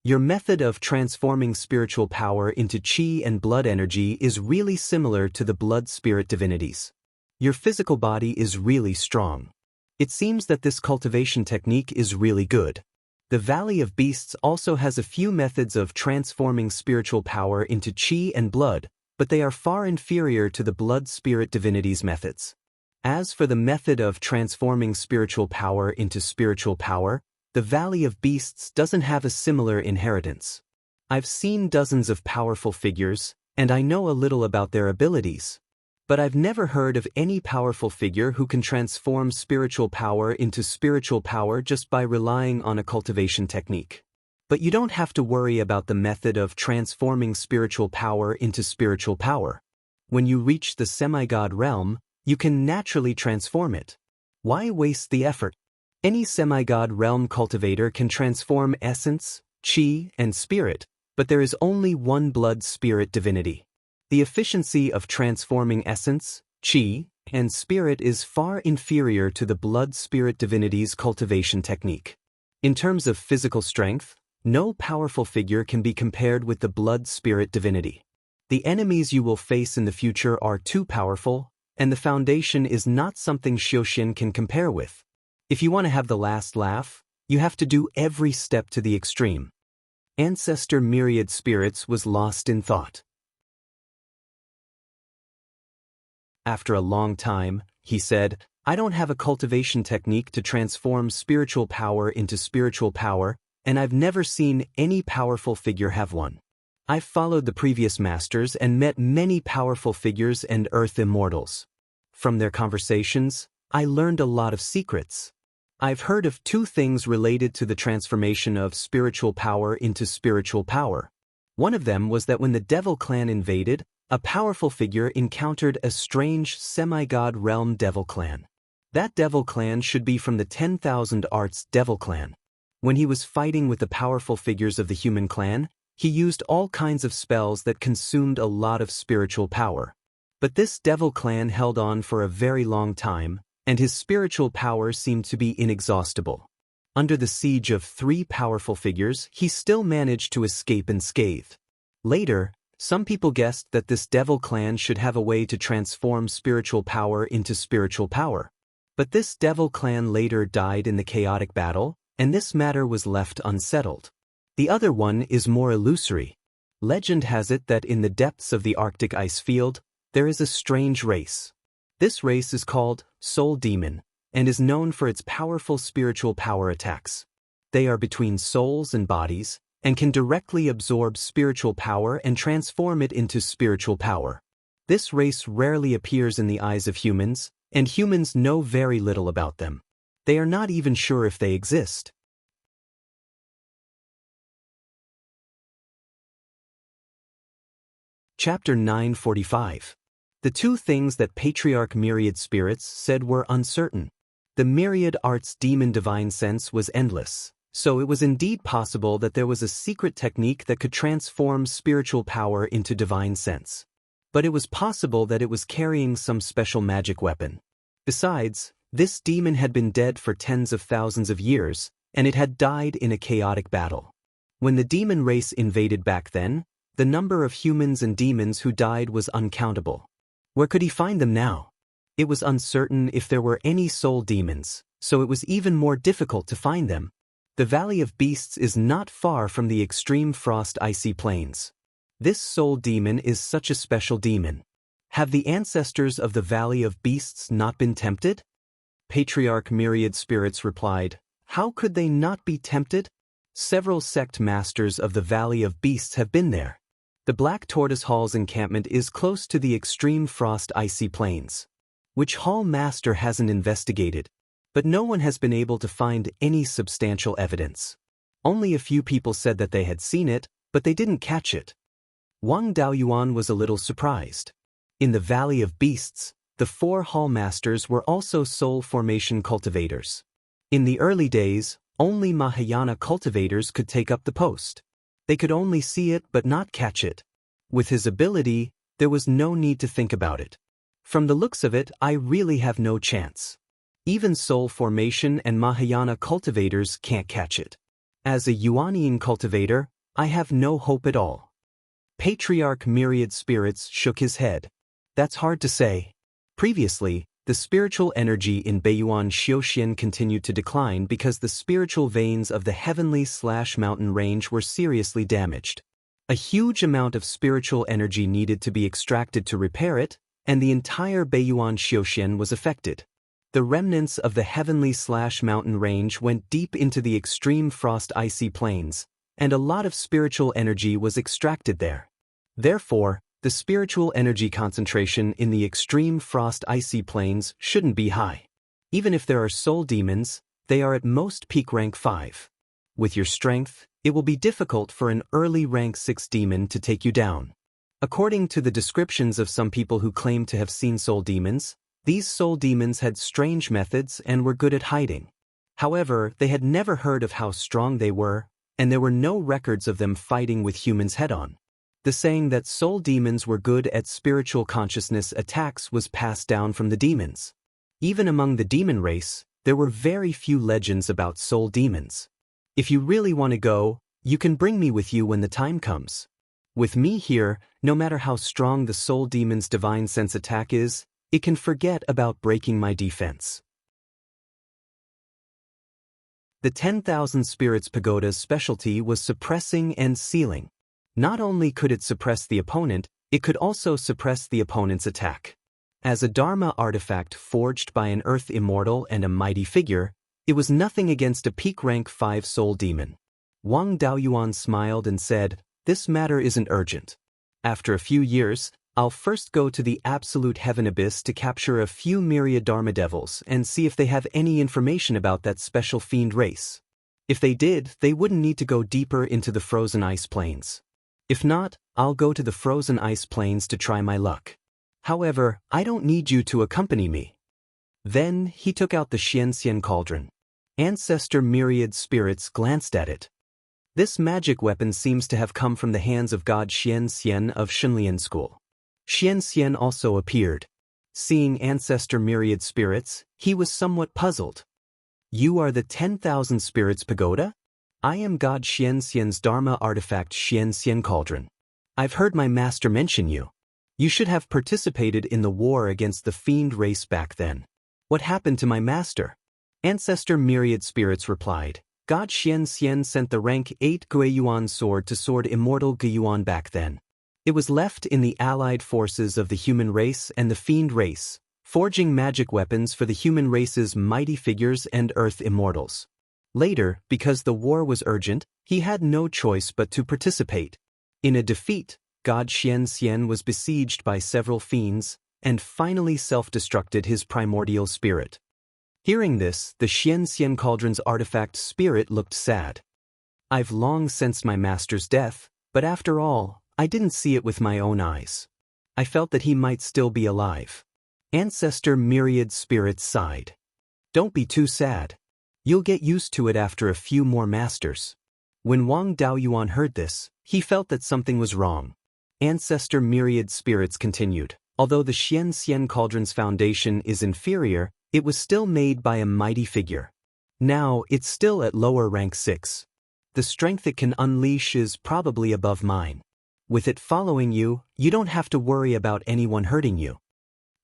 Your method of transforming spiritual power into qi and blood energy is really similar to the blood spirit divinities. Your physical body is really strong. It seems that this cultivation technique is really good. The Valley of Beasts also has a few methods of transforming spiritual power into qi and blood, but they are far inferior to the blood spirit divinities' methods. As for the method of transforming spiritual power into spiritual power, the Valley of Beasts doesn't have a similar inheritance. I've seen dozens of powerful figures, and I know a little about their abilities. But I've never heard of any powerful figure who can transform spiritual power into spiritual power just by relying on a cultivation technique. But you don't have to worry about the method of transforming spiritual power into spiritual power. When you reach the semi-god realm, you can naturally transform it. Why waste the effort? Any semi-god realm cultivator can transform essence, qi, and spirit, but there is only one blood spirit divinity. The efficiency of transforming essence, qi, and spirit is far inferior to the blood spirit divinity's cultivation technique. In terms of physical strength, no powerful figure can be compared with the blood spirit divinity. The enemies you will face in the future are too powerful, and the foundation is not something Xiuxin can compare with. If you want to have the last laugh, you have to do every step to the extreme. Ancestor Myriad Spirits was lost in thought. After a long time, he said, I don't have a cultivation technique to transform spiritual power into spiritual power, and I've never seen any powerful figure have one. I've followed the previous masters and met many powerful figures and earth immortals. From their conversations, I learned a lot of secrets. I've heard of two things related to the transformation of spiritual power into spiritual power. One of them was that when the Devil clan invaded, a powerful figure encountered a strange semi-god realm Devil clan. That Devil clan should be from the 10,000 Arts Devil clan. When he was fighting with the powerful figures of the human clan, he used all kinds of spells that consumed a lot of spiritual power. But this Devil clan held on for a very long time, and his spiritual power seemed to be inexhaustible. Under the siege of 3 powerful figures, he still managed to escape unscathed. Later, some people guessed that this Devil clan should have a way to transform spiritual power into spiritual power. But this Devil clan later died in the chaotic battle, and this matter was left unsettled. The other one is more illusory. Legend has it that in the depths of the Arctic ice field, there is a strange race. This race is called Soul Demon, and is known for its powerful spiritual power attacks. They are between souls and bodies, and can directly absorb spiritual power and transform it into spiritual power. This race rarely appears in the eyes of humans, and humans know very little about them. They are not even sure if they exist. Chapter 945. The two things that Patriarch Myriad Spirits said were uncertain. The Myriad Arts Demon Divine Sense was endless. So it was indeed possible that there was a secret technique that could transform spiritual power into divine sense. But it was possible that it was carrying some special magic weapon. Besides, this demon had been dead for tens of thousands of years, and it had died in a chaotic battle. When the demon race invaded back then, the number of humans and demons who died was uncountable. Where could he find them now? It was uncertain if there were any soul demons, so it was even more difficult to find them. The Valley of Beasts is not far from the extreme frost icy plains. This soul demon is such a special demon. Have the ancestors of the Valley of Beasts not been tempted? Patriarch Myriad Spirits replied, How could they not be tempted? Several sect masters of the Valley of Beasts have been there. The Black Tortoise Hall's encampment is close to the extreme frost icy plains, which Hall Master hasn't investigated, but no one has been able to find any substantial evidence. Only a few people said that they had seen it, but they didn't catch it. Wang Daoyuan was a little surprised. In the Valley of Beasts, the 4 Hall Masters were also soul formation cultivators. In the early days, only Mahayana cultivators could take up the post. They could only see it but not catch it. With his ability, there was no need to think about it. From the looks of it, I really have no chance. Even soul formation and Mahayana cultivators can't catch it. As a Yuanian cultivator, I have no hope at all. Patriarch Myriad Spirits shook his head. That's hard to say. Previously, the spiritual energy in Beiyuan Xiaoxian continued to decline because the spiritual veins of the heavenly/mountain range were seriously damaged. A huge amount of spiritual energy needed to be extracted to repair it, and the entire Beiyuan Xiaoxian was affected. The remnants of the heavenly/mountain range went deep into the extreme frost icy plains, and a lot of spiritual energy was extracted there. Therefore, the spiritual energy concentration in the extreme frost icy plains shouldn't be high. Even if there are soul demons, they are at most peak rank 5. With your strength, it will be difficult for an early rank 6 demon to take you down. According to the descriptions of some people who claim to have seen soul demons, these soul demons had strange methods and were good at hiding. However, they had never heard of how strong they were, and there were no records of them fighting with humans head-on. The saying that soul demons were good at spiritual consciousness attacks was passed down from the demons. Even among the demon race, there were very few legends about soul demons. If you really want to go, you can bring me with you when the time comes. With me here, no matter how strong the soul demon's divine sense attack is, it can forget about breaking my defense. The 10,000 Spirits Pagoda's specialty was suppressing and sealing. Not only could it suppress the opponent, it could also suppress the opponent's attack. As a Dharma artifact forged by an Earth Immortal and a mighty figure, it was nothing against a peak rank 5 soul demon. Wang Daoyuan smiled and said, "This matter isn't urgent. After a few years, I'll first go to the absolute heaven abyss to capture a few myriad Dharma devils and see if they have any information about that special fiend race. If they did, they wouldn't need to go deeper into the frozen ice plains. If not, I'll go to the frozen ice plains to try my luck. However, I don't need you to accompany me." Then he took out the Xianxian cauldron. Ancestor Myriad Spirits glanced at it. This magic weapon seems to have come from the hands of God Xianxian of Shunlian School. Xianxian also appeared. Seeing Ancestor Myriad Spirits, he was somewhat puzzled. "You are the 10,000 Spirits Pagoda? I am God Xianxian's Dharma artifact Xianxian Cauldron. I've heard my master mention you. You should have participated in the war against the fiend race back then. What happened to my master?" Ancestor Myriad Spirits replied, "God Xianxian sent the rank 8 Guiyuan sword to sword Immortal Guiyuan back then. It was left in the allied forces of the human race and the fiend race, forging magic weapons for the human race's mighty figures and Earth Immortals. Later, because the war was urgent, he had no choice but to participate. In a defeat, God Xianxian was besieged by several fiends, and finally self-destructed his primordial spirit." Hearing this, the Xianxian Cauldron's artifact spirit looked sad. "I've long sensed my master's death, but after all, I didn't see it with my own eyes. I felt that he might still be alive." Ancestor Myriad Spirits sighed. "Don't be too sad. You'll get used to it after a few more masters." When Wang Daoyuan heard this, he felt that something was wrong. Ancestor Myriad Spirits continued, "Although the Xianxian Cauldron's foundation is inferior, it was still made by a mighty figure. Now, it's still at lower rank 6. The strength it can unleash is probably above mine. With it following you, you don't have to worry about anyone hurting you."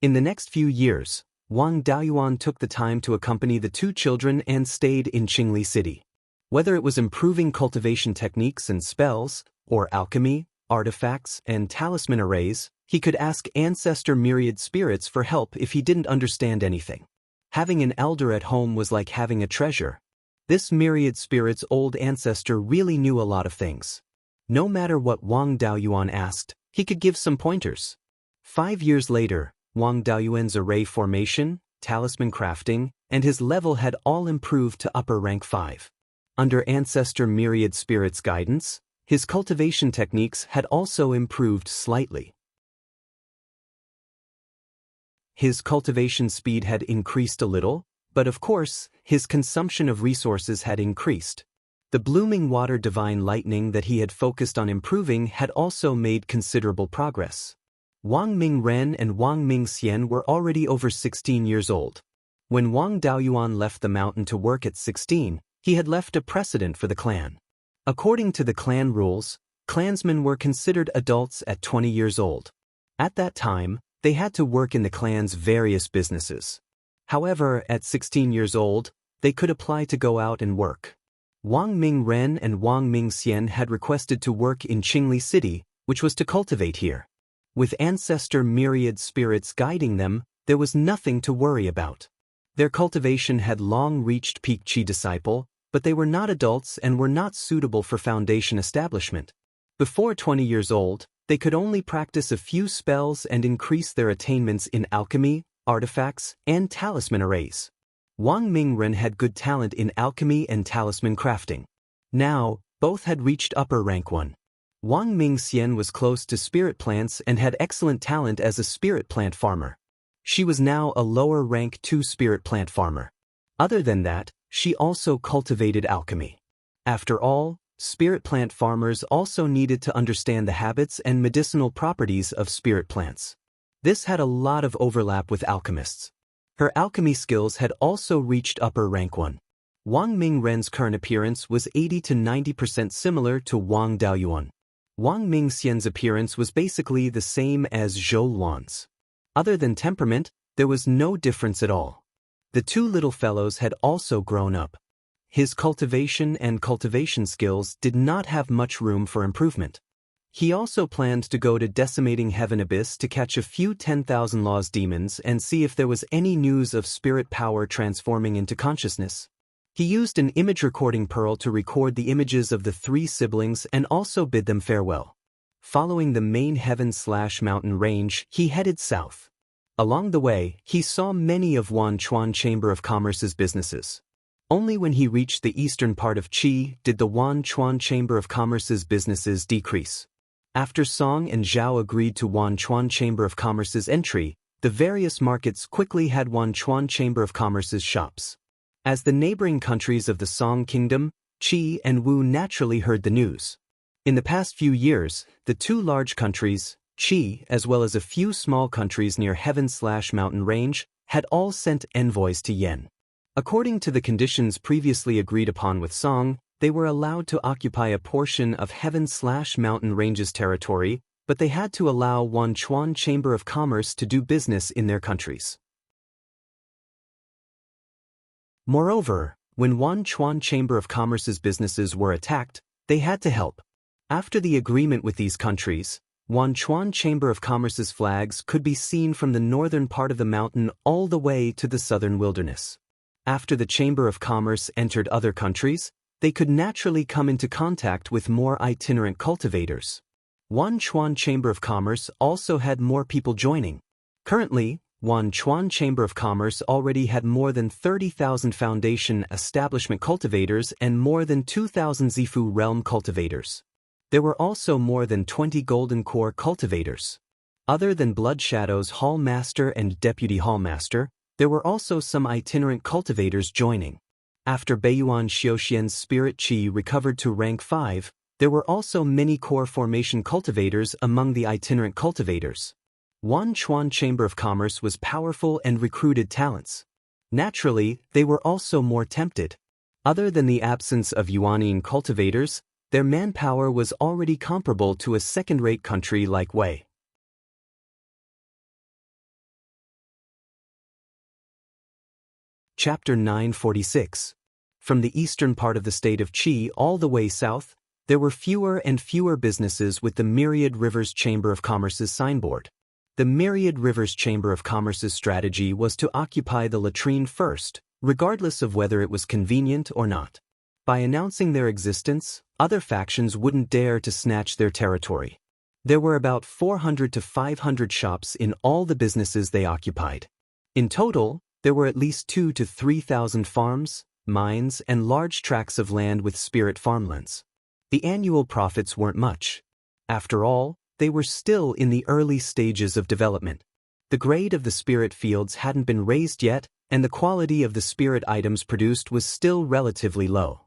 In the next few years, Wang Daoyuan took the time to accompany the 2 children and stayed in Qingli City. Whether it was improving cultivation techniques and spells, or alchemy, artifacts, and talisman arrays, he could ask Ancestor Myriad Spirits for help if he didn't understand anything. Having an elder at home was like having a treasure. This Myriad Spirits' old ancestor really knew a lot of things. No matter what Wang Daoyuan asked, he could give some pointers. 5 years later, Wang Daoyuan's array formation, talisman crafting, and his level had all improved to upper rank 5. Under Ancestor Myriad Spirit's guidance, his cultivation techniques had also improved slightly. His cultivation speed had increased a little, but of course, his consumption of resources had increased. The blooming water divine lightning that he had focused on improving had also made considerable progress. Wang Mingren and Wang Mingxian were already over 16 years old. When Wang Daoyuan left the mountain to work at 16, he had left a precedent for the clan. According to the clan rules, clansmen were considered adults at 20 years old. At that time, they had to work in the clan's various businesses. However, at 16 years old, they could apply to go out and work. Wang Mingren and Wang Mingxian had requested to work in Qingli City, which was to cultivate here. With Ancestor Myriad Spirits guiding them, there was nothing to worry about. Their cultivation had long reached peak Qi disciple, but they were not adults and were not suitable for foundation establishment. Before 20 years old, they could only practice a few spells and increase their attainments in alchemy, artifacts, and talisman arrays. Wang Mingren had good talent in alchemy and talisman crafting. Now, both had reached upper rank 1. Wang Mingxian was close to spirit plants and had excellent talent as a spirit plant farmer. She was now a lower rank 2 spirit plant farmer. Other than that, she also cultivated alchemy. After all, spirit plant farmers also needed to understand the habits and medicinal properties of spirit plants. This had a lot of overlap with alchemists. Her alchemy skills had also reached upper rank 1. Wang Mingren's current appearance was 80 to 90% similar to Wang Daoyuan. Wang Mingxian's appearance was basically the same as Zhou Luan's. Other than temperament, there was no difference at all. The two little fellows had also grown up. His cultivation and cultivation skills did not have much room for improvement. He also planned to go to Decimating Heaven Abyss to catch a few 10,000 Laws demons and see if there was any news of spirit power transforming into consciousness. He used an image recording pearl to record the images of the 3 siblings and also bid them farewell. Following the main heaven/mountain range, he headed south. Along the way, he saw many of Wanchuan Chamber of Commerce's businesses. Only when he reached the eastern part of Qi did the Wanchuan Chamber of Commerce's businesses decrease. After Song and Zhao agreed to Wanchuan Chamber of Commerce's entry, the various markets quickly had Wanchuan Chamber of Commerce's shops. As the neighboring countries of the Song Kingdom, Qi and Wu naturally heard the news. In the past few years, the 2 large countries, Qi as well as a few small countries near Heaven/Mountain Range, had all sent envoys to Yen. According to the conditions previously agreed upon with Song, they were allowed to occupy a portion of Heaven/Mountain Range's territory, but they had to allow Wanchuan Chamber of Commerce to do business in their countries. Moreover, when Wanchuan Chamber of Commerce's businesses were attacked, they had to help. After the agreement with these countries, Wanchuan Chamber of Commerce's flags could be seen from the northern part of the mountain all the way to the southern wilderness. After the Chamber of Commerce entered other countries, they could naturally come into contact with more itinerant cultivators. Wanchuan Chamber of Commerce also had more people joining. Currently, Wanchuan Chamber of Commerce already had more than 30,000 foundation establishment cultivators and more than 2,000 Zifu realm cultivators. There were also more than 20 Golden Core cultivators. Other than Blood Shadow's Hall Master and Deputy Hall Master, there were also some itinerant cultivators joining. After Beiyuan Xiaoxian's Spirit Qi recovered to rank 5, there were also many core formation cultivators among the itinerant cultivators. Wanchuan Chamber of Commerce was powerful and recruited talents. Naturally, they were also more tempted. Other than the absence of Yuanine cultivators, their manpower was already comparable to a second-rate country like Wei. Chapter 946. From the eastern part of the state of Qi all the way south, there were fewer and fewer businesses with the Myriad Rivers Chamber of Commerce's signboard. The Myriad Rivers Chamber of Commerce's strategy was to occupy the latrine first, regardless of whether it was convenient or not. By announcing their existence, Other factions wouldn't dare to snatch their territory. There were about 400 to 500 shops in all the businesses they occupied. In total, there were at least 2,000 to 3,000 farms, mines, and large tracts of land with spirit farmlands. The annual profits weren't much. After all, they were still in the early stages of development. The grade of the spirit fields hadn't been raised yet, and the quality of the spirit items produced was still relatively low.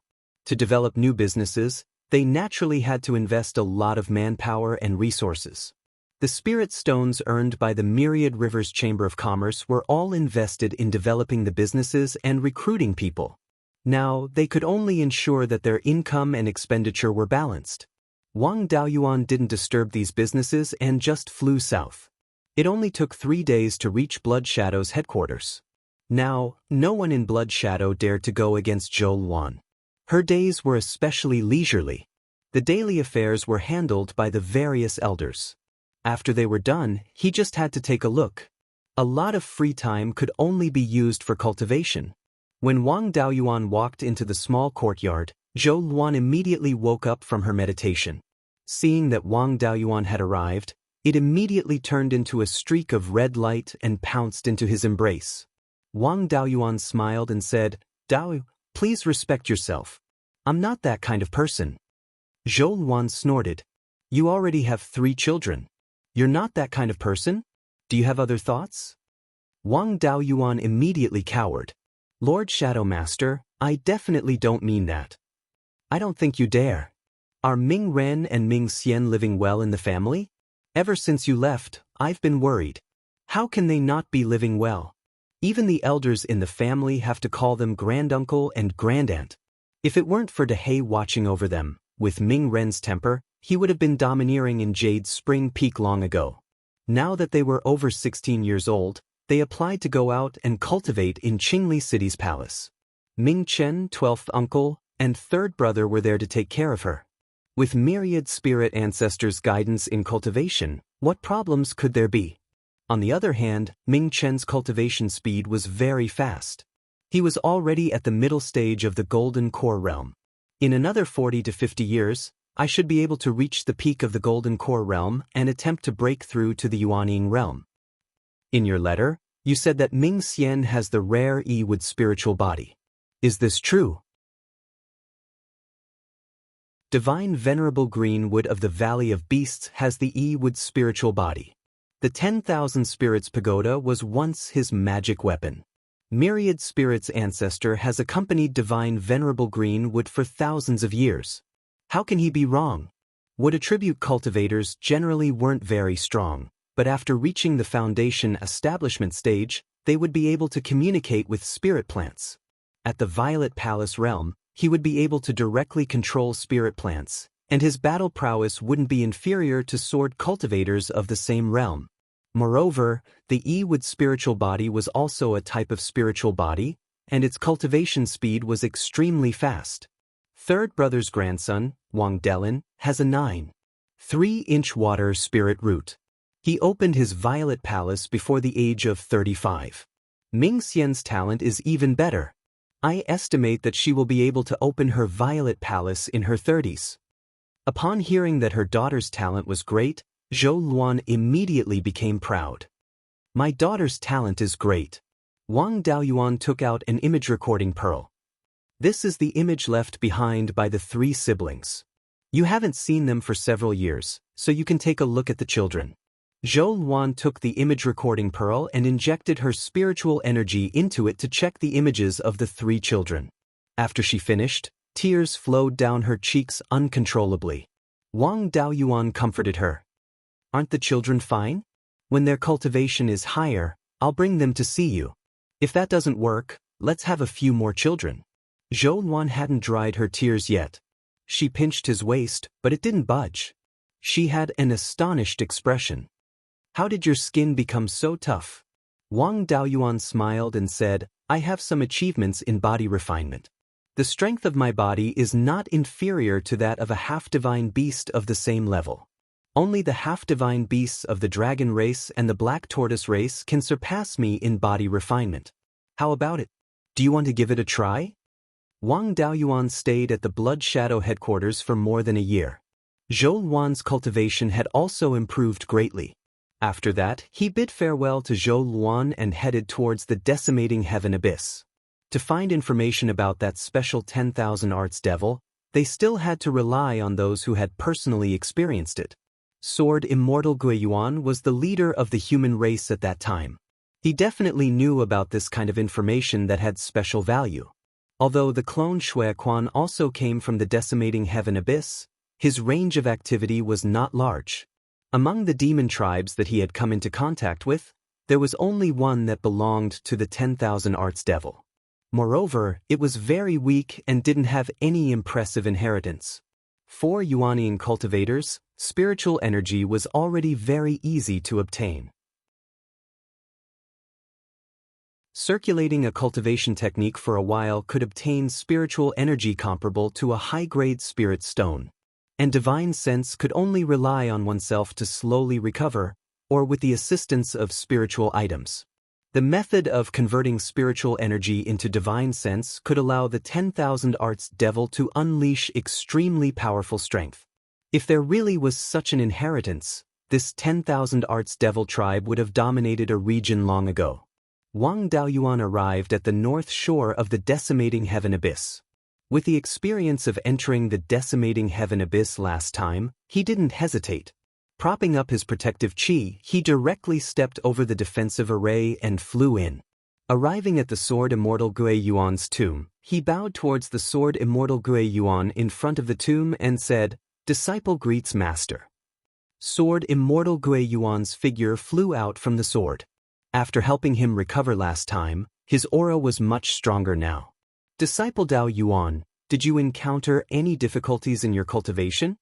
To develop new businesses, they naturally had to invest a lot of manpower and resources. The spirit stones earned by the Myriad Rivers Chamber of Commerce were all invested in developing the businesses and recruiting people. Now, they could only ensure that their income and expenditure were balanced. Wang Daoyuan didn't disturb these businesses and just flew south. It only took 3 days to reach Blood Shadow's headquarters. Now, no one in Blood Shadow dared to go against Zhou Luan. Her days were especially leisurely. The daily affairs were handled by the various elders. After they were done, he just had to take a look. A lot of free time could only be used for cultivation. When Wang Daoyuan walked into the small courtyard, Zhou Luan immediately woke up from her meditation. Seeing that Wang Daoyuan had arrived, it immediately turned into a streak of red light and pounced into his embrace. Wang Daoyuan smiled and said, "Dao, please respect yourself. I'm not that kind of person." Zhou Luan snorted. "You already have 3 children. You're not that kind of person? Do you have other thoughts?" Wang Daoyuan immediately cowered. "Lord Shadow Master, I definitely don't mean that. I don't think you dare. Are Ming Ren and Ming Xian living well in the family? Ever since you left, I've been worried. How can they not be living well? Even the elders in the family have to call them granduncle and grandaunt. If it weren't for Dehei watching over them, with Ming Ren's temper, he would have been domineering in Jade's Spring Peak long ago. Now that they were over 16 years old, they applied to go out and cultivate in Qingli City's palace. Ming Chen, 12th uncle, and 3rd brother were there to take care of her. With myriad spirit ancestors' guidance in cultivation, what problems could there be? On the other hand, Ming Chen's cultivation speed was very fast. He was already at the middle stage of the Golden Core realm. In another 40 to 50 years, I should be able to reach the peak of the Golden Core realm and attempt to break through to the Yuanying realm. In your letter, you said that Ming Xian has the rare E-wood spiritual body. Is this true? Divine Venerable Green Wood of the Valley of Beasts has the E-wood spiritual body. The 10,000 Spirits Pagoda was once his magic weapon. Myriad Spirits' ancestor has accompanied Divine Venerable Green Wood for thousands of years. How can he be wrong? Wood attribute cultivators generally weren't very strong, but after reaching the foundation establishment stage, they would be able to communicate with spirit plants. At the Violet Palace realm, he would be able to directly control spirit plants, and his battle prowess wouldn't be inferior to sword cultivators of the same realm. Moreover, the E-wood spiritual body was also a type of spiritual body, and its cultivation speed was extremely fast. 3rd brother's grandson, Wang Delin, has a 9.3-inch water spirit root. He opened his Violet Palace before the age of 35. Ming Xian's talent is even better. I estimate that she will be able to open her Violet Palace in her 30s. Upon hearing that her daughter's talent was great, Zhou Luan immediately became proud. My daughter's talent is great. Wang Daoyuan took out an image recording pearl. This is the image left behind by the 3 siblings. You haven't seen them for several years, so you can take a look at the children. Zhou Luan took the image recording pearl and injected her spiritual energy into it to check the images of the 3 children. After she finished, tears flowed down her cheeks uncontrollably. Wang Daoyuan comforted her. Aren't the children fine? When their cultivation is higher, I'll bring them to see you. If that doesn't work, let's have a few more children. Zhou Luan hadn't dried her tears yet. She pinched his waist, but it didn't budge. She had an astonished expression. How did your skin become so tough? Wang Daoyuan smiled and said, I have some achievements in body refinement. The strength of my body is not inferior to that of a half-divine beast of the same level. Only the half-divine beasts of the dragon race and the black tortoise race can surpass me in body refinement. How about it? Do you want to give it a try? Wang Daoyuan stayed at the Blood Shadow headquarters for more than a year. Zhou Luan's cultivation had also improved greatly. After that, he bid farewell to Zhou Luan and headed towards the decimating heaven abyss. To find information about that special 10,000 arts devil, they still had to rely on those who had personally experienced it. Sword Immortal Guiyuan was the leader of the human race at that time. He definitely knew about this kind of information that had special value. Although the clone Shuequan also came from the decimating heaven abyss, his range of activity was not large. Among the demon tribes that he had come into contact with, there was only one that belonged to the 10,000 arts devil. Moreover, it was very weak and didn't have any impressive inheritance. For Yuanian cultivators, spiritual energy was already very easy to obtain. Circulating a cultivation technique for a while could obtain spiritual energy comparable to a high-grade spirit stone. And divine sense could only rely on oneself to slowly recover, or with the assistance of spiritual items. The method of converting spiritual energy into divine sense could allow the 10,000 arts devil to unleash extremely powerful strength. If there really was such an inheritance, this 10,000 arts devil tribe would have dominated a region long ago. Wang Daoyuan arrived at the north shore of the decimating heaven abyss. With the experience of entering the decimating heaven abyss last time, he didn't hesitate. Propping up his protective chi, he directly stepped over the defensive array and flew in. Arriving at the Sword Immortal Guiyuan's tomb, he bowed towards the Sword Immortal Guiyuan in front of the tomb and said, "Disciple greets Master." Sword Immortal Guiyuan's figure flew out from the sword. After helping him recover last time, his aura was much stronger now. "Disciple Daoyuan, did you encounter any difficulties in your cultivation?"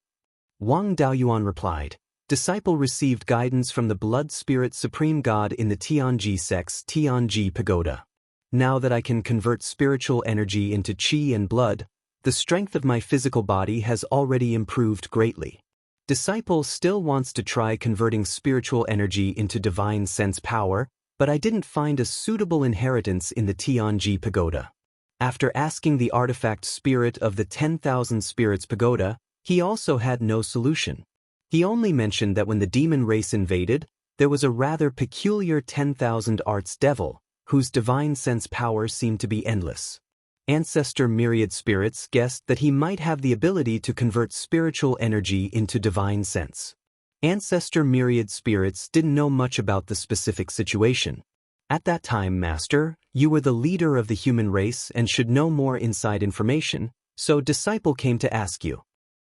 Wang Daoyuan replied. Disciple received guidance from the Blood Spirit Supreme God in the Tianji sect's Tianji Pagoda. Now that I can convert spiritual energy into qi and blood, the strength of my physical body has already improved greatly. Disciple still wants to try converting spiritual energy into divine sense power, but I didn't find a suitable inheritance in the Tianji Pagoda. After asking the artifact spirit of the 10,000 Spirits Pagoda, he also had no solution. He only mentioned that when the demon race invaded, there was a rather peculiar 10,000 arts devil, whose divine sense power seemed to be endless. Ancestor Myriad Spirits guessed that he might have the ability to convert spiritual energy into divine sense. Ancestor Myriad Spirits didn't know much about the specific situation. At that time, Master, you were the leader of the human race and should know more inside information, so Disciple came to ask you.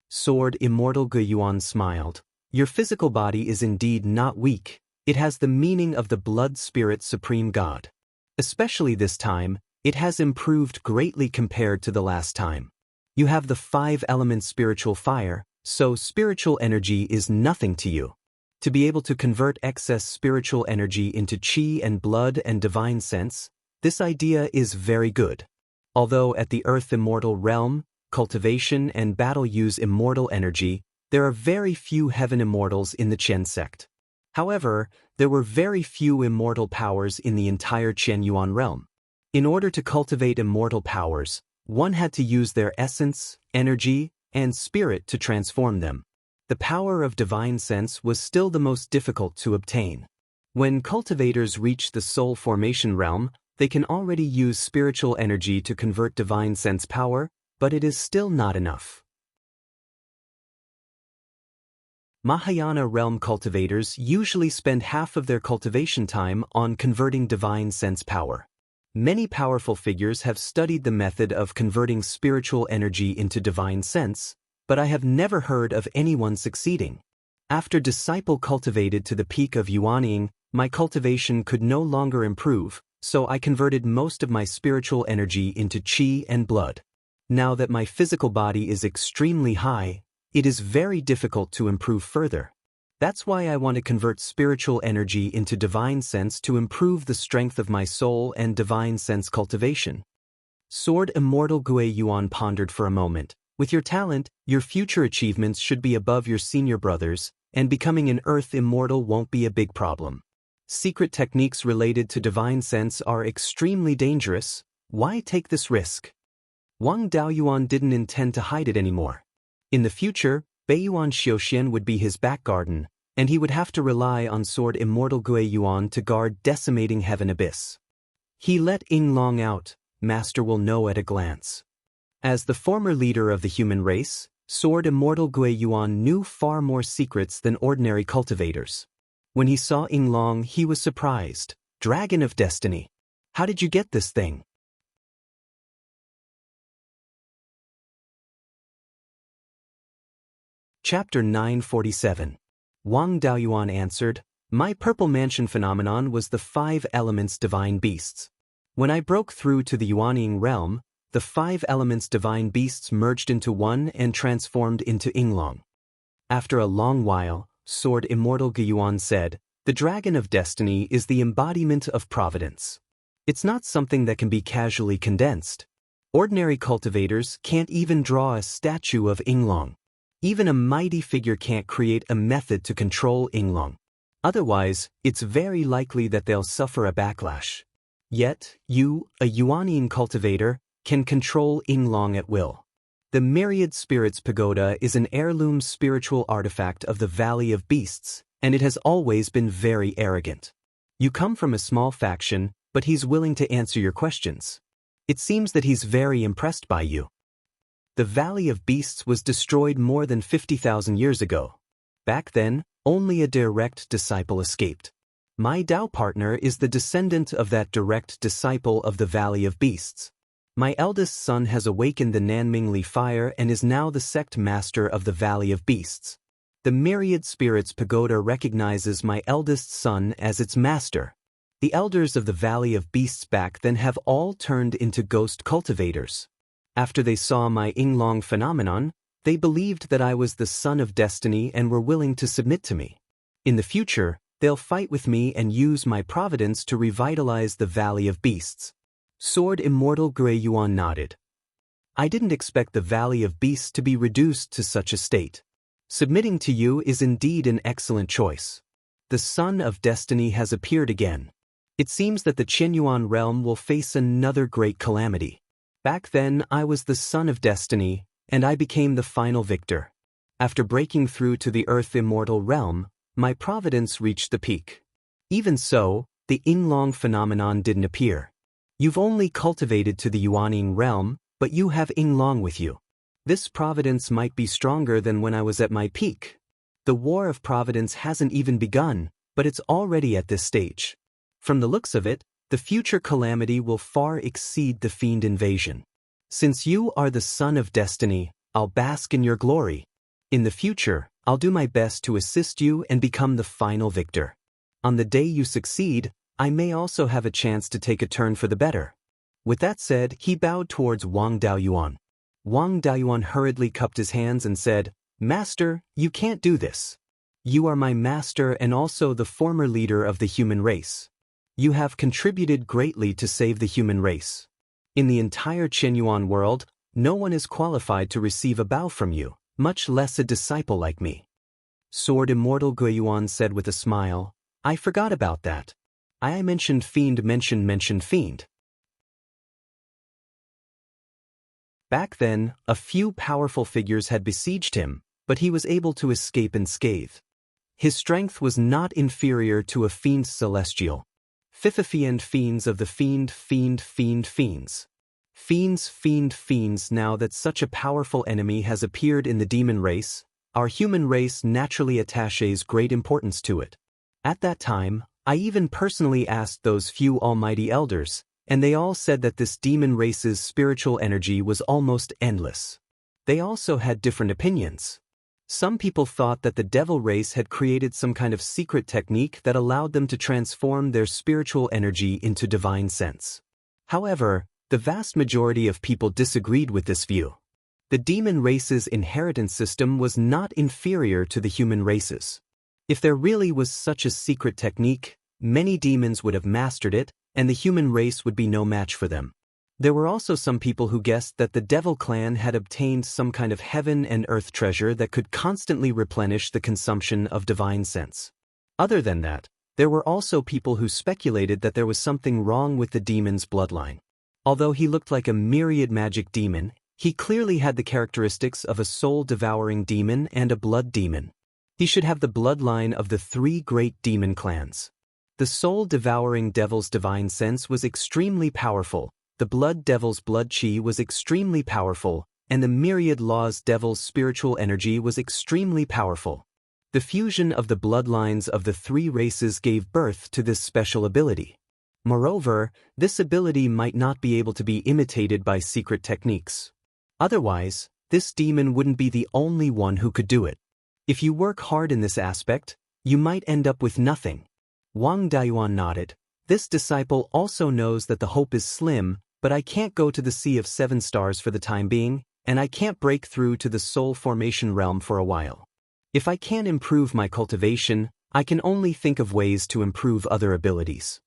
Sword Immortal Guiyuan smiled. Your physical body is indeed not weak. It has the meaning of the Blood Spirit Supreme God. Especially this time, it has improved greatly compared to the last time. You have the 5-element spiritual fire, so spiritual energy is nothing to you. To be able to convert excess spiritual energy into qi and blood and divine sense, this idea is very good. Although at the Earth Immortal realm, cultivation and battle use immortal energy, there are very few heaven immortals in the Qian sect. However, there were very few immortal powers in the entire Qianyuan realm. In order to cultivate immortal powers, one had to use their essence, energy, and spirit to transform them. The power of divine sense was still the most difficult to obtain. When cultivators reach the soul formation realm, they can already use spiritual energy to convert divine sense power, but it is still not enough. Mahayana realm cultivators usually spend half of their cultivation time on converting divine sense power. Many powerful figures have studied the method of converting spiritual energy into divine sense, but I have never heard of anyone succeeding. After Disciple cultivated to the peak of Yuanying, my cultivation could no longer improve, so I converted most of my spiritual energy into qi and blood. Now that my physical body is extremely high, it is very difficult to improve further. That's why I want to convert spiritual energy into divine sense to improve the strength of my soul and divine sense cultivation. Sword Immortal Guiyuan pondered for a moment. With your talent, your future achievements should be above your senior brothers, and becoming an Earth Immortal won't be a big problem. Secret techniques related to divine sense are extremely dangerous. Why take this risk? Wang Daoyuan didn't intend to hide it anymore. In the future, Beiyuan Xiuxian would be his back garden, and he would have to rely on sword Immortal Guiyuan to guard decimating heaven abyss. He let Yinglong out, master will know at a glance. As the former leader of the human race, sword Immortal Guiyuan knew far more secrets than ordinary cultivators. When he saw Yinglong, he was surprised. Dragon of Destiny. How did you get this thing? Chapter 947. Wang Daoyuan answered, my purple mansion phenomenon was the 5 elements divine beasts. When I broke through to the Yuanying realm, the 5 elements divine beasts merged into one and transformed into Yinglong. After a long while, sword Immortal Guiyuan said, the Dragon of Destiny is the embodiment of providence. It's not something that can be casually condensed. Ordinary cultivators can't even draw a statue of Yinglong. Even a mighty figure can't create a method to control Yinglong. Otherwise, it's very likely that they'll suffer a backlash. Yet, you, a Yuanying cultivator, can control Yinglong at will. The Myriad Spirits Pagoda is an heirloom spiritual artifact of the Valley of Beasts, and it has always been very arrogant. You come from a small faction, but he's willing to answer your questions. It seems that he's very impressed by you. The Valley of Beasts was destroyed more than 50,000 years ago. Back then, only a direct disciple escaped. My Dao partner is the descendant of that direct disciple of the Valley of Beasts. My eldest son has awakened the Nanmingli fire and is now the sect master of the Valley of Beasts. The Myriad Spirits Pagoda recognizes my eldest son as its master. The elders of the Valley of Beasts back then have all turned into ghost cultivators. After they saw my Yinglong phenomenon, they believed that I was the son of destiny and were willing to submit to me. In the future, they'll fight with me and use my providence to revitalize the Valley of Beasts. Sword Immortal Guiyuan nodded. I didn't expect the Valley of Beasts to be reduced to such a state. Submitting to you is indeed an excellent choice. The Son of Destiny has appeared again. It seems that the Qianyuan realm will face another great calamity. Back then, I was the Son of Destiny, and I became the final victor. After breaking through to the Earth Immortal realm, my providence reached the peak. Even so, the Yinglong phenomenon didn't appear. You've only cultivated to the Yuanying realm, but you have Yinglong with you. This providence might be stronger than when I was at my peak. The War of Providence hasn't even begun, but it's already at this stage. From the looks of it, the future calamity will far exceed the fiend invasion. Since you are the Son of Destiny, I'll bask in your glory. In the future, I'll do my best to assist you and become the final victor. On the day you succeed, I may also have a chance to take a turn for the better. With that said, he bowed towards Wang Daoyuan. Wang Daoyuan hurriedly cupped his hands and said, Master, you can't do this. You are my master and also the former leader of the human race. You have contributed greatly to save the human race. In the entire Qianyuan world, no one is qualified to receive a bow from you, much less a disciple like me. Sword Immortal Guiyuan said with a smile, I forgot about that. I mentioned fiend mentioned fiend. Back then, a few powerful figures had besieged him, but he was able to escape unscathed. His strength was not inferior to a fiend celestial. Fiend fiends of the fiends. Fiends, now that such a powerful enemy has appeared in the demon race, our human race naturally attaches great importance to it. At that time, I even personally asked those few almighty elders, and they all said that this demon race's spiritual energy was almost endless. They also had different opinions. Some people thought that the devil race had created some kind of secret technique that allowed them to transform their spiritual energy into divine sense. However, the vast majority of people disagreed with this view. The demon race's inheritance system was not inferior to the human race's. If there really was such a secret technique, many demons would have mastered it, and the human race would be no match for them. There were also some people who guessed that the Devil Clan had obtained some kind of heaven and earth treasure that could constantly replenish the consumption of divine sense. Other than that, there were also people who speculated that there was something wrong with the demon's bloodline. Although he looked like a myriad magic demon, he clearly had the characteristics of a soul-devouring demon and a blood demon. He should have the bloodline of the three great demon clans. The soul-devouring devil's divine sense was extremely powerful, the blood devil's blood chi was extremely powerful, and the myriad law's devil's spiritual energy was extremely powerful. The fusion of the bloodlines of the three races gave birth to this special ability. Moreover, this ability might not be able to be imitated by secret techniques. Otherwise, this demon wouldn't be the only one who could do it. If you work hard in this aspect, you might end up with nothing. Wang Daoist nodded. This disciple also knows that the hope is slim, but I can't go to the Sea of Seven Stars for the time being, and I can't break through to the soul formation realm for a while. If I can't improve my cultivation, I can only think of ways to improve other abilities.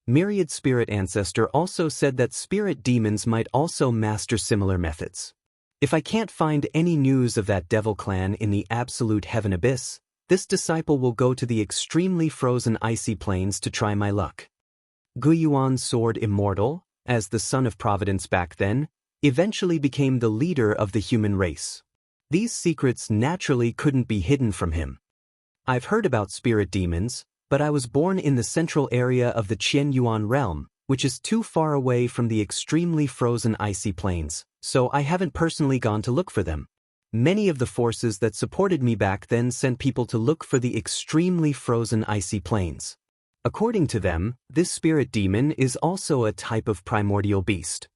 Myriad Spirit Ancestor also said that spirit demons might also master similar methods. If I can't find any news of that devil clan in the absolute heaven abyss, this disciple will go to the extremely frozen icy plains to try my luck. Beiyuan's sword Immortal, as the son of Providence back then, eventually became the leader of the human race. These secrets naturally couldn't be hidden from him. I've heard about spirit demons, but I was born in the central area of the Qianyuan realm, which is too far away from the extremely frozen icy plains, so I haven't personally gone to look for them. Many of the forces that supported me back then sent people to look for the extremely frozen icy plains. According to them, this spirit demon is also a type of primordial beast.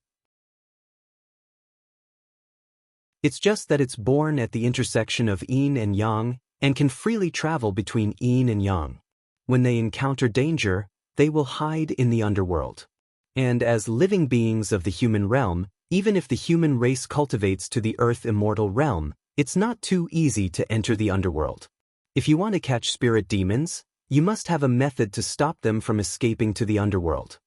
It's just that it's born at the intersection of yin and yang, and can freely travel between yin and yang. When they encounter danger, they will hide in the underworld. And as living beings of the human realm, even if the human race cultivates to the earth immortal realm, it's not too easy to enter the underworld. If you want to catch spirit demons, you must have a method to stop them from escaping to the underworld.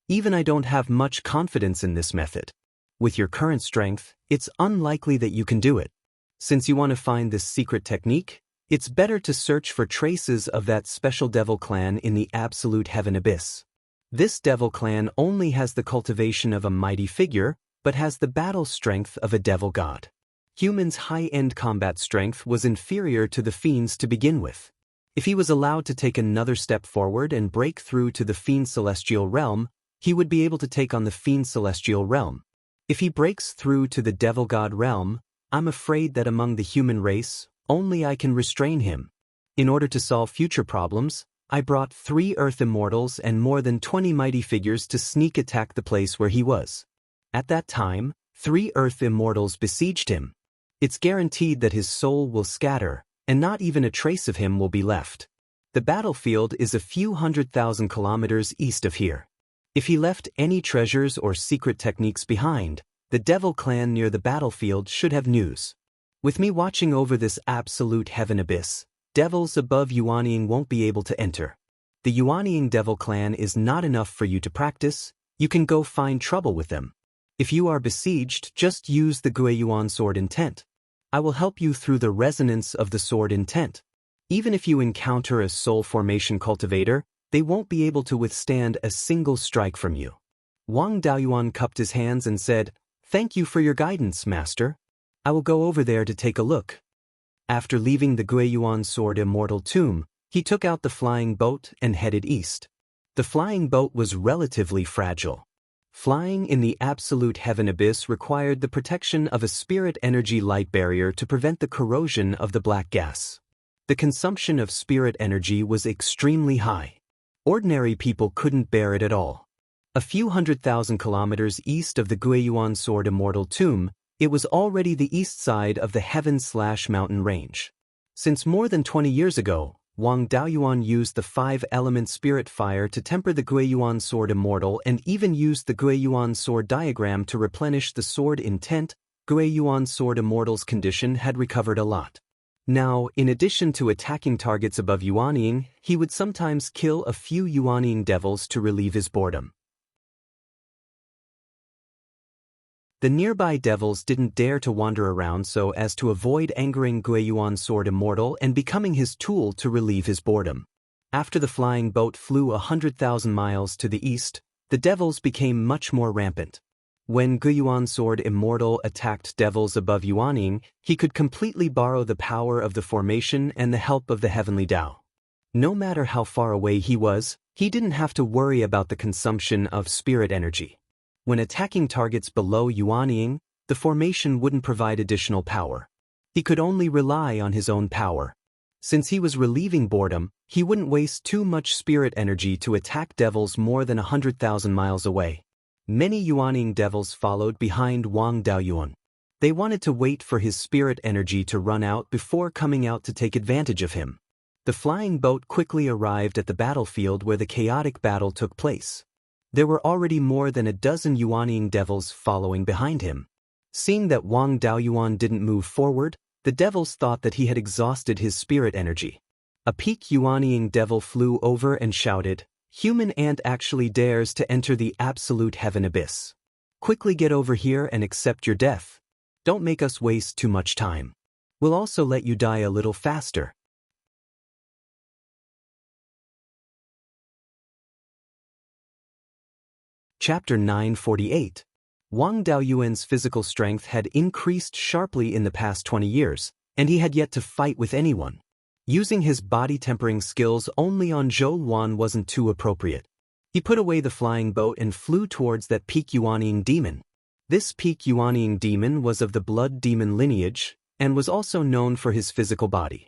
Even I don't have much confidence in this method. With your current strength, it's unlikely that you can do it. Since you want to find this secret technique, it's better to search for traces of that special devil clan in the absolute heaven abyss. This devil clan only has the cultivation of a mighty figure, but has the battle strength of a devil god. Humans' high-end combat strength was inferior to the fiend's to begin with. If he was allowed to take another step forward and break through to the fiend's celestial realm, he would be able to take on the fiend's celestial realm. If he breaks through to the devil god realm, I'm afraid that among the human race, only I can restrain him. In order to solve future problems, I brought 3 Earth Immortals and more than 20 mighty figures to sneak attack the place where he was. At that time, 3 Earth Immortals besieged him. It's guaranteed that his soul will scatter, and not even a trace of him will be left. The battlefield is a few 100,000 kilometers east of here. If he left any treasures or secret techniques behind, the devil clan near the battlefield should have news. With me watching over this absolute heaven abyss, devils above Yuanying won't be able to enter. The Yuanying devil clan is not enough for you to practice, you can go find trouble with them. If you are besieged, just use the Beiyuan sword intent. I will help you through the resonance of the sword intent. Even if you encounter a soul formation cultivator, they won't be able to withstand a single strike from you. Wang Daoist cupped his hands and said, "Thank you for your guidance, master. I will go over there to take a look." After leaving the Beiyuan sword immortal tomb, he took out the flying boat and headed east. The flying boat was relatively fragile. Flying in the absolute heaven abyss required the protection of a spirit energy light barrier to prevent the corrosion of the black gas. The consumption of spirit energy was extremely high. Ordinary people couldn't bear it at all. A few 100,000 kilometers east of the Beiyuan sword immortal tomb, it was already the east side of the heaven/mountain range. Since more than 20 years ago, Wang Daoist used the 5-element spirit fire to temper the Beiyuan sword immortal and even used the Beiyuan sword diagram to replenish the sword intent. Beiyuan sword immortal's condition had recovered a lot. Now, in addition to attacking targets above Yuanying, he would sometimes kill a few Yuanying devils to relieve his boredom. The nearby devils didn't dare to wander around so as to avoid angering Beiyuan sword immortal and becoming his tool to relieve his boredom. After the flying boat flew 100,000 miles to the east, the devils became much more rampant. When Guiyuan Sword Immortal attacked devils above Yuanying, he could completely borrow the power of the formation and the help of the heavenly Tao. No matter how far away he was, he didn't have to worry about the consumption of spirit energy. When attacking targets below Yuanying, the formation wouldn't provide additional power. He could only rely on his own power. Since he was relieving boredom, he wouldn't waste too much spirit energy to attack devils more than 100,000 miles away. Many Yuanying devils followed behind Wang Daoyuan. They wanted to wait for his spirit energy to run out before coming out to take advantage of him. The flying boat quickly arrived at the battlefield where the chaotic battle took place. There were already more than a dozen Yuanying devils following behind him. Seeing that Wang Daoyuan didn't move forward, the devils thought that he had exhausted his spirit energy. A peak Yuanying devil flew over and shouted, "Human ant actually dares to enter the absolute heaven abyss. Quickly get over here and accept your death. Don't make us waste too much time. We'll also let you die a little faster." Chapter 948. Wang Daoyuan's physical strength had increased sharply in the past 20 years, and he had yet to fight with anyone. Using his body-tempering skills only on Zhou Luan wasn't too appropriate. He put away the flying boat and flew towards that peak Yuanying demon. This peak Yuanying demon was of the blood demon lineage, and was also known for his physical body.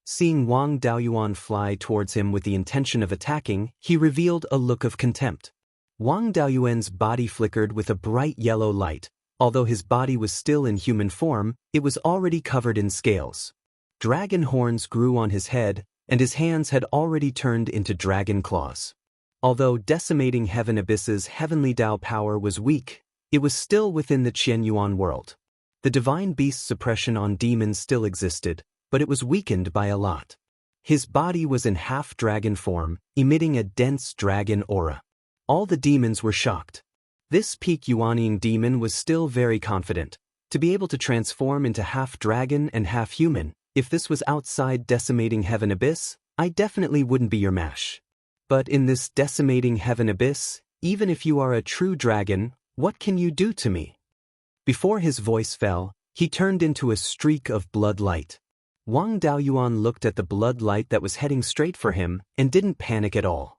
Seeing Wang Daoyuan fly towards him with the intention of attacking, he revealed a look of contempt. Wang Daoyuan's body flickered with a bright yellow light. Although his body was still in human form, it was already covered in scales. Dragon horns grew on his head, and his hands had already turned into dragon claws. Although decimating heaven abyss's heavenly Tao power was weak, it was still within the Qianyuan world. The divine beast suppression on demons still existed, but it was weakened by a lot. His body was in half-dragon form, emitting a dense dragon aura. All the demons were shocked. This peak Yuanying demon was still very confident. To be able to transform into half-dragon and half-human, if this was outside decimating heaven abyss, I definitely wouldn't be your match. But in this decimating heaven abyss, even if you are a true dragon, what can you do to me? Before his voice fell, he turned into a streak of blood light. Wang Daoyuan looked at the blood light that was heading straight for him and didn't panic at all.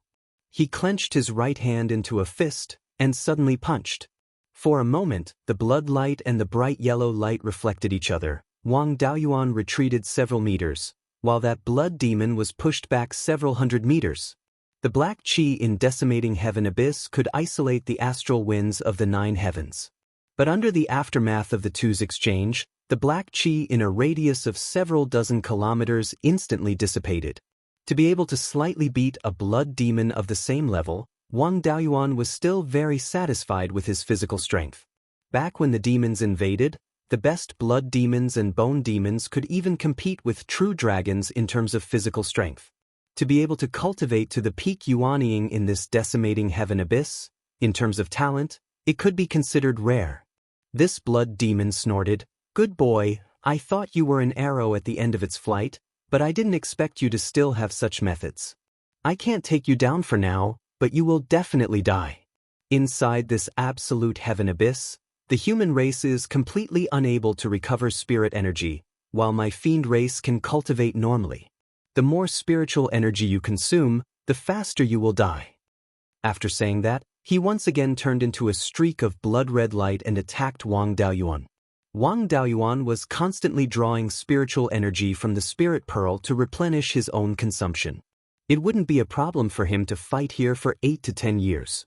He clenched his right hand into a fist and suddenly punched. For a moment, the blood light and the bright yellow light reflected each other. Wang Daoyuan retreated several meters, while that blood demon was pushed back several hundred meters. The black qi in decimating heaven abyss could isolate the astral winds of the 9 heavens. But under the aftermath of the two's exchange, the black qi in a radius of several dozen kilometers instantly dissipated. To be able to slightly beat a blood demon of the same level, Wang Daoyuan was still very satisfied with his physical strength. Back when the demons invaded, the best blood demons and bone demons could even compete with true dragons in terms of physical strength. To be able to cultivate to the peak Yuanying in this decimating heaven abyss, in terms of talent, it could be considered rare. This blood demon snorted, "Good boy, I thought you were an arrow at the end of its flight, but I didn't expect you to still have such methods. I can't take you down for now, but you will definitely die." Inside this absolute heaven abyss, the human race is completely unable to recover spirit energy, while my fiend race can cultivate normally. The more spiritual energy you consume, the faster you will die. After saying that, he once again turned into a streak of blood-red light and attacked Wang Daoyuan. Wang Daoyuan was constantly drawing spiritual energy from the spirit pearl to replenish his own consumption. It wouldn't be a problem for him to fight here for 8 to 10 years.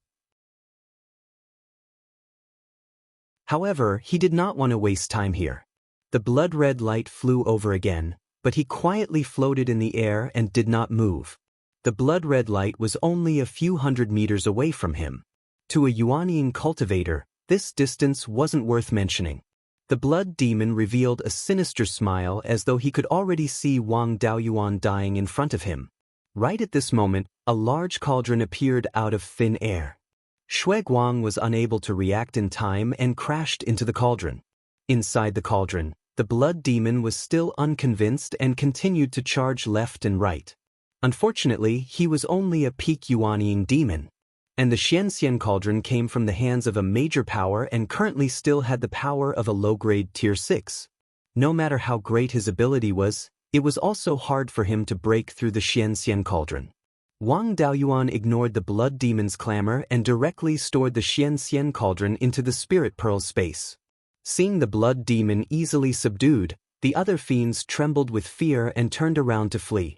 However, he did not want to waste time here. The blood-red light flew over again, but he quietly floated in the air and did not move. The blood-red light was only a few hundred meters away from him. To a Yuanying cultivator, this distance wasn't worth mentioning. The blood demon revealed a sinister smile as though he could already see Wang Daoyuan dying in front of him. Right at this moment, a large cauldron appeared out of thin air. Shui Guang was unable to react in time and crashed into the cauldron. Inside the cauldron, the blood demon was still unconvinced and continued to charge left and right. Unfortunately, he was only a peak Yuanying demon. And the Xianxia cauldron came from the hands of a major power and currently still had the power of a low-grade tier 6. No matter how great his ability was, it was also hard for him to break through the Xianxia cauldron. Wang Daoyuan ignored the blood demon's clamor and directly stored the Xianxia cauldron into the spirit pearl space. Seeing the blood demon easily subdued, the other fiends trembled with fear and turned around to flee.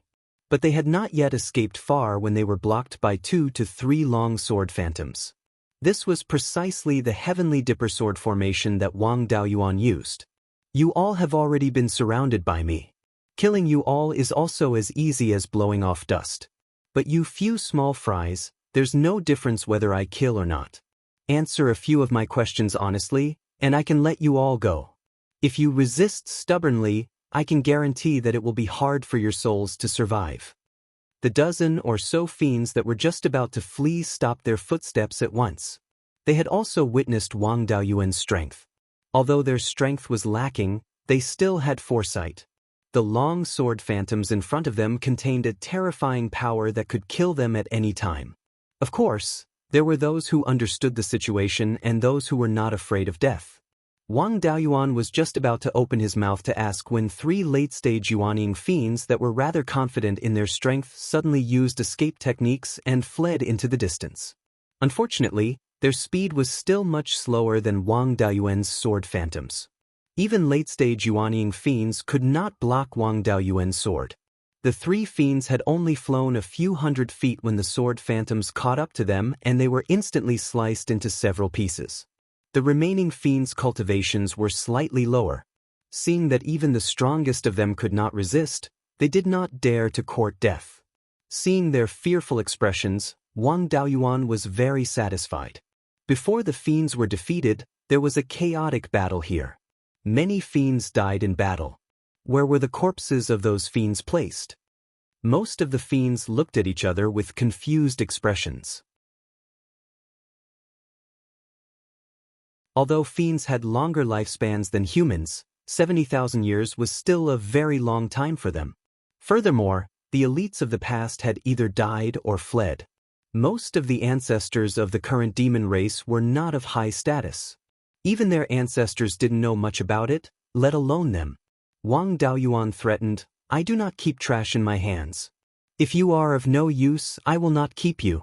But they had not yet escaped far when they were blocked by 2 to 3 long sword phantoms. This was precisely the heavenly dipper sword formation that Wang Daoyuan used. You all have already been surrounded by me. Killing you all is also as easy as blowing off dust. But you few small fries, there's no difference whether I kill or not. Answer a few of my questions honestly, and I can let you all go. If you resist stubbornly, I can guarantee that it will be hard for your souls to survive. The dozen or so fiends that were just about to flee stopped their footsteps at once. They had also witnessed Wang Daoyuan's strength. Although their strength was lacking, they still had foresight. The long sword phantoms in front of them contained a terrifying power that could kill them at any time. Of course, there were those who understood the situation and those who were not afraid of death. Wang Daoyuan was just about to open his mouth to ask when 3 late-stage Yuanying fiends that were rather confident in their strength suddenly used escape techniques and fled into the distance. Unfortunately, their speed was still much slower than Wang Daoyuan's sword phantoms. Even late-stage Yuanying fiends could not block Wang Daoyuan's sword. The 3 fiends had only flown a few hundred feet when the sword phantoms caught up to them and they were instantly sliced into several pieces. The remaining fiends' cultivations were slightly lower. Seeing that even the strongest of them could not resist, they did not dare to court death. Seeing their fearful expressions, Wang Daoyuan was very satisfied. Before the fiends were defeated, there was a chaotic battle here. Many fiends died in battle. Where were the corpses of those fiends placed? Most of the fiends looked at each other with confused expressions. Although fiends had longer lifespans than humans, 70,000 years was still a very long time for them. Furthermore, the elites of the past had either died or fled. Most of the ancestors of the current demon race were not of high status. Even their ancestors didn't know much about it, let alone them. Wang Daoyuan threatened, "I do not keep trash in my hands. If you are of no use, I will not keep you."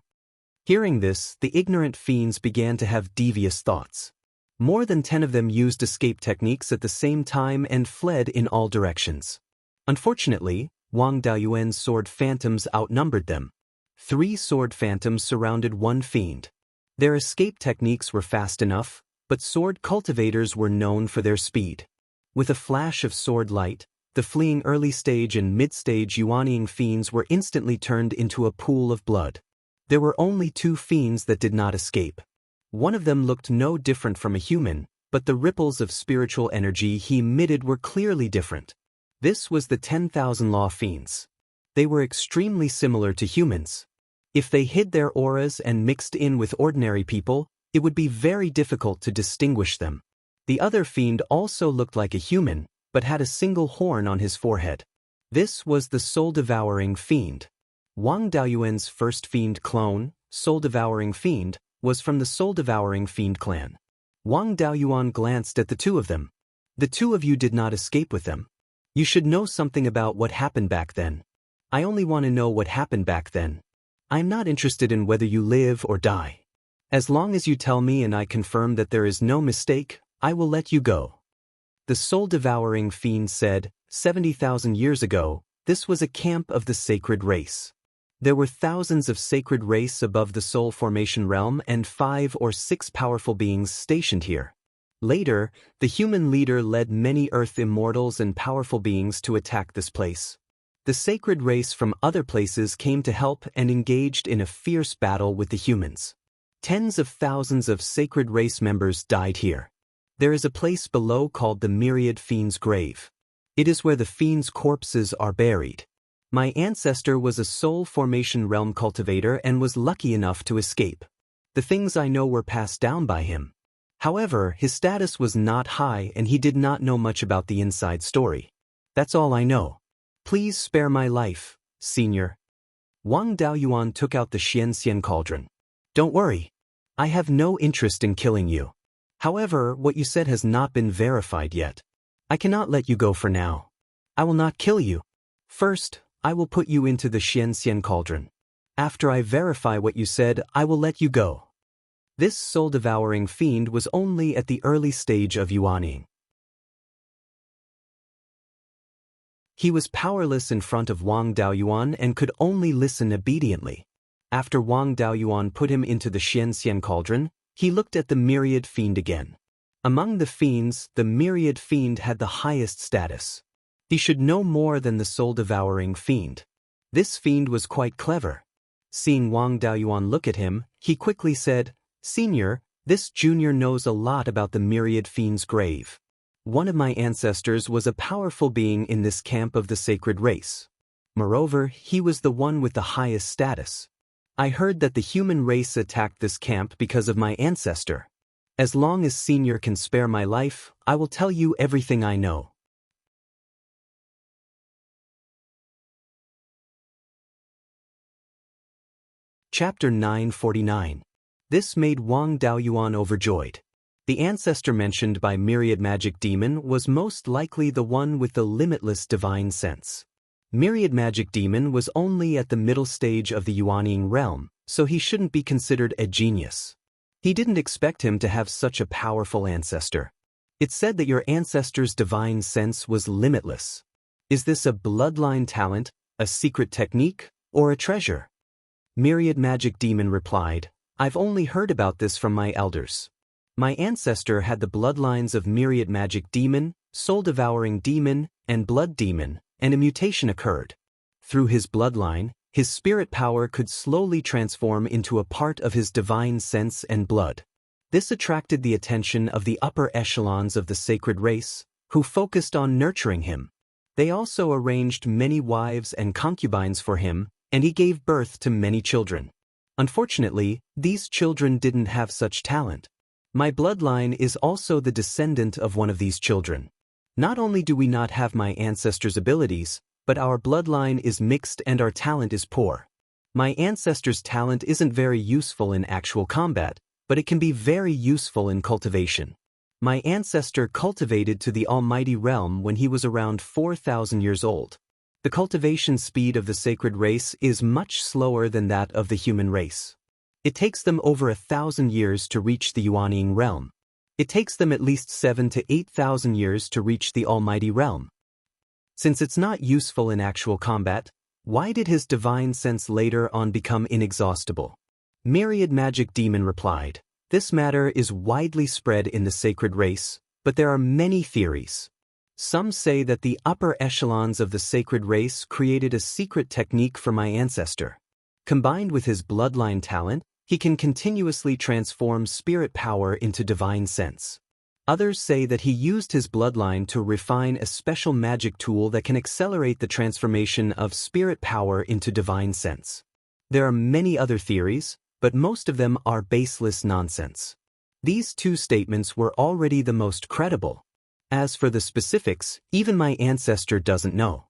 Hearing this, the ignorant fiends began to have devious thoughts. More than 10 of them used escape techniques at the same time and fled in all directions. Unfortunately, Wang Daoyuan's sword phantoms outnumbered them. 3 sword phantoms surrounded 1 fiend. Their escape techniques were fast enough, but sword cultivators were known for their speed. With a flash of sword light, the fleeing early-stage and mid-stage Yuanying fiends were instantly turned into a pool of blood. There were only 2 fiends that did not escape. One of them looked no different from a human, but the ripples of spiritual energy he emitted were clearly different. This was the 10,000 Law fiends. They were extremely similar to humans. If they hid their auras and mixed in with ordinary people, it would be very difficult to distinguish them. The other fiend also looked like a human, but had a single horn on his forehead. This was the soul-devouring fiend. Wang Daoyuan's first fiend clone, soul-devouring fiend, was from the soul-devouring fiend clan. Wang Daoyuan glanced at the 2 of them. The 2 of you did not escape with them. You should know something about what happened back then. I only want to know what happened back then. I'm not interested in whether you live or die. As long as you tell me and I confirm that there is no mistake, I will let you go. The soul-devouring fiend said, 70,000 years ago, this was a camp of the sacred race. There were thousands of sacred race above the soul formation realm and 5 or 6 powerful beings stationed here. Later, the human leader led many earth immortals and powerful beings to attack this place. The sacred race from other places came to help and engaged in a fierce battle with the humans. Tens of thousands of sacred race members died here. There is a place below called the Myriad Fiend's Grave. It is where the fiends' corpses are buried. My ancestor was a soul formation realm cultivator and was lucky enough to escape. The things I know were passed down by him. However, his status was not high and he did not know much about the inside story. That's all I know. Please spare my life, senior. Wang Daoyuan took out the Xianxia cauldron. Don't worry. I have no interest in killing you. However, what you said has not been verified yet. I cannot let you go for now. I will not kill you. First, I will put you into the Xianxia cauldron. After I verify what you said, I will let you go. This soul-devouring fiend was only at the early stage of yuaning. He was powerless in front of Wang Daoyuan and could only listen obediently. After Wang Daoyuan put him into the Xianxia cauldron, he looked at the myriad fiend again. Among the fiends, the myriad fiend had the highest status. He should know more than the soul-devouring fiend. This fiend was quite clever. Seeing Wang Daoyuan look at him, he quickly said, "Senior, this junior knows a lot about the myriad fiend's grave. One of my ancestors was a powerful being in this camp of the sacred race. Moreover, he was the one with the highest status. I heard that the human race attacked this camp because of my ancestor. As long as Senior can spare my life, I will tell you everything I know." Chapter 949. This made Wang Daoyuan overjoyed. The ancestor mentioned by Myriad Magic Demon was most likely the one with the limitless divine sense. Myriad Magic Demon was only at the middle stage of the Yuaning realm, so he shouldn't be considered a genius. He didn't expect him to have such a powerful ancestor. It said that your ancestor's divine sense was limitless. Is this a bloodline talent, a secret technique, or a treasure? Myriad Magic Demon replied, "I've only heard about this from my elders. My ancestor had the bloodlines of Myriad Magic Demon, Soul-Devouring Demon, and Blood Demon, and a mutation occurred. Through his bloodline, his spirit power could slowly transform into a part of his divine sense and blood. This attracted the attention of the upper echelons of the sacred race, who focused on nurturing him. They also arranged many wives and concubines for him, and he gave birth to many children. Unfortunately, these children didn't have such talent. My bloodline is also the descendant of one of these children. Not only do we not have my ancestor's abilities, but our bloodline is mixed and our talent is poor. My ancestor's talent isn't very useful in actual combat, but it can be very useful in cultivation. My ancestor cultivated to the almighty realm when he was around 4,000 years old. The cultivation speed of the sacred race is much slower than that of the human race. It takes them over 1,000 years to reach the Yuaning realm. It takes them at least 7,000 to 8,000 years to reach the almighty realm. Since it's not useful in actual combat, why did his divine sense later on become inexhaustible? Myriad Magic Demon replied, "This matter is widely spread in the sacred race, but there are many theories. Some say that the upper echelons of the sacred race created a secret technique for my ancestor. Combined with his bloodline talent, he can continuously transform spirit power into divine sense. Others say that he used his bloodline to refine a special magic tool that can accelerate the transformation of spirit power into divine sense. There are many other theories, but most of them are baseless nonsense. These two statements were already the most credible. As for the specifics, even my ancestor doesn't know."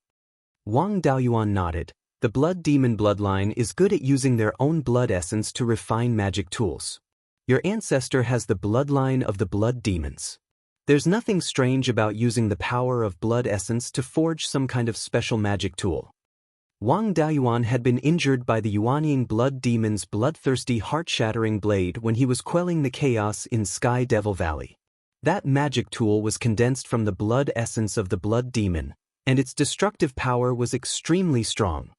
Wang Daoyuan nodded. The blood demon bloodline is good at using their own blood essence to refine magic tools. Your ancestor has the bloodline of the blood demons. There's nothing strange about using the power of blood essence to forge some kind of special magic tool. Wang Daoyuan had been injured by the Yuaning blood demon's bloodthirsty heart-shattering blade when he was quelling the chaos in Sky Devil Valley. That magic tool was condensed from the blood essence of the blood demon, and its destructive power was extremely strong.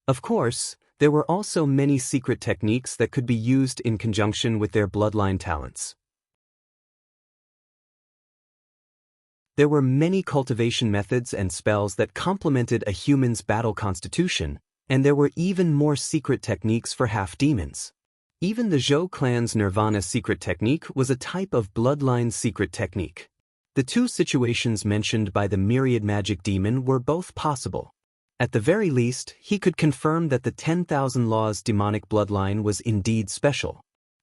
Of course, there were also many secret techniques that could be used in conjunction with their bloodline talents. There were many cultivation methods and spells that complemented a human's battle constitution, and there were even more secret techniques for half-demons. Even the Zhou clan's Nirvana secret technique was a type of bloodline secret technique. The two situations mentioned by the Myriad Magic Demon were both possible. At the very least, he could confirm that the 10,000 Laws demonic bloodline was indeed special.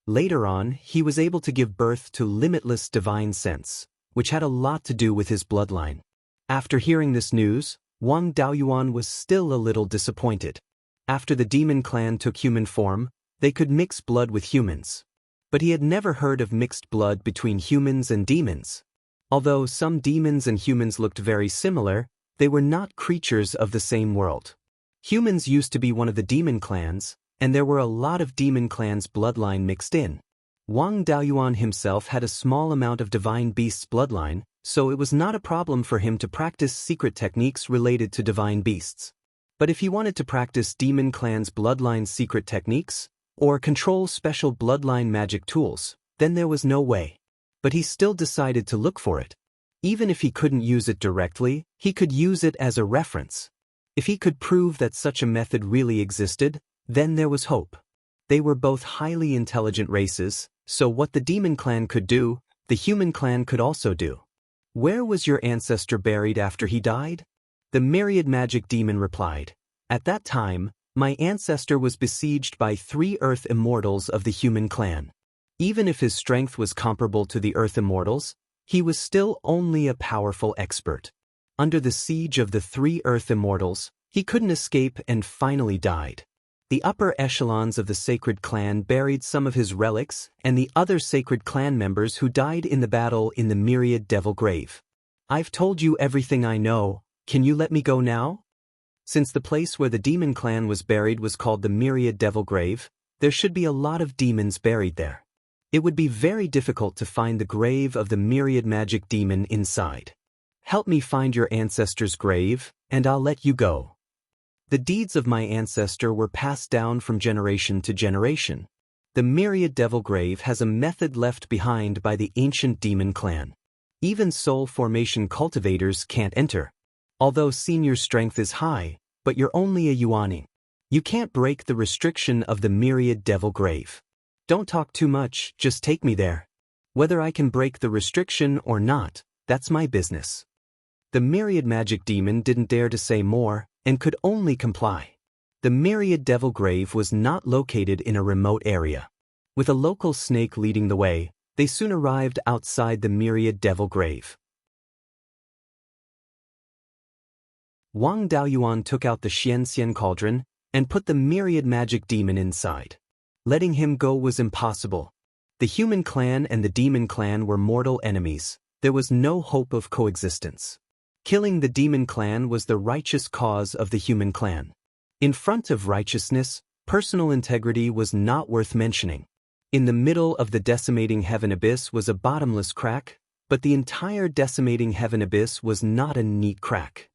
Later on, he was able to give birth to limitless divine sense, which had a lot to do with his bloodline. After hearing this news, Wang Daoyuan was still a little disappointed. After the demon clan took human form, They could mix blood with humans. But he had never heard of mixed blood between humans and demons. Although some demons and humans looked very similar, they were not creatures of the same world. Humans used to be one of the demon clans, and there were a lot of demon clans' bloodline mixed in. Wang Daoyuan himself had a small amount of divine beasts' bloodline, so it was not a problem for him to practice secret techniques related to divine beasts. But if he wanted to practice demon clans' bloodline secret techniques, or control special bloodline magic tools, then there was no way. But he still decided to look for it. Even if he couldn't use it directly, he could use it as a reference. If he could prove that such a method really existed, then there was hope. They were both highly intelligent races, so what the demon clan could do, the human clan could also do. Where was your ancestor buried after he died? The myriad magic demon replied. At that time, my ancestor was besieged by 3 earth immortals of the human clan. Even if his strength was comparable to the earth immortals, he was still only a powerful expert. Under the siege of the 3 earth immortals, he couldn't escape and finally died. The upper echelons of the sacred clan buried some of his relics and the other sacred clan members who died in the battle in the myriad devil grave. I've told you everything I know, can you let me go now? Since the place where the demon clan was buried was called the myriad devil grave, there should be a lot of demons buried there. It would be very difficult to find the grave of the myriad magic demon inside. Help me find your ancestor's grave, and I'll let you go. The deeds of my ancestor were passed down from generation to generation. The myriad devil grave has a method left behind by the ancient demon clan. Even soul formation cultivators can't enter. Although senior strength is high, but you're only a Yuaning. You can't break the restriction of the myriad devil grave. Don't talk too much, just take me there. Whether I can break the restriction or not, that's my business. The myriad magic demon didn't dare to say more, and could only comply. The myriad devil grave was not located in a remote area. With a local snake leading the way, they soon arrived outside the myriad devil grave. Wang Daoyuan took out the Xianxia cauldron and put the myriad magic demon inside. Letting him go was impossible. The human clan and the demon clan were mortal enemies. There was no hope of coexistence. Killing the demon clan was the righteous cause of the human clan. In front of righteousness, personal integrity was not worth mentioning. In the middle of the decimating heaven abyss was a bottomless crack, but the entire decimating heaven abyss was not a neat crack.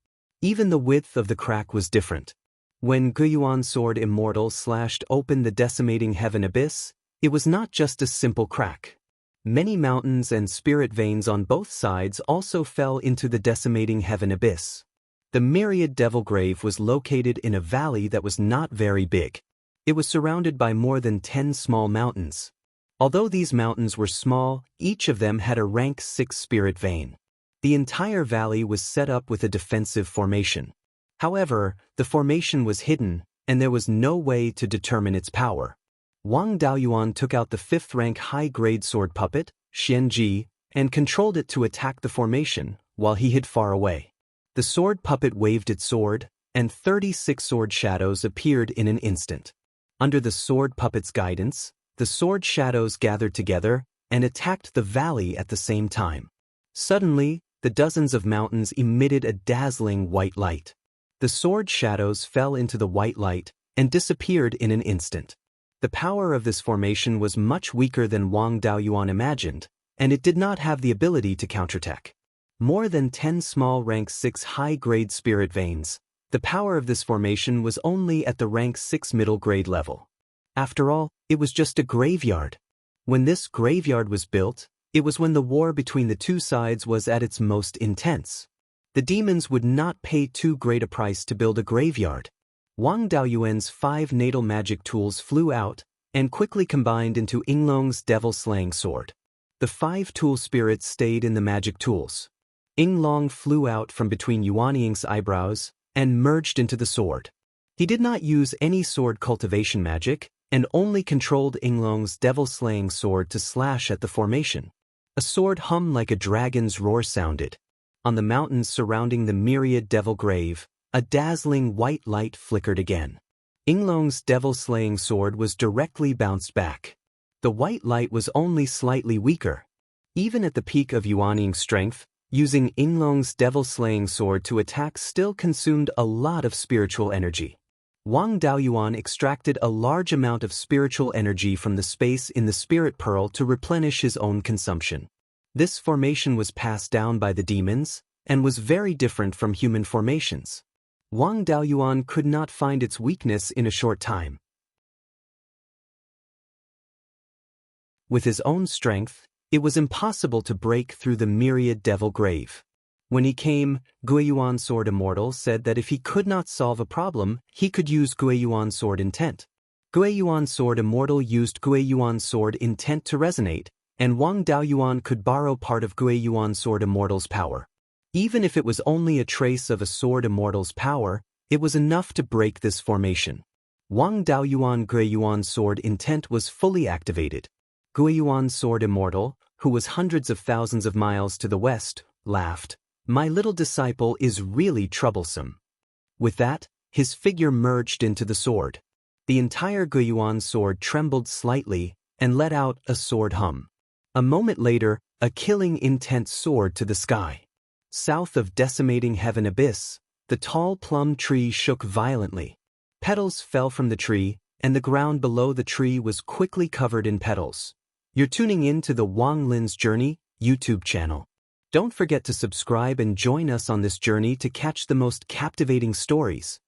Even the width of the crack was different. When Beiyuan's sword Immortal slashed open the decimating heaven abyss, it was not just a simple crack. Many mountains and spirit veins on both sides also fell into the decimating heaven abyss. The myriad devil grave was located in a valley that was not very big. It was surrounded by more than 10 small mountains. Although these mountains were small, each of them had a rank 6 spirit vein. The entire valley was set up with a defensive formation. However, the formation was hidden, and there was no way to determine its power. Wang Daoyuan took out the 5th rank high-grade sword puppet, Xianji, and controlled it to attack the formation, while he hid far away. The sword puppet waved its sword, and 36 sword shadows appeared in an instant. Under the sword puppet's guidance, the sword shadows gathered together and attacked the valley at the same time. Suddenly, the dozens of mountains emitted a dazzling white light. The sword shadows fell into the white light and disappeared in an instant. The power of this formation was much weaker than Wang Daoyuan imagined, and it did not have the ability to counterattack. More than 10 small rank 6 high-grade spirit veins, the power of this formation was only at the rank 6 middle-grade level. After all, it was just a graveyard. When this graveyard was built, it was when the war between the two sides was at its most intense. The demons would not pay too great a price to build a graveyard. Wang Daoyuan's 5 natal magic tools flew out and quickly combined into Yinglong's devil-slaying sword. The 5 tool spirits stayed in the magic tools. Yinglong flew out from between Yuanying's eyebrows and merged into the sword. He did not use any sword cultivation magic and only controlled Yinglong's devil-slaying sword to slash at the formation. A sword hum like a dragon's roar sounded. On the mountains surrounding the myriad devil grave, a dazzling white light flickered again. Yinglong's devil-slaying sword was directly bounced back. The white light was only slightly weaker. Even at the peak of Yuanying's strength, using Yinglong's devil-slaying sword to attack still consumed a lot of spiritual energy. Wang Daoyuan extracted a large amount of spiritual energy from the space in the spirit pearl to replenish his own consumption. This formation was passed down by the demons, and was very different from human formations. Wang Daoyuan could not find its weakness in a short time. With his own strength, it was impossible to break through the myriad devil grave. When he came, Guiyuan Sword Immortal said that if he could not solve a problem, he could use Guiyuan Sword Intent. Guiyuan Sword Immortal used Guiyuan Sword Intent to resonate, and Wang Daoyuan could borrow part of Guiyuan Sword Immortal's power. Even if it was only a trace of a Sword Immortal's power, it was enough to break this formation. Wang Daoyuan Guiyuan Sword Intent was fully activated. Guiyuan Sword Immortal, who was hundreds of thousands of miles to the west, laughed. "My little disciple is really troublesome." With that, his figure merged into the sword. The entire Guiyuan sword trembled slightly and let out a sword hum. A moment later, a killing intent soared to the sky. South of decimating heaven abyss, the tall plum tree shook violently. Petals fell from the tree, and the ground below the tree was quickly covered in petals. You're tuning in to the Wang Lin's Journey YouTube channel. Don't forget to subscribe and join us on this journey to catch the most captivating stories.